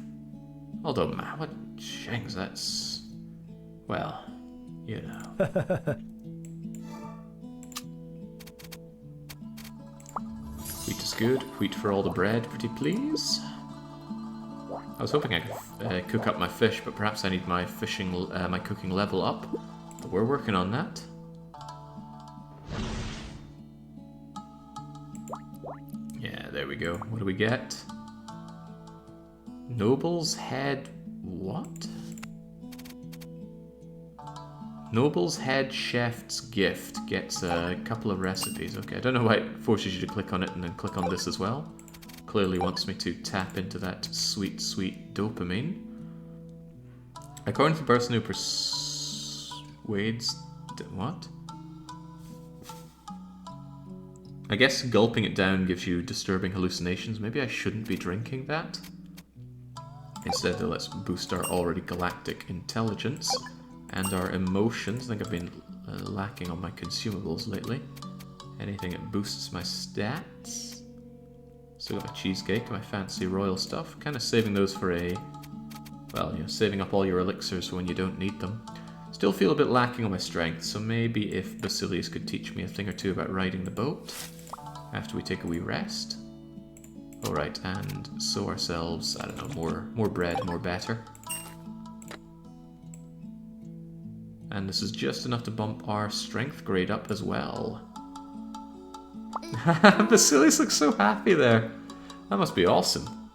Although, man, what shanks, that's... well, you know. Wheat is good. Wheat for all the bread, pretty please. I was hoping I could cook up my fish, but perhaps I need my my cooking level up. But we're working on that. Yeah, there we go. What do we get? Noble's head... what? Noble's Head Chef's Gift gets a couple of recipes. Okay, I don't know why it forces you to click on it and then click on this as well. Clearly wants me to tap into that sweet, sweet dopamine. According to the person who persuades... what? I guess gulping it down gives you disturbing hallucinations. Maybe I shouldn't be drinking that. Instead, let's boost our already galactic intelligence. And our emotions. I think I've been lacking on my consumables lately. Anything that boosts my stats. Still got my cheesecake and my fancy royal stuff. Kind of saving those for a... well, you know, saving up all your elixirs for when you don't need them. Still feel a bit lacking on my strength, so maybe if Basilius could teach me a thing or two about riding the boat. After we take a wee rest. Alright, and sow ourselves, I don't know, more bread, more better. And this is just enough to bump our strength grade up as well. Basilius looks so happy there. That must be awesome.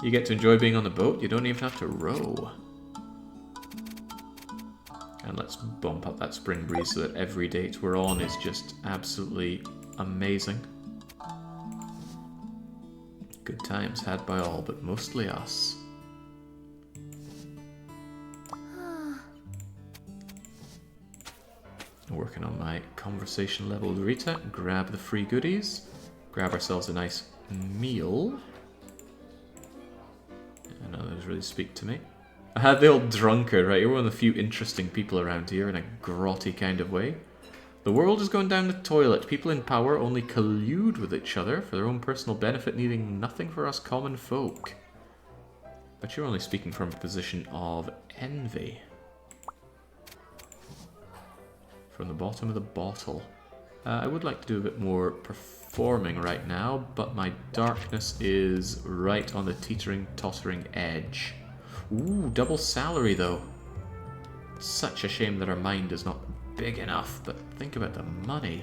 You get to enjoy being on the boat, you don't even have to row. And let's bump up that spring breeze so that every date we're on is just absolutely amazing. Good times had by all, but mostly us. Working on my conversation level with Rita. Grab the free goodies. Grab ourselves a nice meal. None of those really speak to me. I had the old drunkard, right? You're one of the few interesting people around here in a grotty kind of way. The world is going down the toilet. People in power only collude with each other for their own personal benefit, needing nothing for us common folk. But you're only speaking from a position of envy. From the bottom of the bottle. I would like to do a bit more performing right now, but my darkness is right on the teetering, tottering edge. Ooh, double salary though. Such a shame that our mind is not big enough, but think about the money.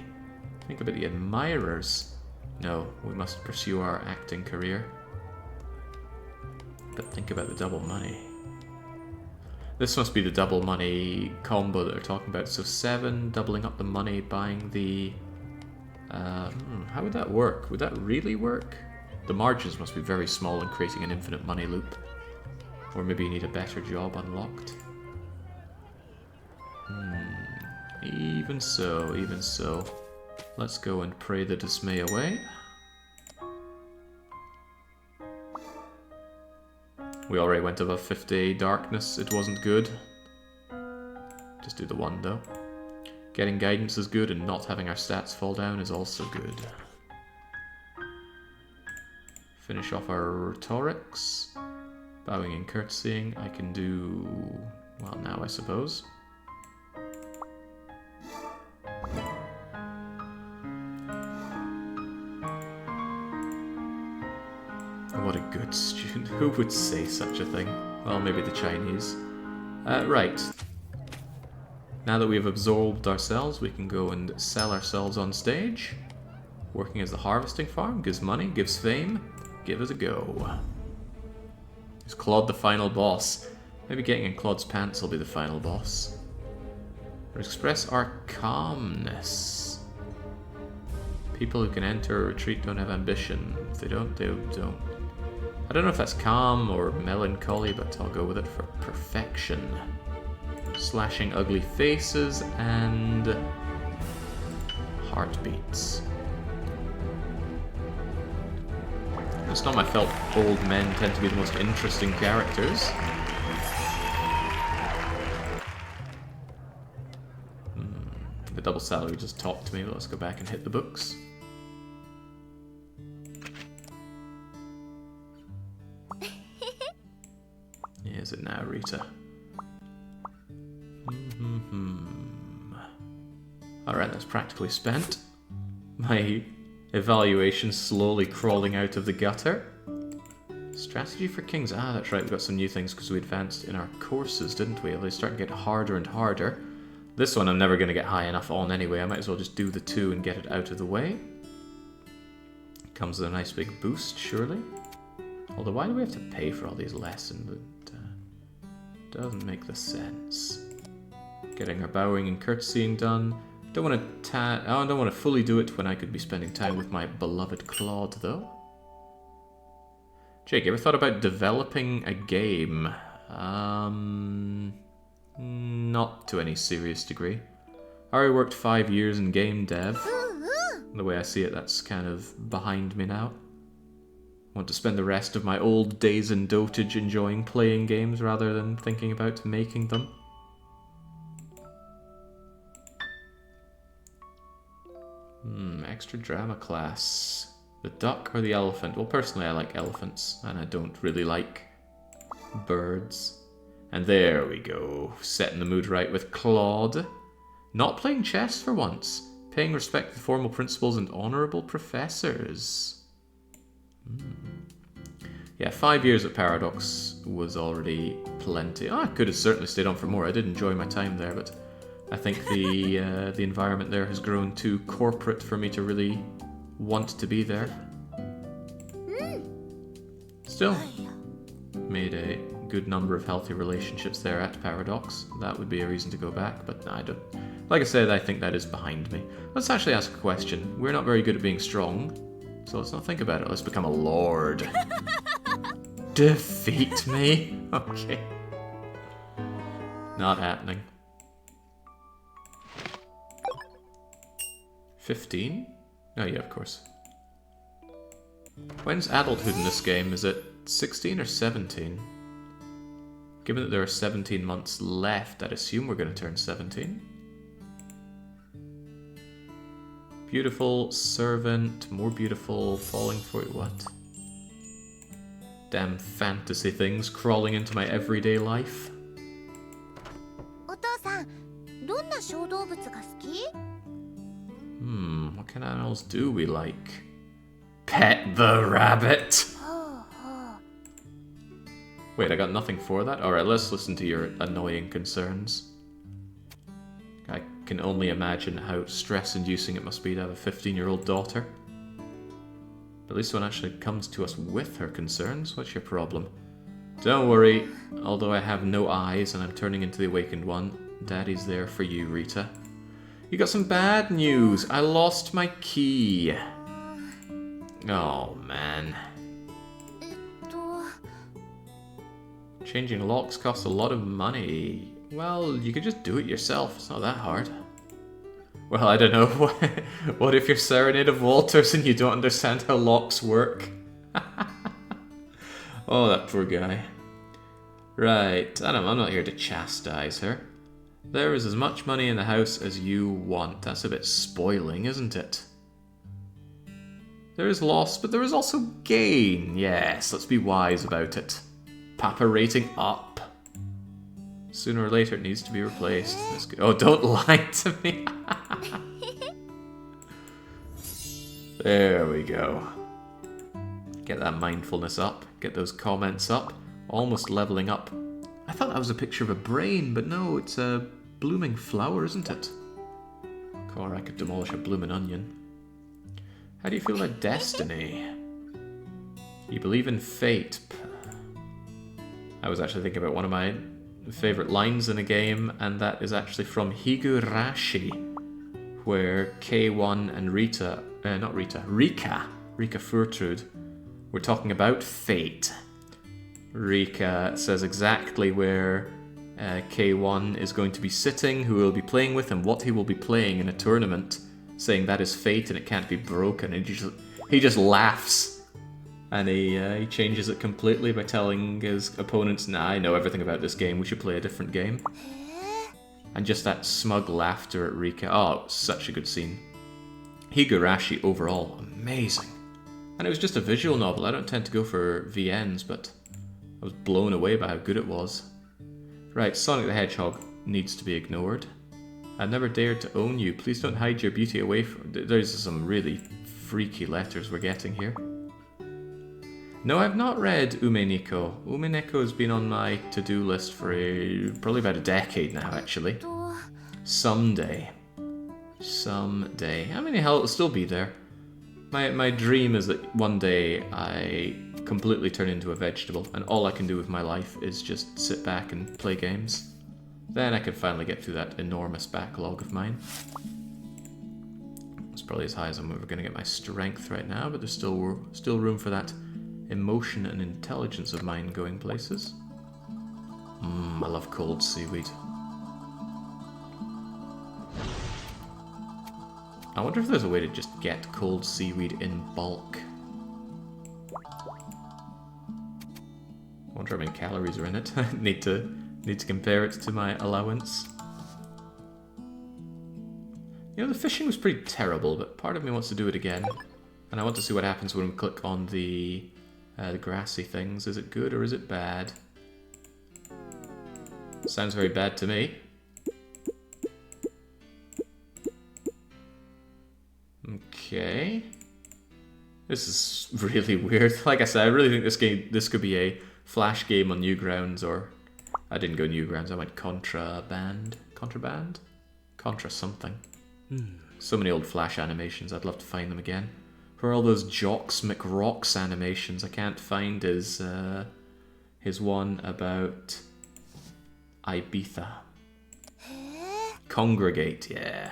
Think about the admirers. No, we must pursue our acting career. But think about the double money. This must be the double money combo that they're talking about. So 7, doubling up the money, buying the... how would that work? Would that really work? The margins must be very small in creating an infinite money loop. Or maybe you need a better job unlocked. Even so, even so. Let's go and pray the dismay away. We already went above 50 darkness, it wasn't good. Just do the 1 though. Getting guidance is good, and not having our stats fall down is also good. Finish off our rhetorics. Bowing and curtsying, I can do... well, now I suppose. What a good student. Who would say such a thing? Well, maybe the Chinese. Right. Now that we've absorbed ourselves, we can go and sell ourselves on stage. Working as the harvesting farm gives money, gives fame. Give us a go. Is Claude the final boss? Maybe getting in Claude's pants will be the final boss. Or express our calmness. People who can enter or retreat don't have ambition. If they don't, they don't. I don't know if that's calm or melancholy, but I'll go with it for perfection. Slashing ugly faces and heartbeats. It's not my fault old men tend to be the most interesting characters. The double salary just talked to me, but let's go back and hit the books. Is it now, Rita? Alright, that's practically spent. My evaluation slowly crawling out of the gutter. Strategy for kings. Ah, that's right, we got some new things because we advanced in our courses, didn't we? They start to get harder and harder. This one I'm never going to get high enough on anyway. I might as well just do the 2 and get it out of the way. Comes with a nice big boost, surely. Although, why do we have to pay for all these lessons? It doesn't make the sense. Getting our bowing and curtsying done. Don't want to I don't want to fully do it when I could be spending time with my beloved Claude, though. Jake, you ever thought about developing a game? Not to any serious degree. I already worked 5 years in game dev. The way I see it, that's kind of behind me now. I want to spend the rest of my old days in dotage enjoying playing games rather than thinking about making them. Extra drama class. The duck or the elephant? Well, personally I like elephants, and I don't really like birds. And there we go, setting the mood right with Claude. Not playing chess for once. Paying respect to the formal principals and honourable professors. Yeah, 5 years at Paradox was already plenty. I could have certainly stayed on for more. I did enjoy my time there, but I think the environment there has grown too corporate for me to really want to be there. Still, made a good number of healthy relationships there at Paradox. That would be a reason to go back, but I don't. Like I said, I think that is behind me. Let's actually ask a question. We're not very good at being strong, so let's not think about it. Let's become a lord. Defeat me? Okay. Not happening. 15? Oh yeah, of course. When's adulthood in this game? Is it 16 or 17? Given that there are 17 months left, I'd assume we're going to turn 17. Beautiful, servant, more beautiful, falling for it, what? Damn fantasy things crawling into my everyday life. お父さん、どんな小動物が好き? What kind of animals do we like? Pet the rabbit! Wait, I got nothing for that? Alright, let's listen to your annoying concerns. I can only imagine how stress-inducing it must be to have a 15-year-old daughter. But at least one actually comes to us with her concerns. What's your problem? Don't worry, although I have no eyes and I'm turning into the awakened one, Daddy's there for you, Rita. You got some bad news. I lost my key. Oh, man. Changing locks costs a lot of money. Well, you could just do it yourself. It's not that hard. Well, I don't know. What if you're Serenade of Walters and you don't understand how locks work? Oh, that poor guy. Right. I'm not here to chastise her. There is as much money in the house as you want. That's a bit spoiling, isn't it? There is loss, but there is also gain. Yes, let's be wise about it. Papa rating up. Sooner or later it needs to be replaced. Oh, don't lie to me. There we go. Get that mindfulness up. Get those comments up. Almost leveling up. I thought that was a picture of a brain, but no, it's a blooming flower, isn't it? Or I could demolish a blooming onion. How do you feel about destiny? You believe in fate. I was actually thinking about one of my favourite lines in a game, and that is actually from Higurashi, where K1 and Rika Furtrud were talking about fate. Rika says exactly where K1 is going to be sitting, who he'll be playing with, and what he will be playing in a tournament, saying that is fate and it can't be broken. And he just laughs, and he changes it completely by telling his opponents, "Nah, I know everything about this game. We should play a different game." And just that smug laughter at Rika. Oh, such a good scene. Higurashi overall, amazing. And it was just a visual novel. I don't tend to go for VNs, but I was blown away by how good it was. Right, Sonic the Hedgehog needs to be ignored. I've never dared to own you. Please don't hide your beauty away from... There's some really freaky letters we're getting here. No, I've not read Ume Nikko. Ume Nikko has been on my to-do list for probably about a decade now, actually. Someday. I mean, hell, it'll still be there. My dream is that one day I completely turn into a vegetable, and all I can do with my life is just sit back and play games. Then I can finally get through that enormous backlog of mine. It's probably as high as I'm ever going to get my strength right now, but there's still room for that emotion and intelligence of mine going places. I love cold seaweed. I wonder if there's a way to just get cold seaweed in bulk. I wonder how many calories are in it. need to compare it to my allowance. You know, the fishing was pretty terrible, but part of me wants to do it again. And I want to see what happens when we click on the grassy things. Is it good or is it bad? Sounds very bad to me. Okay. This is really weird. Like I said, I really think this could be a Flash game on Newgrounds, or... I didn't go Newgrounds, I went Contraband? Contra something. So many old Flash animations, I'd love to find them again. Where are all those Jocks McRocks animations? I can't find his one about Ibiza. Congregate, yeah.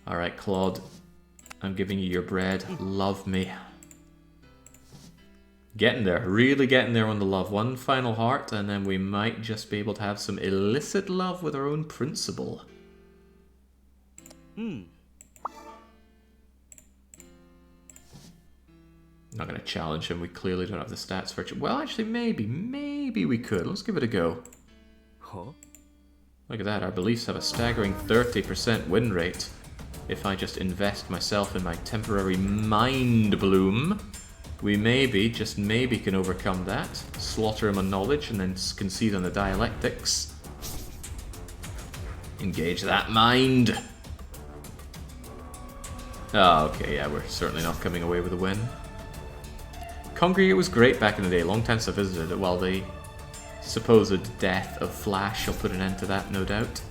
Alright, Claude. I'm giving you your bread. Love me. Getting there. Really getting there on the love. One final heart, and then we might just be able to have some illicit love with our own principal. Not going to challenge him. We clearly don't have the stats for it. Well, actually, maybe we could. Let's give it a go. Huh? Look at that. Our beliefs have a staggering 30% win rate. If I just invest myself in my temporary mind bloom, we maybe, just maybe, can overcome that. Slaughter him on knowledge and then concede on the dialectics. Engage that mind. Oh, okay, yeah, we're certainly not coming away with a win. Congregate was great back in the day. Long time since I visited it. Well, the supposed death of Flash will put an end to that, no doubt.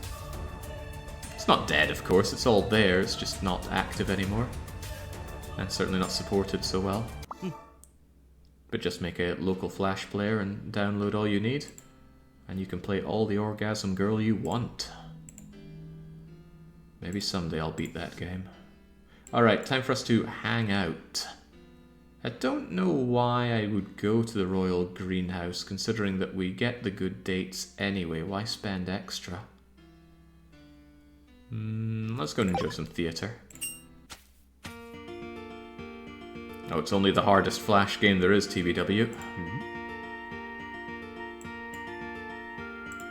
It's not dead, of course. It's all there. It's just not active anymore. And certainly not supported so well. But just make a local Flash player and download all you need. And you can play all the Orgasm Girl you want. Maybe someday I'll beat that game. Alright, time for us to hang out. I don't know why I would go to the Royal Greenhouse, considering that we get the good dates anyway. Why spend extra? Let's go and enjoy some theatre. Oh, it's only the hardest Flash game there is, TBW.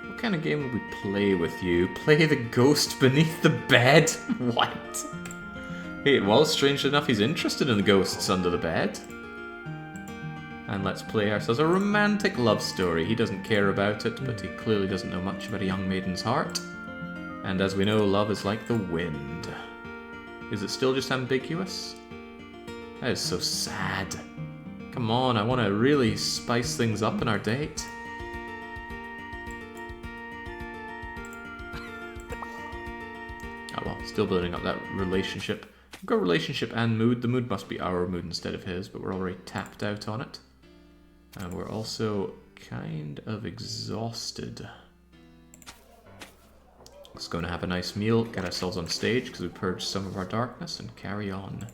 What kind of game would we play with you? Play the ghost beneath the bed? What? Hey, well, strangely enough, he's interested in the ghosts under the bed. And let's play ourselves a romantic love story. He doesn't care about it, but he clearly doesn't know much about a young maiden's heart. And as we know, love is like the wind. Is it still just ambiguous? That is so sad. Come on, I want to really spice things up in our date. Oh well, still building up that relationship. We've got relationship and mood. The mood must be our mood instead of his, but we're already tapped out on it. And we're also kind of exhausted. Let's go and have a nice meal, get ourselves on stage because we purged some of our darkness, and carry on.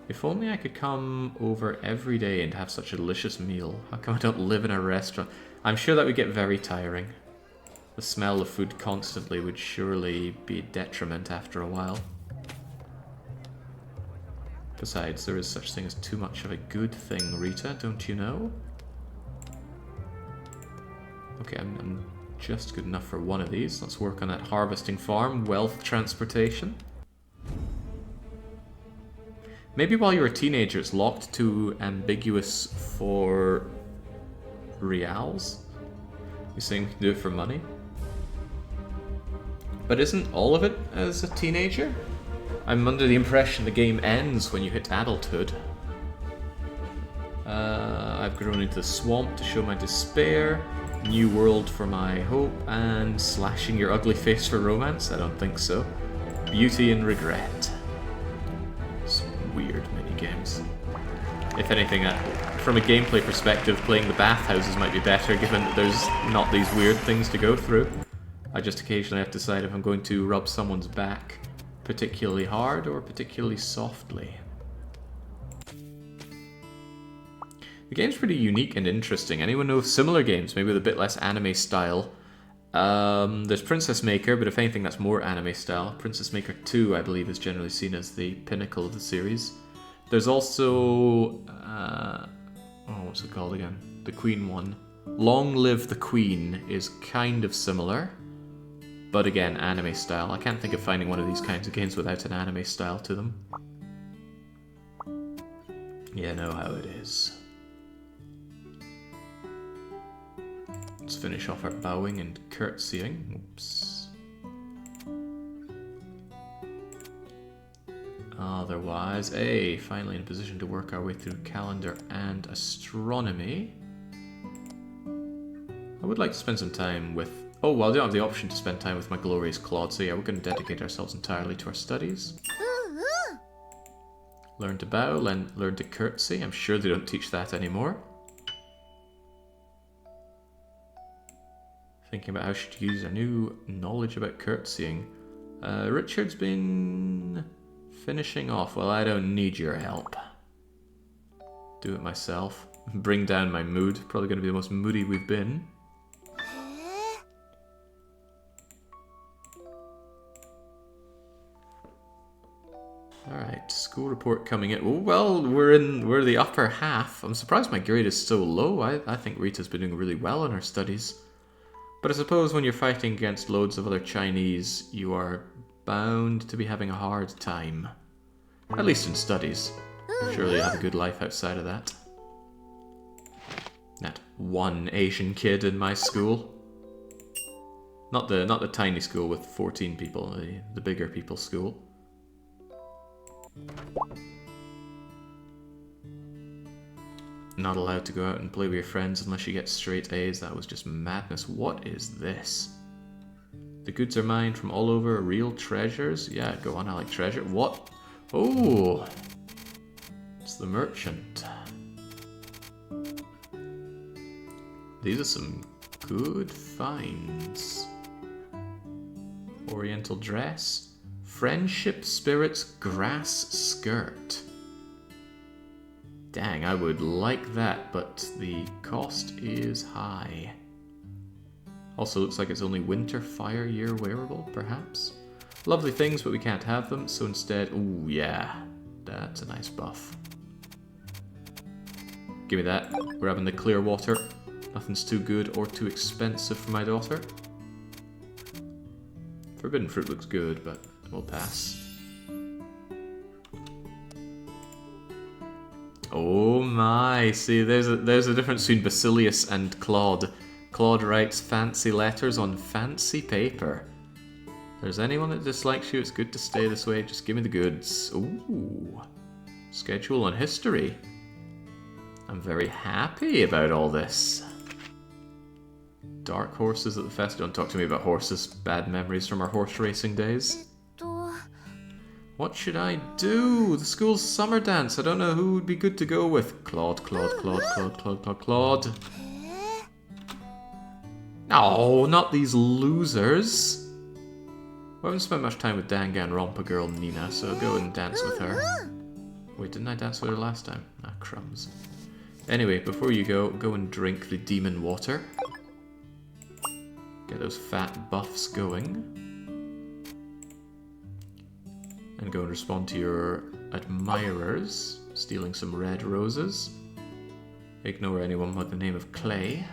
If only I could come over every day and have such a delicious meal. How come I don't live in a restaurant? I'm sure that would get very tiring. The smell of food constantly would surely be a detriment after a while. Besides, there is such thing as too much of a good thing, Rita, don't you know? Okay, I'm just good enough for one of these. Let's work on that harvesting farm, wealth transportation. Maybe while you're a teenager it's locked to ambiguous for reals? You're saying we can do it for money? But isn't all of it as a teenager? I'm under the impression the game ends when you hit adulthood. I've grown into the swamp to show my despair, new world for my hope, and slashing your ugly face for romance? I don't think so. Beauty and regret. Weird mini-games. If anything, from a gameplay perspective, playing the bathhouses might be better given that there's not these weird things to go through. I just occasionally have to decide if I'm going to rub someone's back particularly hard or particularly softly. The game's pretty unique and interesting. Anyone know of similar games, maybe with a bit less anime style? There's Princess Maker, but if anything that's more anime style. Princess Maker 2, I believe, is generally seen as the pinnacle of the series. There's also... what's it called again? The Queen one. Long Live the Queen is kind of similar, but again, anime style. I can't think of finding one of these kinds of games without an anime style to them. You know how it is. Let's finish off our bowing and curtsying. Oops. Otherwise, finally in a position to work our way through calendar and astronomy. I would like to spend some time with... Oh, well, I don't have the option to spend time with my glorious Claude, so yeah, we're going to dedicate ourselves entirely to our studies. Learn to bow, learn to curtsy. I'm sure they don't teach that anymore. Thinking about how should use our new knowledge about curtsying. Richard's been finishing off. Well, I don't need your help. Do it myself. Bring down my mood. Probably going to be the most moody we've been. Alright, school report coming in. Oh, well, we're the upper half. I'm surprised my grade is so low. I think Rita's been doing really well in her studies. But I suppose when you're fighting against loads of other Chinese, you are bound to be having a hard time. At least in studies. Surely you have a good life outside of that. That one Asian kid in my school. Not the tiny school with 14 people, the bigger people school. Not allowed to go out and play with your friends unless you get straight A's. That was just madness. What is this? The goods are mined from all over. Real treasures? Yeah, go on, I like treasure. What? Oh! It's the merchant. These are some good finds. Oriental dress. Friendship Spirits grass skirt. Dang, I would like that, but the cost is high. Also looks like it's only winter fire year wearable, perhaps? Lovely things, but we can't have them, so instead... Ooh, yeah. That's a nice buff. Give me that. We're having the clear water. Nothing's too good or too expensive for my daughter. Forbidden fruit looks good, but we'll pass. Oh my, see, there's a difference between Basilius and Claude. Claude writes fancy letters on fancy paper. there's anyone that dislikes you, it's good to stay this way. Just give me the goods. Ooh. Schedule and history. I'm very happy about all this. Dark horses at the festival. Don't talk to me about horses. Bad memories from our horse racing days. What should I do? The school's summer dance. I don't know who would be good to go with. Claude. No, not these losers. We haven't spent much time with Dangan Rompa girl Nina, so go and dance with her. Wait, didn't I dance with her last time? Ah, crumbs. Anyway, before you go and drink the demon water. Get those fat buffs going. And go and respond to your admirers, stealing some red roses. Ignore anyone with the name of Clay.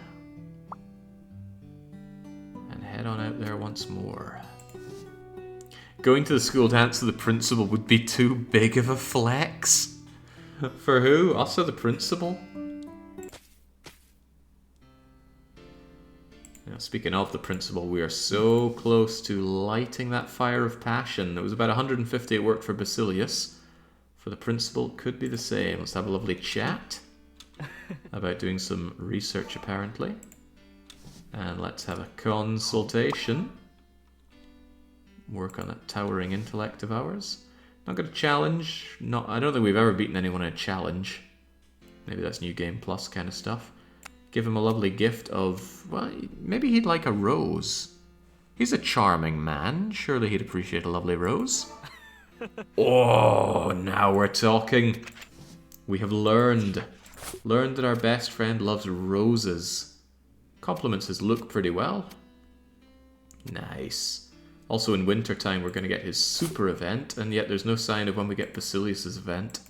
And head on out there once more. Going to the school dance with the principal would be too big of a flex. For who? Us or the principal? Speaking of the principal, we are so close to lighting that fire of passion. It was about 150 it worked for Basilius. For the principal, could be the same. Let's have a lovely chat about doing some research, apparently. And let's have a consultation. Work on that towering intellect of ours. Not going to challenge. I don't think we've ever beaten anyone in a challenge. Maybe that's New Game Plus kind of stuff. Give him a lovely gift of, well, maybe he'd like a rose. He's a charming man. Surely he'd appreciate a lovely rose. Oh, now we're talking. We have learned that our best friend loves roses. Compliments his look pretty well. Nice. Also in wintertime we're going to get his super event, and yet there's no sign of when we get Basilius' event.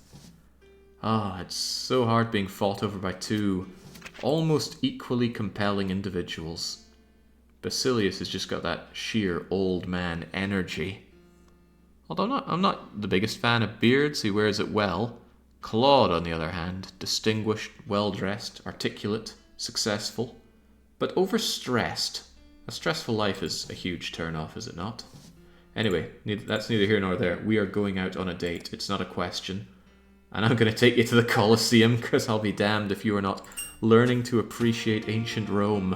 Ah, it's so hard being fought over by two almost equally compelling individuals. Basilius has just got that sheer old man energy. Although I'm not the biggest fan of beards, he wears it well. Claude, on the other hand, distinguished, well-dressed, articulate, successful, but overstressed. A stressful life is a huge turn-off, is it not? Anyway, that's neither here nor there. We are going out on a date. It's not a question. And I'm going to take you to the Colosseum, because I'll be damned if you are not learning to appreciate ancient Rome.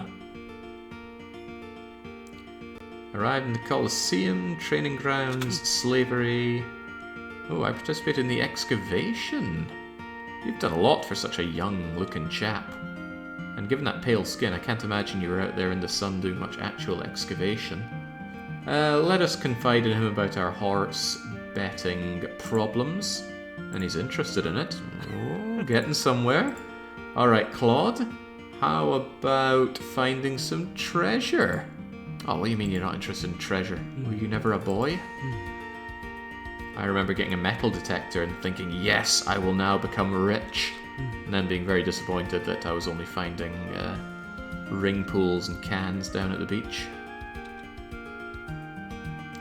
Arrived in the Colosseum, training grounds, slavery. Oh, I participated in the excavation. You've done a lot for such a young-looking chap. And given that pale skin, I can't imagine you were out there in the sun doing much actual excavation. Let us confide in him about our horse betting problems. And he's interested in it. Oh, getting somewhere. Alright, Claude. How about finding some treasure? Oh, what do you mean you're not interested in treasure? Were you never a boy? I remember getting a metal detector and thinking, yes, I will now become rich. And then being very disappointed that I was only finding ring pools and cans down at the beach.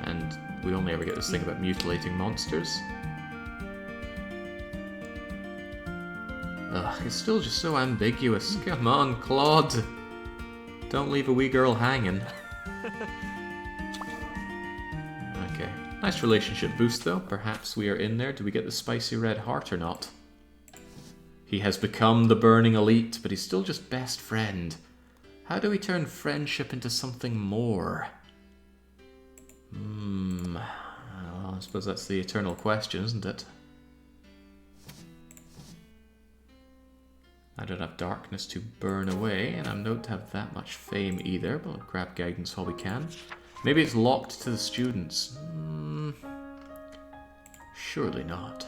And we only ever get this thing about mutilating monsters. Ugh, it's still just so ambiguous. Come on, Claude. Don't leave a wee girl hanging. Okay. Nice relationship boost, though. Perhaps we are in there. Do we get the spicy red heart or not? He has become the burning elite, but he's still just best friend. How do we turn friendship into something more? Well, I suppose that's the eternal question, isn't it? I don't have darkness to burn away, and I don't have that much fame either, but we'll grab guidance while we can. Maybe it's locked to the students. Surely not.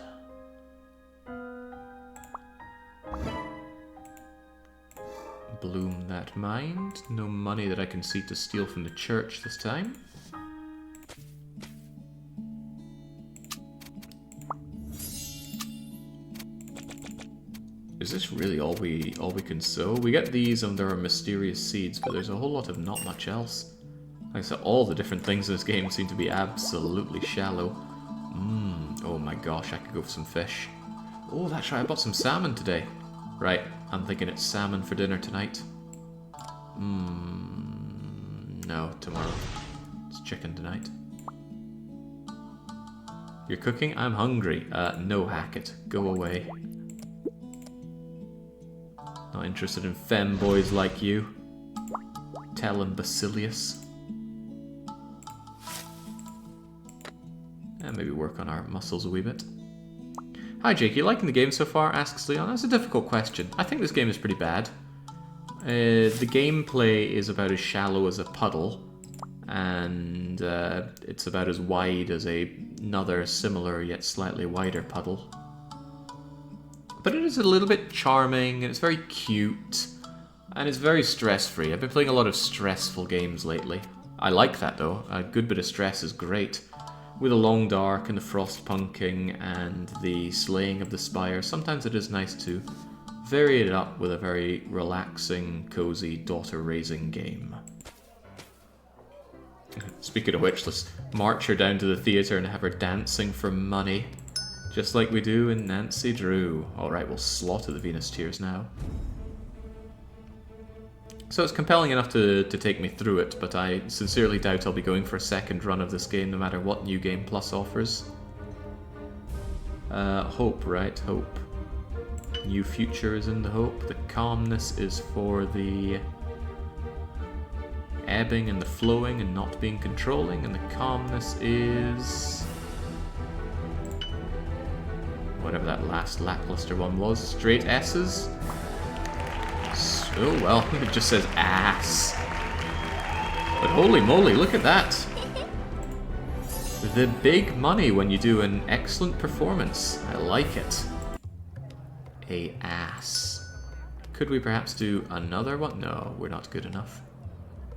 Bloom that mind. No money that I can see to steal from the church this time. Is this really all we can sow? We get these and there are mysterious seeds, but there's a whole lot of not much else. Like I said, all the different things in this game seem to be absolutely shallow. Oh my gosh, I could go for some fish. Oh, that's right, I bought some salmon today. Right, I'm thinking it's salmon for dinner tonight. No, tomorrow. It's chicken tonight. You're cooking? I'm hungry. No, Hackett. Go away. Not interested in femboys like you. Tell him, Basilius. And maybe work on our muscles a wee bit. Hi Jake, you liking the game so far? Asks Leon. That's a difficult question. I think this game is pretty bad. The gameplay is about as shallow as a puddle, and it's about as wide as another similar yet slightly wider puddle. But it is a little bit charming, and it's very cute, and it's very stress-free. I've been playing a lot of stressful games lately. I like that though. A good bit of stress is great. With the long dark and the frost punking and the slaying of the spire, sometimes it is nice to vary it up with a very relaxing, cozy, daughter-raising game. Speaking of which, let's march her down to the theatre and have her dancing for money. Just like we do in Nancy Drew. Alright, we'll slaughter the Venus Tears now. So it's compelling enough to take me through it, but I sincerely doubt I'll be going for a second run of this game no matter what New Game Plus offers. Hope, right? Hope. New future is in the hope. The calmness is for the ebbing and the flowing and not being controlling, and the calmness is whatever that last lackluster one was. Straight S's. Oh well, it just says ass. But holy moly, look at that. The big money when you do an excellent performance. I like it. A ass. Could we perhaps do another one? No, we're not good enough.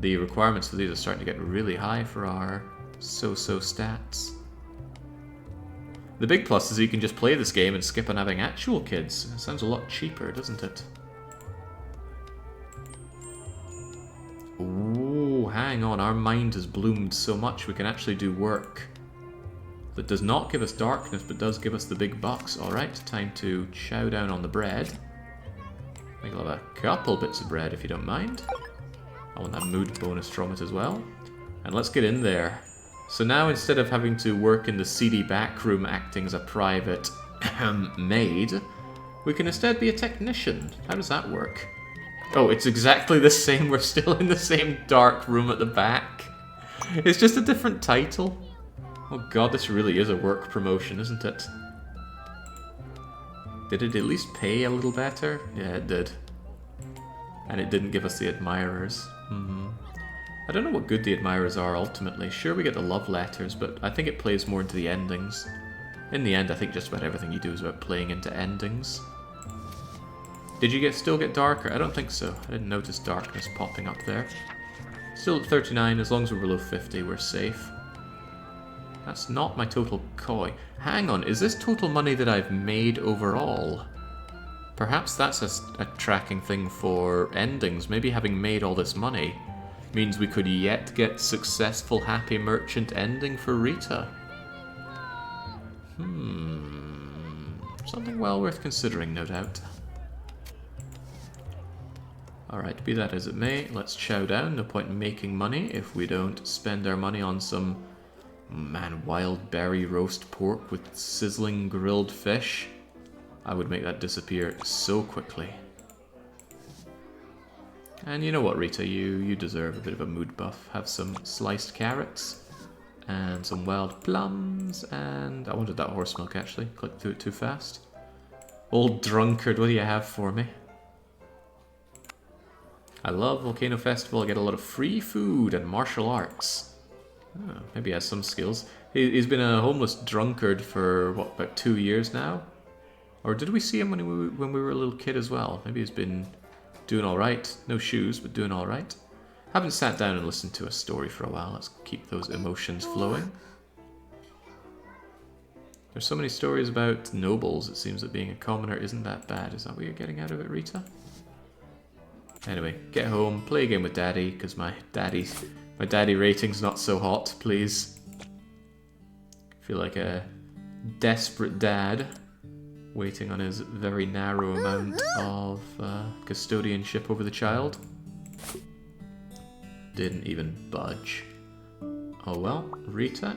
The requirements for these are starting to get really high for our so-so stats. The big plus is you can just play this game and skip on having actual kids. It sounds a lot cheaper, doesn't it? Ooh, hang on, our mind has bloomed so much we can actually do work that does not give us darkness but does give us the big bucks. Alright, time to chow down on the bread. I think I'll have a couple bits of bread if you don't mind. I want that mood bonus from it as well. And let's get in there. So now instead of having to work in the seedy back room acting as a private maid, we can instead be a technician. How does that work? Oh, it's exactly the same. We're still in the same dark room at the back. It's just a different title. Oh god, this really is a work promotion, isn't it? Did it at least pay a little better? Yeah, it did. And it didn't give us the admirers. I don't know what good the admirers are ultimately. Sure, we get the love letters, but I think it plays more into the endings. In the end, I think just about everything you do is about playing into endings. Did you still get darker? I don't think so. I didn't notice darkness popping up there. Still at 39, as long as we're below 50, we're safe. That's not my total koi. Hang on, is this total money that I've made overall? Perhaps that's a tracking thing for endings. Maybe having made all this money means we could yet get successful happy merchant ending for Rita. Something well worth considering, no doubt. Alright, be that as it may, let's chow down. No point in making money if we don't spend our money on some, wild berry roast pork with sizzling grilled fish. I would make that disappear so quickly. And you know what, Rita, you deserve a bit of a mood buff. Have some sliced carrots, and some wild plums, and I wanted that horse milk actually. Clicked through it too fast. Old drunkard, what do you have for me? I love Volcano Festival. I get a lot of free food and martial arts. Oh, maybe he has some skills. He's been a homeless drunkard for, what, about 2 years now? Or did we see him when we were a little kid as well? Maybe he's been doing alright. No shoes, but doing alright. Haven't sat down and listened to a story for a while. Let's keep those emotions flowing. There's so many stories about nobles. It seems that being a commoner isn't that bad. Is that what you're getting out of it, Rita? Anyway, get home, play a game with Daddy, because my daddy rating's not so hot, please. Feel like a desperate dad waiting on his very narrow amount of custodianship over the child. Didn't even budge. Oh well, Rita,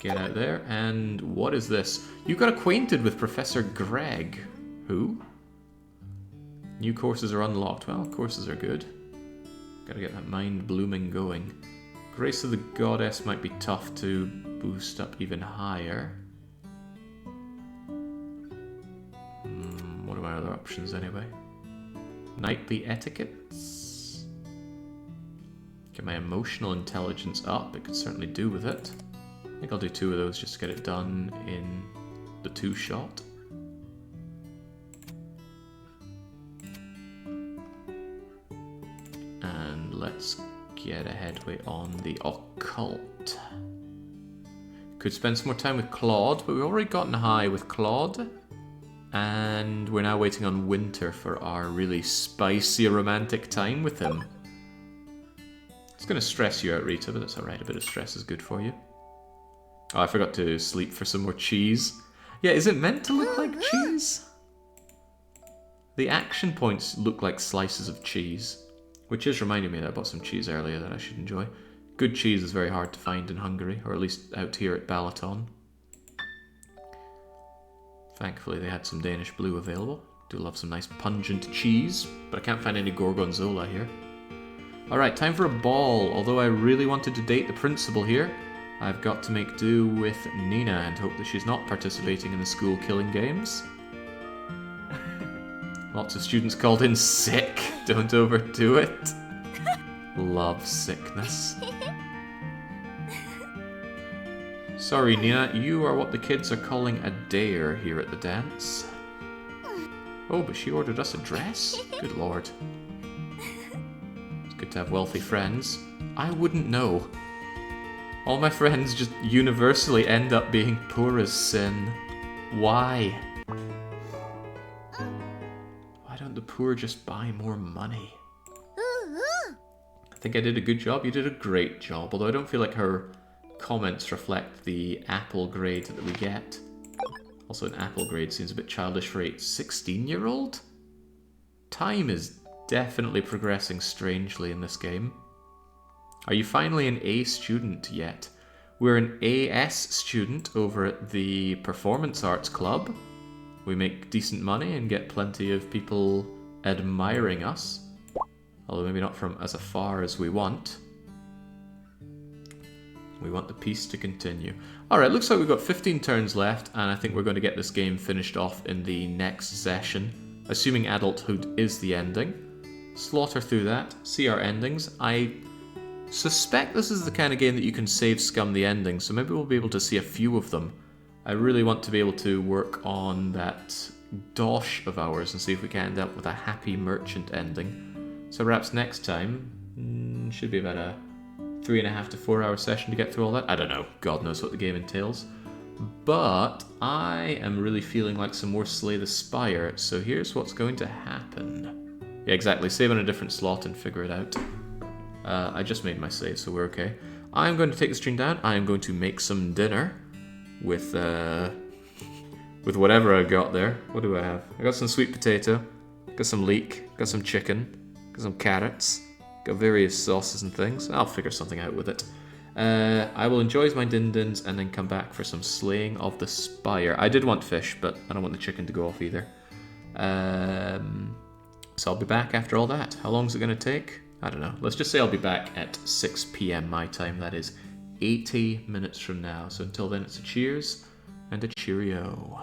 Get out there. And what is this? You got acquainted with Professor Greg. Who? New courses are unlocked. Well, courses are good. Gotta get that mind blooming going. Grace of the Goddess might be tough to boost up even higher. What are my other options anyway? Knightly etiquettes. Get my emotional intelligence up. It could certainly do with it. I think I'll do 2 of those just to get it done in the 2-shot. And let's get a headway on the occult. Could spend some more time with Claude, but we've already gotten high with Claude. And we're now waiting on Winter for our really spicy romantic time with him. It's going to stress you out, Rita, but that's alright. A bit of stress is good for you. Oh, I forgot to sleep for some more cheese. Yeah, is it meant to look like cheese? The action points look like slices of cheese, which is reminding me that I bought some cheese earlier that I should enjoy. Good cheese is very hard to find in Hungary, or at least out here at Balaton. Thankfully they had some Danish Blue available. Do love some nice pungent cheese, but I can't find any Gorgonzola here. Alright, time for a ball. Although I really wanted to date the principal here, I've got to make do with Nina and hope that she's not participating in the school killing games. Lots of students called in sick. Don't overdo it. Love sickness. Sorry, Nina, you are what the kids are calling a dare here at the dance. Oh, but she ordered us a dress? Good lord. It's good to have wealthy friends. I wouldn't know. All my friends just universally end up being poor as sin. Why? Why don't the poor just buy more money? I think I did a good job. You did a great job, although I don't feel like her comments reflect the apple grade that we get. Also, an apple grade seems a bit childish for a 16-year-old? Time is definitely progressing strangely in this game. Are you finally an A student yet? We're an AS student over at the Performance Arts Club. We make decent money and get plenty of people admiring us. Although maybe not from as far as we want. We want the peace to continue. Alright, looks like we've got 15 turns left, and I think we're going to get this game finished off in the next session. Assuming adulthood is the ending. Slaughter through that, see our endings. I suspect this is the kind of game that you can save scum the endings, so maybe we'll be able to see a few of them. I really want to be able to work on that dosh of ours and see if we can end up with a happy merchant ending. So perhaps next time, should be about a 3.5 to 4 hour session to get through all that. I don't know, God knows what the game entails. But I am really feeling like some more Slay the Spire, so here's what's going to happen. Yeah, exactly, save on a different slot and figure it out. I just made my save, so we're okay. I'm going to take the stream down. I am going to make some dinner with whatever I got there. What do I have? I got some sweet potato, got some leek, got some chicken, got some carrots, got various sauces and things. I'll figure something out with it. I will enjoy my din-dins and then come back for some slaying of the spire. I did want fish, but I don't want the chicken to go off either. So I'll be back after all that. How long is it going to take? I don't know. Let's just say I'll be back at 6 PM my time. That is 80 minutes from now. So until then, it's a cheers and a cheerio.